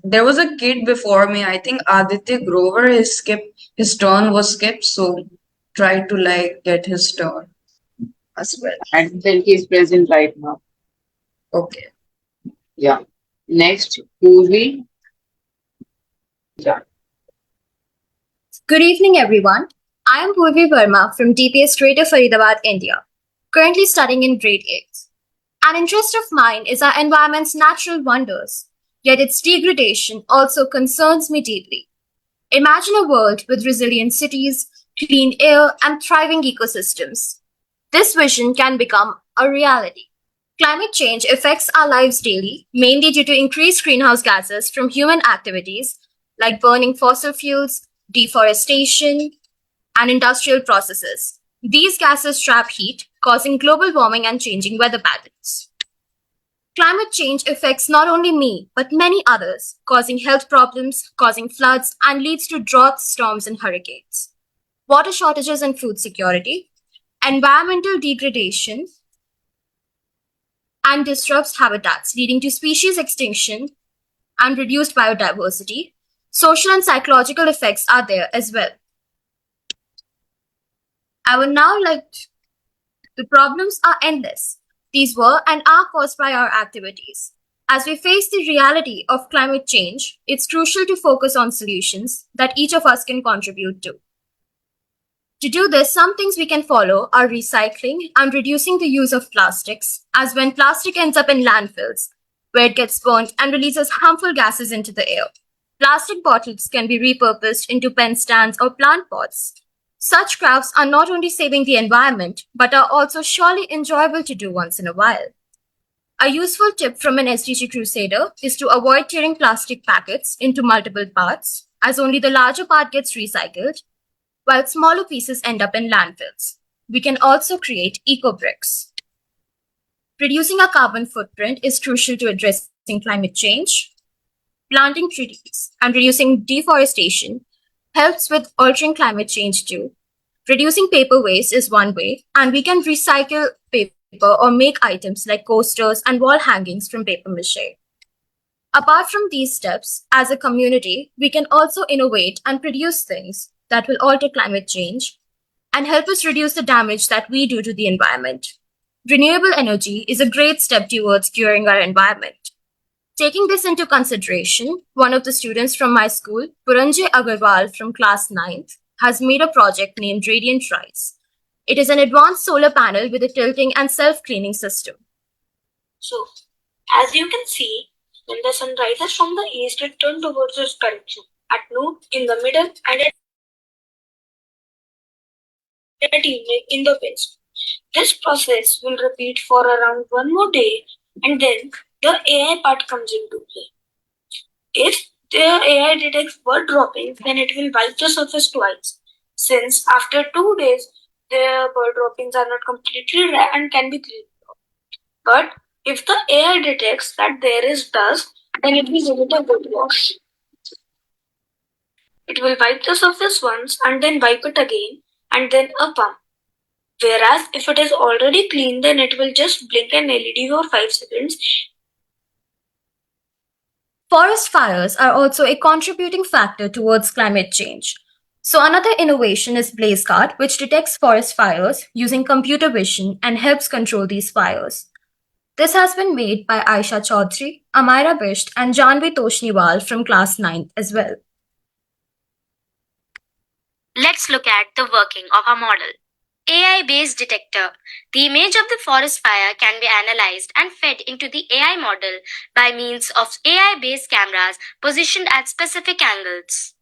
There was a kid before me. I think Aditya Grover. His turn was skipped. So try to like get his turn as well. I think he's present right now. Okay. Yeah. Next, Purvi. Yeah. Good evening, everyone. I am Purvi Verma from DPS Greater Faridabad, India, currently studying in grade 8. An interest of mine is our environment's natural wonders, yet its degradation also concerns me deeply. Imagine a world with resilient cities, clean air, and thriving ecosystems. This vision can become a reality. Climate change affects our lives daily, mainly due to increased greenhouse gases from human activities like burning fossil fuels, deforestation, and industrial processes. These gases trap heat, causing global warming and changing weather patterns. Climate change affects not only me, but many others, causing health problems, causing floods, and leads to droughts, storms, and hurricanes. water shortages and food security, environmental degradation, and disrupts habitats, leading to species extinction and reduced biodiversity. Social and psychological effects are there as well. I would now like the problems are endless. These were and are caused by our activities. As we face the reality of climate change, it's crucial to focus on solutions that each of us can contribute to. To do this, some things we can follow are recycling and reducing the use of plastics, as when plastic ends up in landfills, where it gets burnt and releases harmful gases into the air. Plastic bottles can be repurposed into pen stands or plant pots. Such crafts are not only saving the environment, but are also surely enjoyable to do once in a while. A useful tip from an SDG crusader is to avoid tearing plastic packets into multiple parts, as only the larger part gets recycled, while smaller pieces end up in landfills. We can also create eco-bricks. Reducing our carbon footprint is crucial to addressing climate change. Planting trees and reducing deforestation helps with altering climate change too. Reducing paper waste is one way, and we can recycle paper or make items like coasters and wall hangings from paper mache. Apart from these steps, as a community, we can also innovate and produce things that will alter climate change and help us reduce the damage that we do to the environment. Renewable energy is a great step towards curing our environment. Taking this into consideration, one of the students from my school, Puranjay Agarwal from class 9th, has made a project named Radiant Rise. It is an advanced solar panel with a tilting and self-cleaning system. So, as you can see, when the sun rises from the east, it turns towards this direction. At noon, in the middle, and at evening in the west. This process will repeat for around one more day, and then the AI part comes into play. If the AI detects bird droppings, then it will wipe the surface twice. Since after 2 days, the bird droppings are not completely dry and can be cleaned off. But if the AI detects that there is dust, then it will give it a good wash. It will wipe the surface once and then wipe it again and then a pump. Whereas if it is already clean, then it will just blink an LED for 5 seconds. Forest fires are also a contributing factor towards climate change. So another innovation is BlazeGuard, which detects forest fires using computer vision and helps control these fires. This has been made by Aisha Chaudhary, Amira Bisht, and Janvi Toshniwal from class 9th as well. Let's look at the working of our model. AI-based detector. The image of the forest fire can be analyzed and fed into the AI model by means of AI-based cameras positioned at specific angles.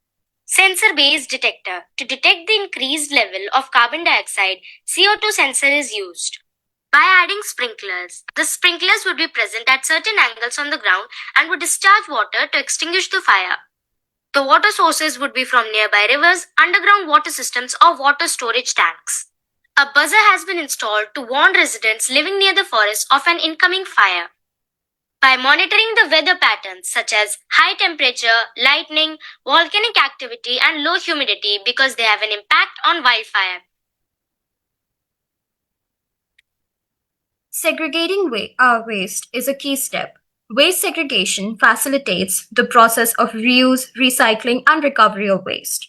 Sensor-based detector. To detect the increased level of carbon dioxide, CO2 sensor is used. By adding sprinklers, the sprinklers would be present at certain angles on the ground and would discharge water to extinguish the fire. The water sources would be from nearby rivers, underground water systems, or water storage tanks. A buzzer has been installed to warn residents living near the forest of an incoming fire. By monitoring the weather patterns such as high temperature, lightning, volcanic activity, and low humidity because they have an impact on wildfire. Segregating waste is a key step. Waste segregation facilitates the process of reuse, recycling, and recovery of waste.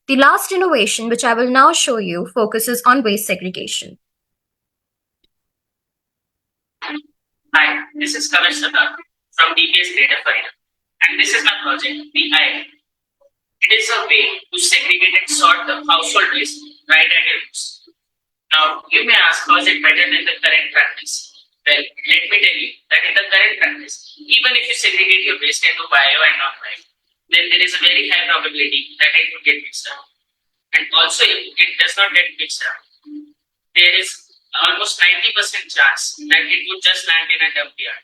The last innovation, which I will now show you, focuses on waste segregation. Hi, this is Kavish Sadar from DPS Greater Farida, and this is my project, the IIT. It is a way to segregate and sort the household waste right at your house. Now, you may ask, how is it better than the current practice? Well, let me tell you that in the current practice, even if you segregate your waste into bio and non-bio, then there is a very high probability that it will get mixed up. And also, if it does not get mixed up, there is almost 90% chance that it would just land in a dump yard.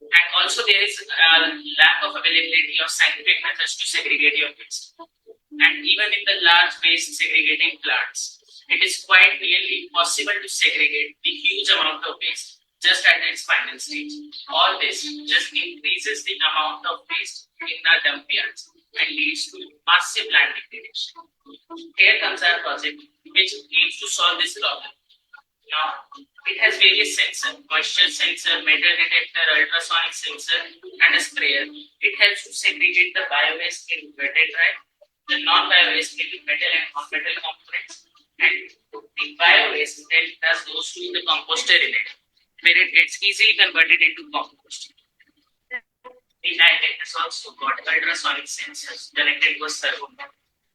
And also, there is a lack of availability of scientific methods to segregate your waste. And even in the large waste segregating plants, it is quite nearly impossible to segregate the huge amount of waste just at its final stage. All this just increases the amount of waste in our dump yards and leads to massive land degradation. Here comes our project, which aims to solve this problem. Now, it has various sensors: moisture sensor, metal detector, ultrasonic sensor, and a sprayer. It helps to segregate the biowaste in wet and dry, the non-biowaste into metal and non-metal components, and the biowaste then goes to the composter unit, where it gets easily converted into compost. The item has also got ultrasonic sensors connected to a servo,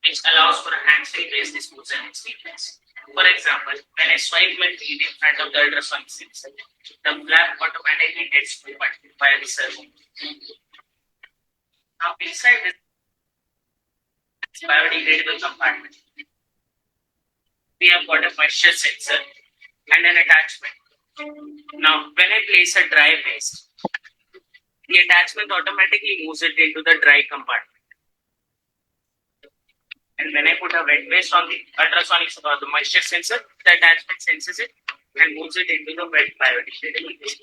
which allows for a hands-free waste disposal experience. For example, when I swipe my feet in front of the ultrasonic sensor, the flap automatically gets opened by the servo. Now, inside this biodegradable compartment, we have got a moisture sensor and an attachment. Now, when I place a dry waste, the attachment automatically moves it into the dry compartment. And when I put a wet waste on the ultrasonic or the moisture sensor, the attachment senses it and moves it into the wet biodegradable waste.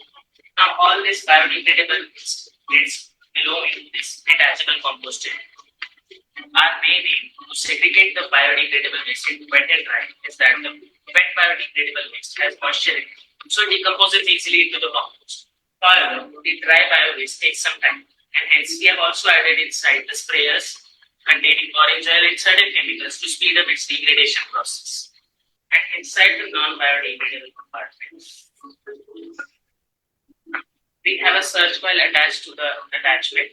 Now, all this biodegradable waste gets below into this detachable composter. Our main aim to segregate the biodegradable waste into wet and dry is that the wet biodegradable waste has moisture in it, so it decomposes easily into the compost. However, the dry bio waste takes some time, and hence we have also added inside the sprayers containing orange oil and certain chemicals to speed up its degradation process. And inside the non-biodegradable compartment, we have a search coil attached to the attachment,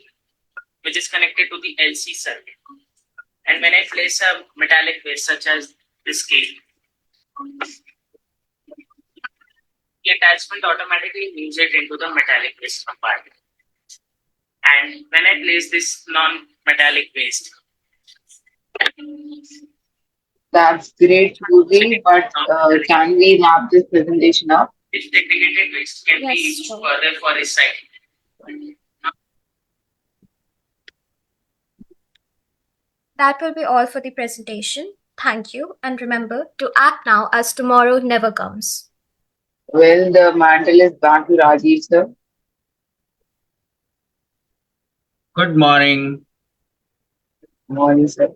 which is connected to the LC circuit. And when I place a metallic waste such as this scale, the attachment automatically moves it into the metallic waste compartment. And when I place this non-metallic waste, That's great, Ruby, but can we wrap this presentation up? this segregated waste can be used further for recycling. That will be all for the presentation. Thank you, and remember to act now as tomorrow never comes. Well, the mantle is back to Rajiv, sir. Good morning. Morning, sir.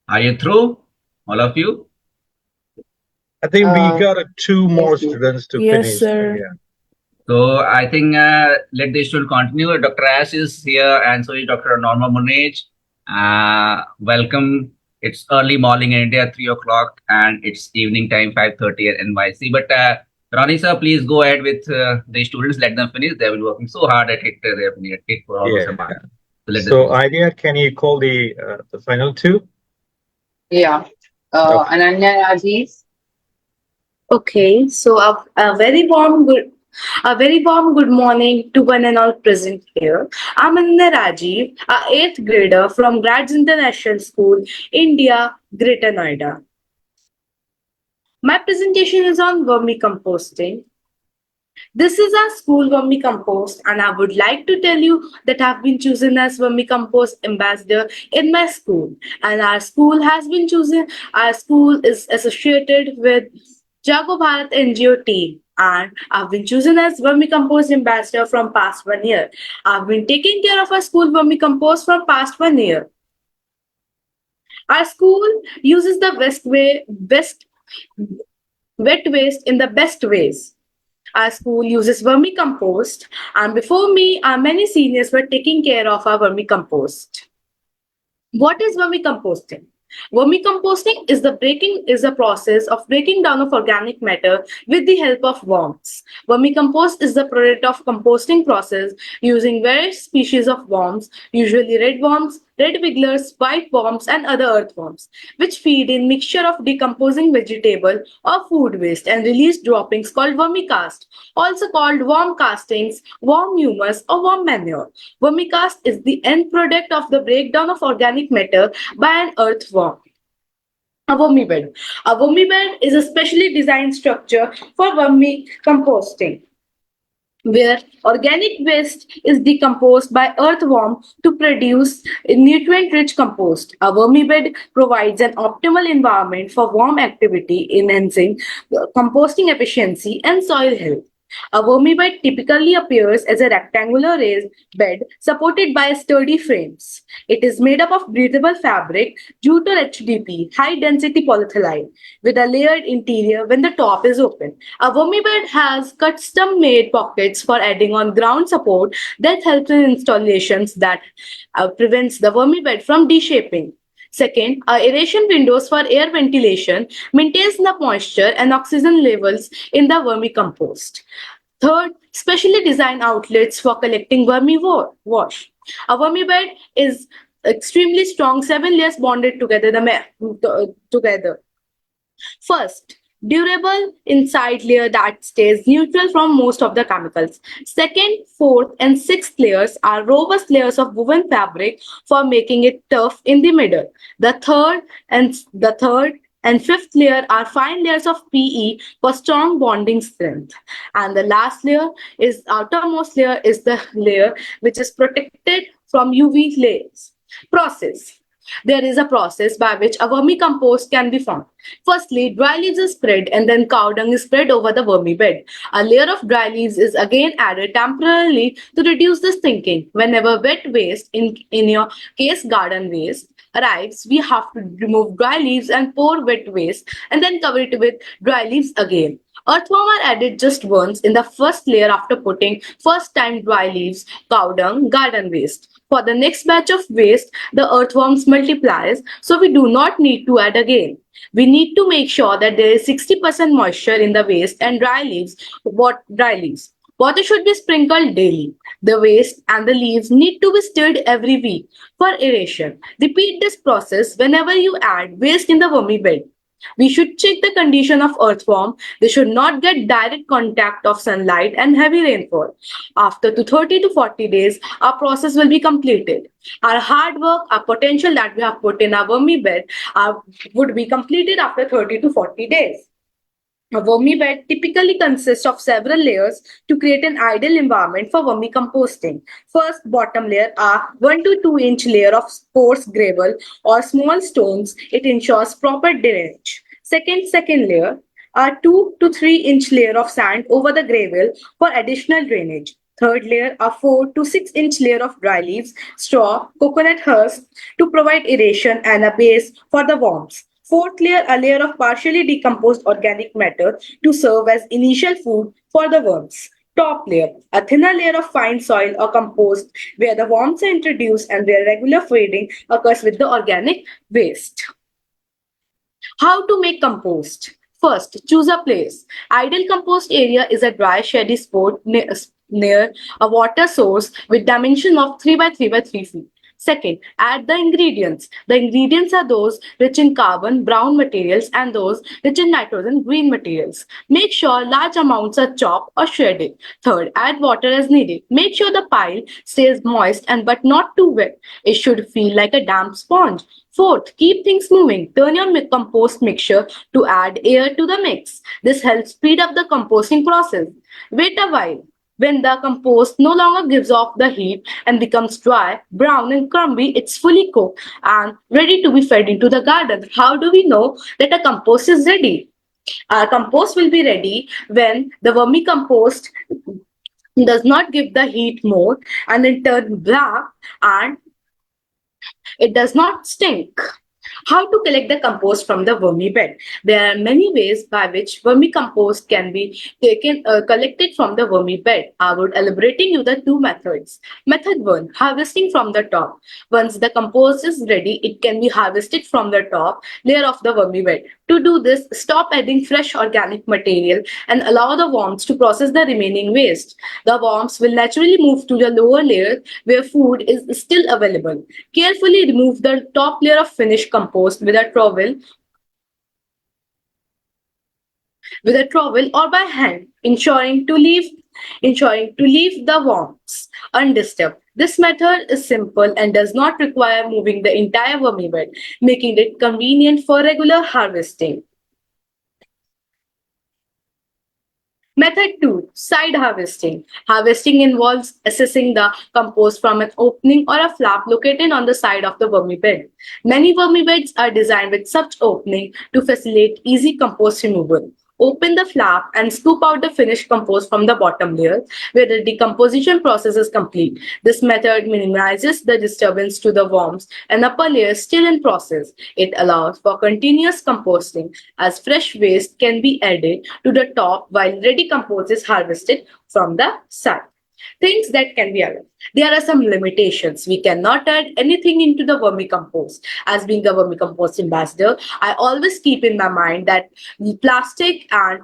Are you through, all of you? I think we got two more students to Yes, finish. sir. Yeah. So I think let the student continue. Dr. Ash is here, and so is Dr. Norma Munaj. Welcome. It's early morning in India, 3 o'clock, and it's evening time, 5:30 at NYC. But Ronnie sir, please go ahead with the students. Let them finish. They've been working so hard at it. They have been at it for almost a month. So, Idea, can you call the final two? Yeah. Ananya Rajiv. Okay, so a very warm good morning to one and all present here. I'm Ananya Rajiv, a 8th grader from Grads International School, India, Greater Noida. My presentation is on vermicomposting. This is our school vermicompost, and I would like to tell you that I've been chosen as vermicompost ambassador in my school, and our school is associated with Jago Bharat NGO team, and I've been chosen as vermicompost ambassador from past 1 year. I've been taking care of our school vermicompost from past 1 year. Our school uses the wet waste in the best ways. Our school uses vermicompost, and before me, many seniors were taking care of our vermicompost. What is vermicomposting? Vermicomposting is the process of breaking down of organic matter with the help of worms. Vermicompost is the product of composting process using various species of worms, usually red worms, red wigglers, white worms, and other earthworms, which feed in mixture of decomposing vegetable or food waste and release droppings called vermicast, also called worm castings, worm humus, or worm manure. Vermicast is the end product of the breakdown of organic matter by an earthworm. A vermibed. A vermibed is a specially designed structure for vermicomposting. where organic waste is decomposed by earthworm to produce nutrient-rich compost. A vermi bed provides an optimal environment for worm activity, enhancing composting efficiency and soil health. A vermi bed typically appears as a rectangular raised bed supported by sturdy frames. It is made up of breathable fabric due to HDP, high density polyethylene, with a layered interior when the top is open. A vermi bed has custom made pockets for adding on ground support that helps in installations that prevents the vermi bed from de-shaping. Second, aeration windows for air ventilation maintains the moisture and oxygen levels in the vermicompost. Third, specially designed outlets for collecting wash. A vermi bed is extremely strong, 7 layers bonded together. Together. First, durable inside layer that stays neutral from most of the chemicals. Second, fourth, and sixth layers are robust layers of woven fabric for making it tough in the middle. The third and fifth layer are fine layers of PE for strong bonding strength. And the last layer is outermost layer is the layer which is protected from UV layers. Process. There is a process by which a vermicompost can be formed. Firstly, dry leaves are spread and then cow dung is spread over the vermi bed. A layer of dry leaves is again added temporarily to reduce the stinking. Whenever wet waste, in your case garden waste, arrives, we have to remove dry leaves and pour wet waste and then cover it with dry leaves again. Earthworm are added just once in the first layer after putting first time dry leaves, cow dung, garden waste. For the next batch of waste, the earthworms multiplies, so we do not need to add again. We need to make sure that there is 60% moisture in the waste and dry leaves. What dry leaves? Water should be sprinkled daily. The waste and the leaves need to be stirred every week for aeration. Repeat this process whenever you add waste in the vermi bed. We should check the condition of earthworm. They should not get direct contact of sunlight and heavy rainfall. After 30 to 40 days, our process will be completed. Our hard work, our potential that we have put in our vermi bed would be completed after 30 to 40 days. A vermi bed typically consists of several layers to create an ideal environment for vermicomposting. First, bottom layer are 1 to 2 inch layer of coarse gravel or small stones. It ensures proper drainage. Second layer are 2 to 3 inch layer of sand over the gravel for additional drainage. Third layer are 4 to 6 inch layer of dry leaves, straw, coconut husk to provide aeration and a base for the worms. Fourth layer, a layer of partially decomposed organic matter to serve as initial food for the worms. Top layer, a thinner layer of fine soil or compost where the worms are introduced and where regular feeding occurs with the organic waste. How to make compost? First, choose a place. Ideal compost area is a dry, shady spot near a water source with dimension of 3 by 3 by 3 feet. Second, add the ingredients. The ingredients are those rich in carbon, brown materials, and those rich in nitrogen, green materials. Make sure large amounts are chopped or shredded. Third, add water as needed. Make sure the pile stays moist and but not too wet. It should feel like a damp sponge. Fourth, keep things moving. Turn your compost mixture to add air to the mix. This helps speed up the composting process. Wait a while. When the compost no longer gives off the heat and becomes dry, brown, and crumbly, it's fully cooked and ready to be fed into the garden. How do we know that a compost is ready? Our compost will be ready when the vermicompost does not give the heat more and it turns black and it does not stink. How to collect the compost from the vermi bed? There are many ways by which vermicompost can be collected from the vermi bed. I would elaborating you the two methods. Method 1, harvesting from the top. Once the compost is ready, it can be harvested from the top layer of the vermi bed. To do this, stop adding fresh organic material and allow the worms to process the remaining waste. The worms will naturally move to the lower layer where food is still available. Carefully remove the top layer of finished compost with a trowel or by hand, ensuring to leave the worms undisturbed. This method is simple and does not require moving the entire vermi bed, making it convenient for regular harvesting. Method 2, side harvesting. Harvesting involves assessing the compost from an opening or a flap located on the side of the vermi bed. Many vermi beds are designed with such opening to facilitate easy compost removal. Open the flap and scoop out the finished compost from the bottom layer where the decomposition process is complete. This method minimizes the disturbance to the worms and upper layers still in process. It allows for continuous composting as fresh waste can be added to the top while ready compost is harvested from the side. Things that can be added. There are some limitations. We cannot add anything into the vermicompost. As being the vermicompost ambassador, I always keep in my mind that plastic and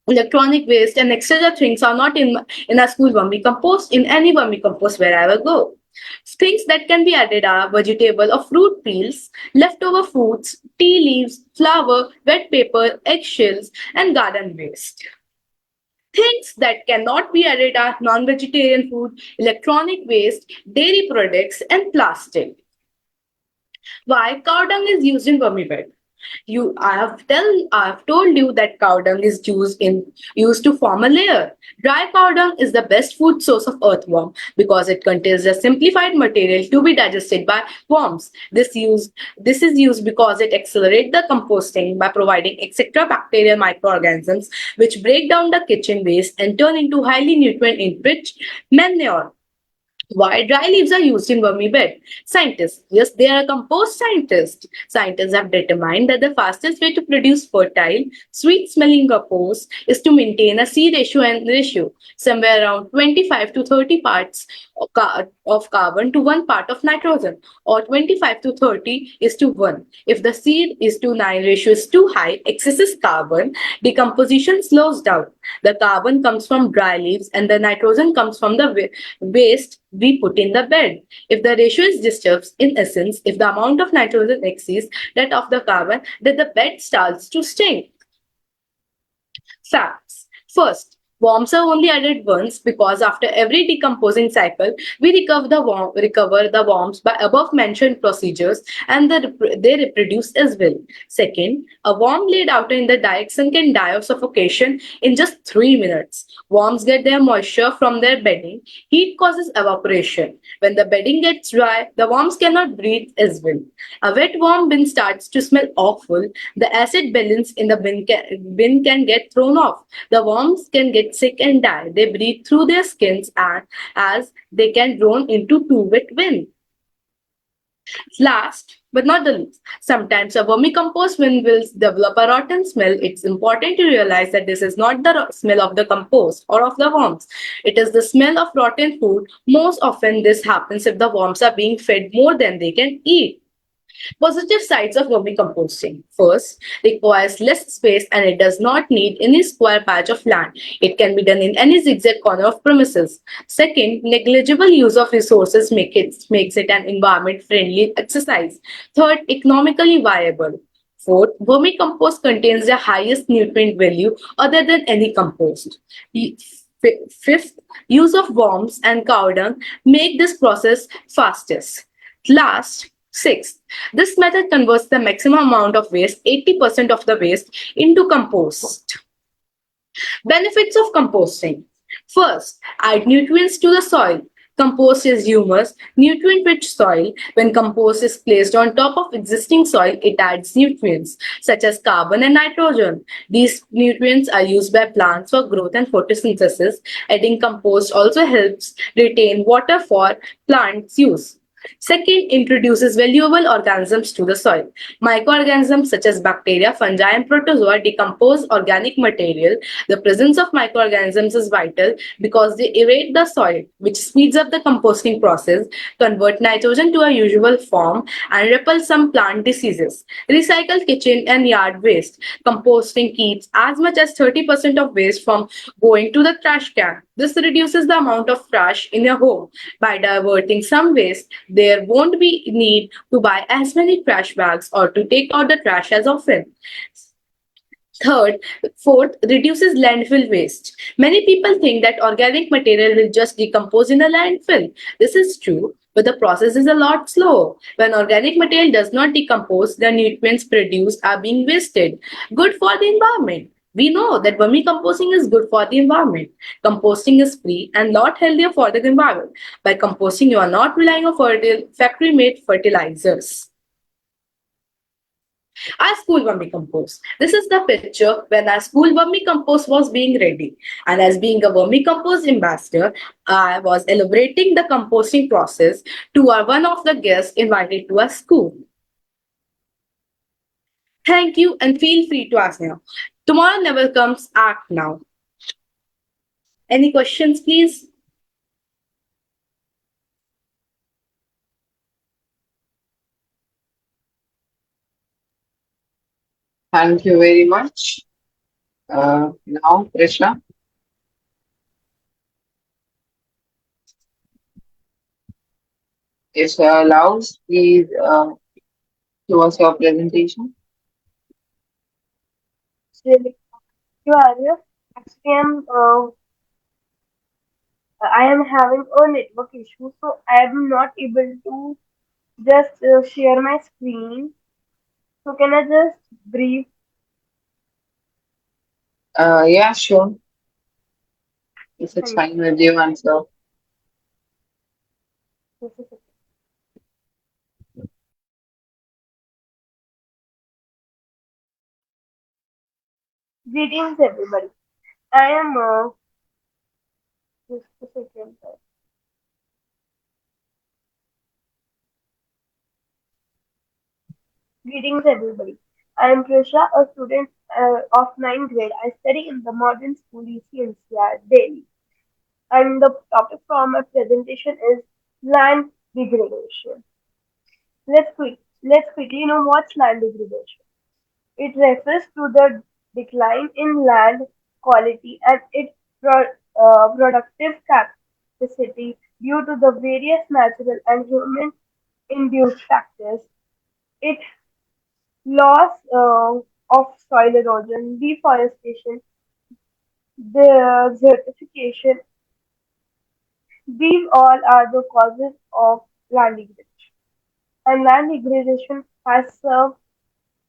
electronic waste and extra things are not in a school vermicompost, in any vermicompost wherever I go. Things that can be added are vegetable or fruit peels, leftover foods, tea leaves, flour, wet paper, eggshells, and garden waste. Things that cannot be added are non-vegetarian food, electronic waste, dairy products, and plastic. Why cow dung is used in vermibed? I have told you that cow dung is used to form a layer. Dry cow dung is the best food source of earthworm because it contains a simplified material to be digested by worms. This is used because it accelerates the composting by providing etc. bacterial microorganisms which break down the kitchen waste and turn into highly nutrient-enriched manure. Why dry leaves are used in vermibed? Scientists, yes, they are compost scientists. Scientists have determined that the fastest way to produce fertile, sweet-smelling compost is to maintain a C ratio somewhere around 25 to 30 parts of carbon to 1 part of nitrogen, or 25 to 30 is to 1. If the C is to 9 ratio is too high, excess carbon, decomposition slows down. The carbon comes from dry leaves and the nitrogen comes from the waste we put in the bed. If the ratio is disturbed, in essence, if the amount of nitrogen exceeds that of the carbon, then the bed starts to stink. Facts. First, worms are only added once because after every decomposing cycle, we recover the worms by above mentioned procedures and they reproduce as well. Second, a worm laid out in the direct sun can die of suffocation in just 3 minutes. Worms get their moisture from their bedding. Heat causes evaporation. When the bedding gets dry, the worms cannot breathe as well. A wet worm bin starts to smell awful. The acid balance in the bin can get thrown off. The worms can get sick and die. They breathe through their skins and as they can drown into too wet wind. Last but not the least, sometimes a vermicompost bin will develop a rotten smell. It's important to realize that this is not the smell of the compost or of the worms. It is the smell of rotten food. Most often this happens if the worms are being fed more than they can eat. Positive sides of vermicomposting. First, requires less space and it does not need any square patch of land. It can be done in any zigzag corner of premises. Second, negligible use of resources makes it an environment-friendly exercise. Third, economically viable. Fourth, vermicompost contains the highest nutrient value other than any compost. Fifth, use of worms and cow dung make this process fastest. Last, sixth, this method converts the maximum amount of waste, 80% of the waste, into compost. Benefits of composting. First, add nutrients to the soil. Compost is humus, nutrient-rich soil. When compost is placed on top of existing soil, it adds nutrients such as carbon and nitrogen. These nutrients are used by plants for growth and photosynthesis. Adding compost also helps retain water for plants' use. Second, introduces valuable organisms to the soil. Microorganisms such as bacteria, fungi, and protozoa decompose organic material. The presence of microorganisms is vital because they aerate the soil, which speeds up the composting process, convert nitrogen to a usual form, and repel some plant diseases. Recycle kitchen and yard waste. Composting keeps as much as 30% of waste from going to the trash can. This reduces the amount of trash in your home. By diverting some waste, there won't be need to buy as many trash bags or to take out the trash as often. Fourth, reduces landfill waste. Many people think that organic material will just decompose in a landfill. This is true, but the process is a lot slower. When organic material does not decompose, the nutrients produced are being wasted. Good for the environment. We know that vermicomposting is good for the environment. Composting is free and lot healthier for the environment. By composting, you are not relying on factory-made fertilizers. Our school vermicompost. This is the picture when our school vermicompost was being ready. And as being a vermicompost ambassador, I was elaborating the composting process to one of the guests invited to our school. Thank you and feel free to ask now. Tomorrow never comes, act now. Any questions, please? Thank you very much. Now, Krishna, if allowed, please give us your presentation. Really, you Arya. Actually, I am having a network issue, so I am not able to just share my screen. So can I just brief? Yeah, sure. If it's Thank fine with you, answer. you. Greetings, everybody. I am just a second. Sir. Greetings, everybody. I am Trisha, a student of ninth grade. I study in the modern school ECNCR, Delhi. And the topic for my presentation is land degradation. Let's quickly know what's land degradation. It refers to the decline in land quality and its productive capacity due to the various natural and human-induced factors. It loss of soil erosion, deforestation, desertification. These all are the causes of land degradation. And land degradation has served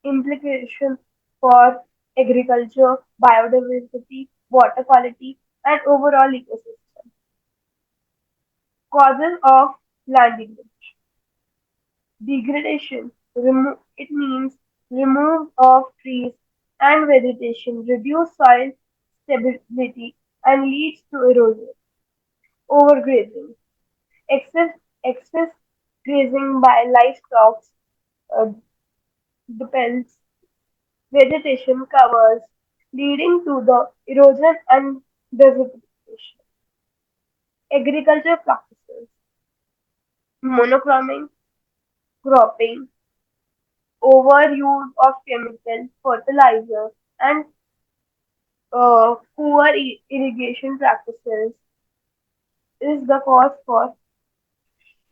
implications for agriculture, biodiversity, water quality, and overall ecosystem. Causes of land degradation. Degradation it means remove of trees and vegetation, reduce soil stability, and leads to erosion. Overgrazing. Excess grazing by livestock uh, depends vegetation covers, leading to the erosion and desertification. Agriculture practices, monocropping, cropping, overuse of chemical fertilizer, and poor irrigation practices is the cause for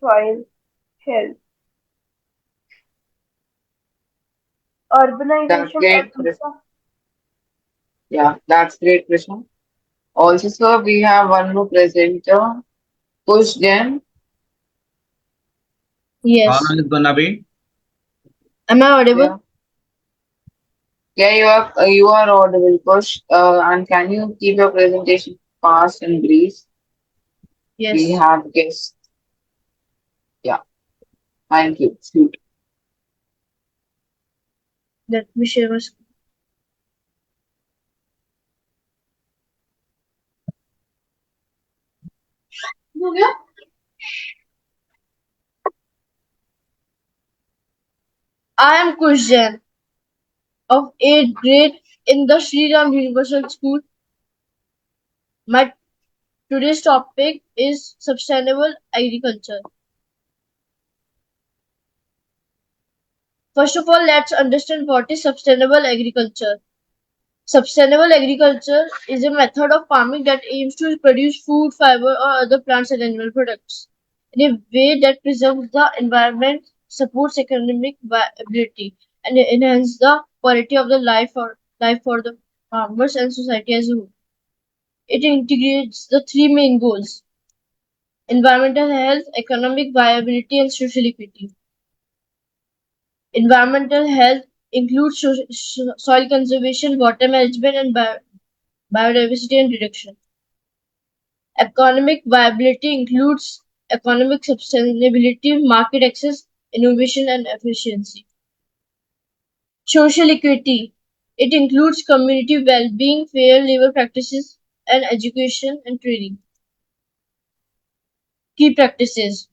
soil health. That's Urbanization and great, yeah, that's great, Krishna. Also, sir, we have one more presenter, Push Jen. How Yes. long is gonna be? Am I audible? Yeah, yeah, you are audible, Push. And can you keep your presentation fast and brief? We Yes. have guests. Yeah, thank you. Sweet. Let me share my screen. I am Kushjan of 8th grade in the Sri Ram Universal School. My today's topic is sustainable agriculture. First of all, let's understand what is sustainable agriculture. Sustainable agriculture is a method of farming that aims to produce food, fiber, or other plants and animal products in a way that preserves the environment, supports economic viability, and enhances the quality of the life for the farmers and society as a whole. It integrates the three main goals: environmental health, economic viability, and social equity. Environmental health includes soil conservation, water management, and biodiversity and reduction. Economic viability includes economic sustainability, market access, innovation, and efficiency. Social equity. It includes community well-being, fair labor practices, and education and training. Key practices.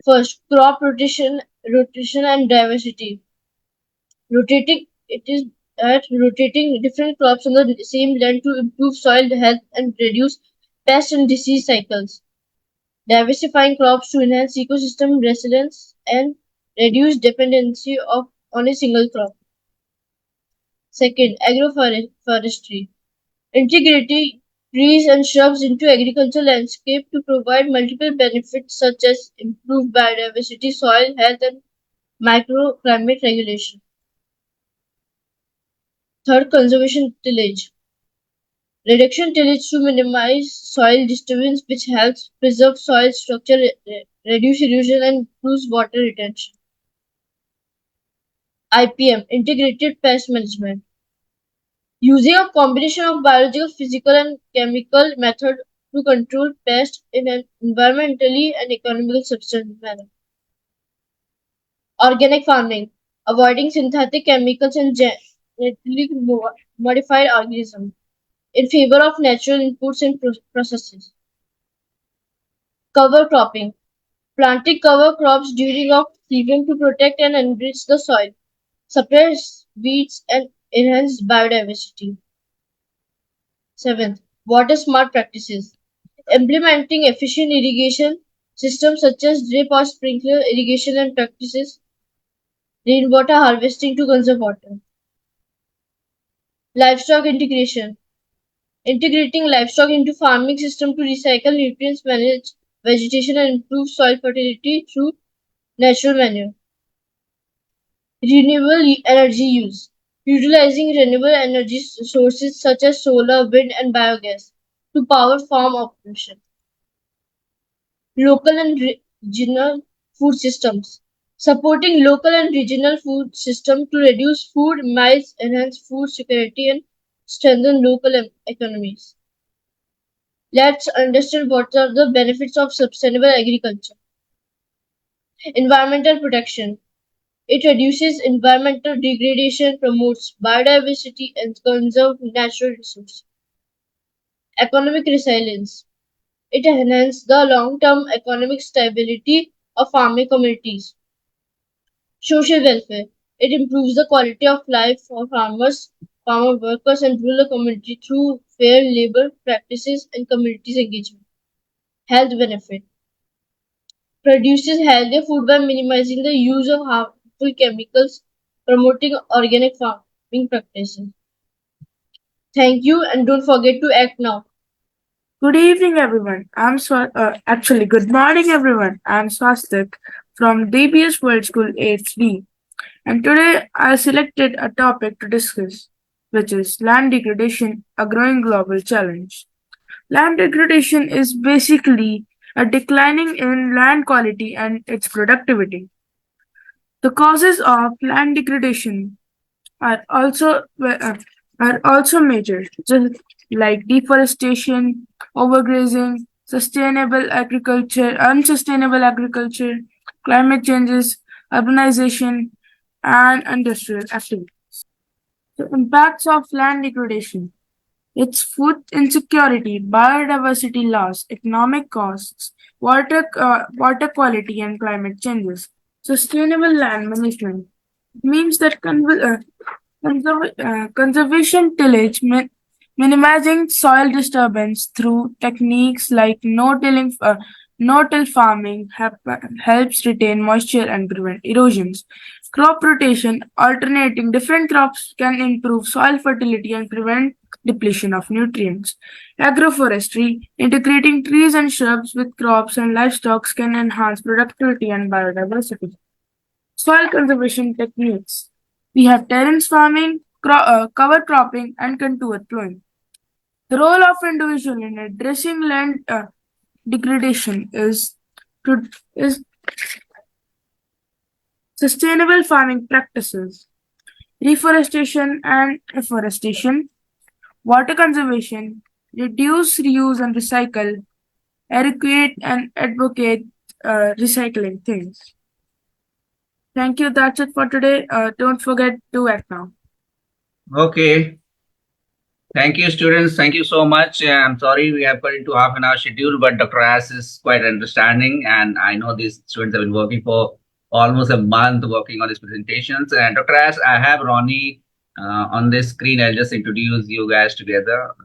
First, crop rotation and diversity. Rotating different crops on the same land to improve soil health and reduce pest and disease cycles. Diversifying crops to enhance ecosystem resilience and reduce dependency on a single crop. Second, agroforestry. Integrating trees and shrubs into agricultural landscape to provide multiple benefits such as improved biodiversity, soil health, and microclimate regulation. Third, conservation tillage. Reduction tillage to minimize soil disturbance, which helps preserve soil structure, reduce erosion, and improves water retention. IPM, integrated pest management. Using a combination of biological, physical, and chemical method to control pests in an environmentally and economically sustainable manner. Organic farming, avoiding synthetic chemicals and genetically modified organisms in favor of natural inputs and processes. Cover cropping, planting cover crops during off season to protect and enrich the soil, suppress weeds, and enhance biodiversity. Seventh, water smart practices. Implementing efficient irrigation systems such as drip or sprinkler irrigation and practices rainwater harvesting to conserve water. Livestock integration. Integrating livestock into farming system to recycle nutrients, manage vegetation, and improve soil fertility through natural manure. Renewable energy use. Utilizing renewable energy sources such as solar, wind, and biogas to power farm operation. Local and regional food systems. Supporting local and regional food systems to reduce food miles, enhance food security, and strengthen local economies. Let's understand what are the benefits of sustainable agriculture. Environmental protection. It reduces environmental degradation, promotes biodiversity, and conserves natural resources. Economic resilience. It enhances the long-term economic stability of farming communities. Social welfare. It improves the quality of life for farmers, farmer workers, and rural community through fair labor practices and communities engagement. Health benefit. Produces healthier food by minimizing the use of harmful chemicals, promoting organic farming practices. Thank you, and don't forget to act now. Good evening, everyone. Good morning, everyone. I'm Swastik from DBS World School 8D, and today I selected a topic to discuss, which is land degradation, a growing global challenge. Land degradation is basically a declining in land quality and its productivity. The causes of land degradation are also major, just like deforestation, overgrazing, unsustainable agriculture, climate changes, urbanization, and industrial activities. The impacts of land degradation. It's food insecurity, biodiversity loss, economic costs, water quality, and climate changes. Sustainable land management means that conservation tillage, minimizing soil disturbance through techniques like no-till farming helps retain moisture and prevent erosions. Crop rotation, alternating different crops can improve soil fertility and prevent depletion of nutrients. Agroforestry, integrating trees and shrubs with crops and livestock can enhance productivity and biodiversity. Soil conservation techniques. We have terrace farming, cover cropping, and contour plowing. The role of individual in addressing land degradation is sustainable farming practices. reforestation and afforestation, water conservation, reduce, reuse, and recycle, educate and advocate recycling things. Thank you. That's it for today. Don't forget to act now. Okay. Thank you, students. Thank you so much. I'm sorry we have got into half an hour schedule, but Dr. As is quite understanding, and I know these students have been working for almost a month working on these presentations. And Dr. As, I have Ronnie on this screen. I'll just introduce you guys together.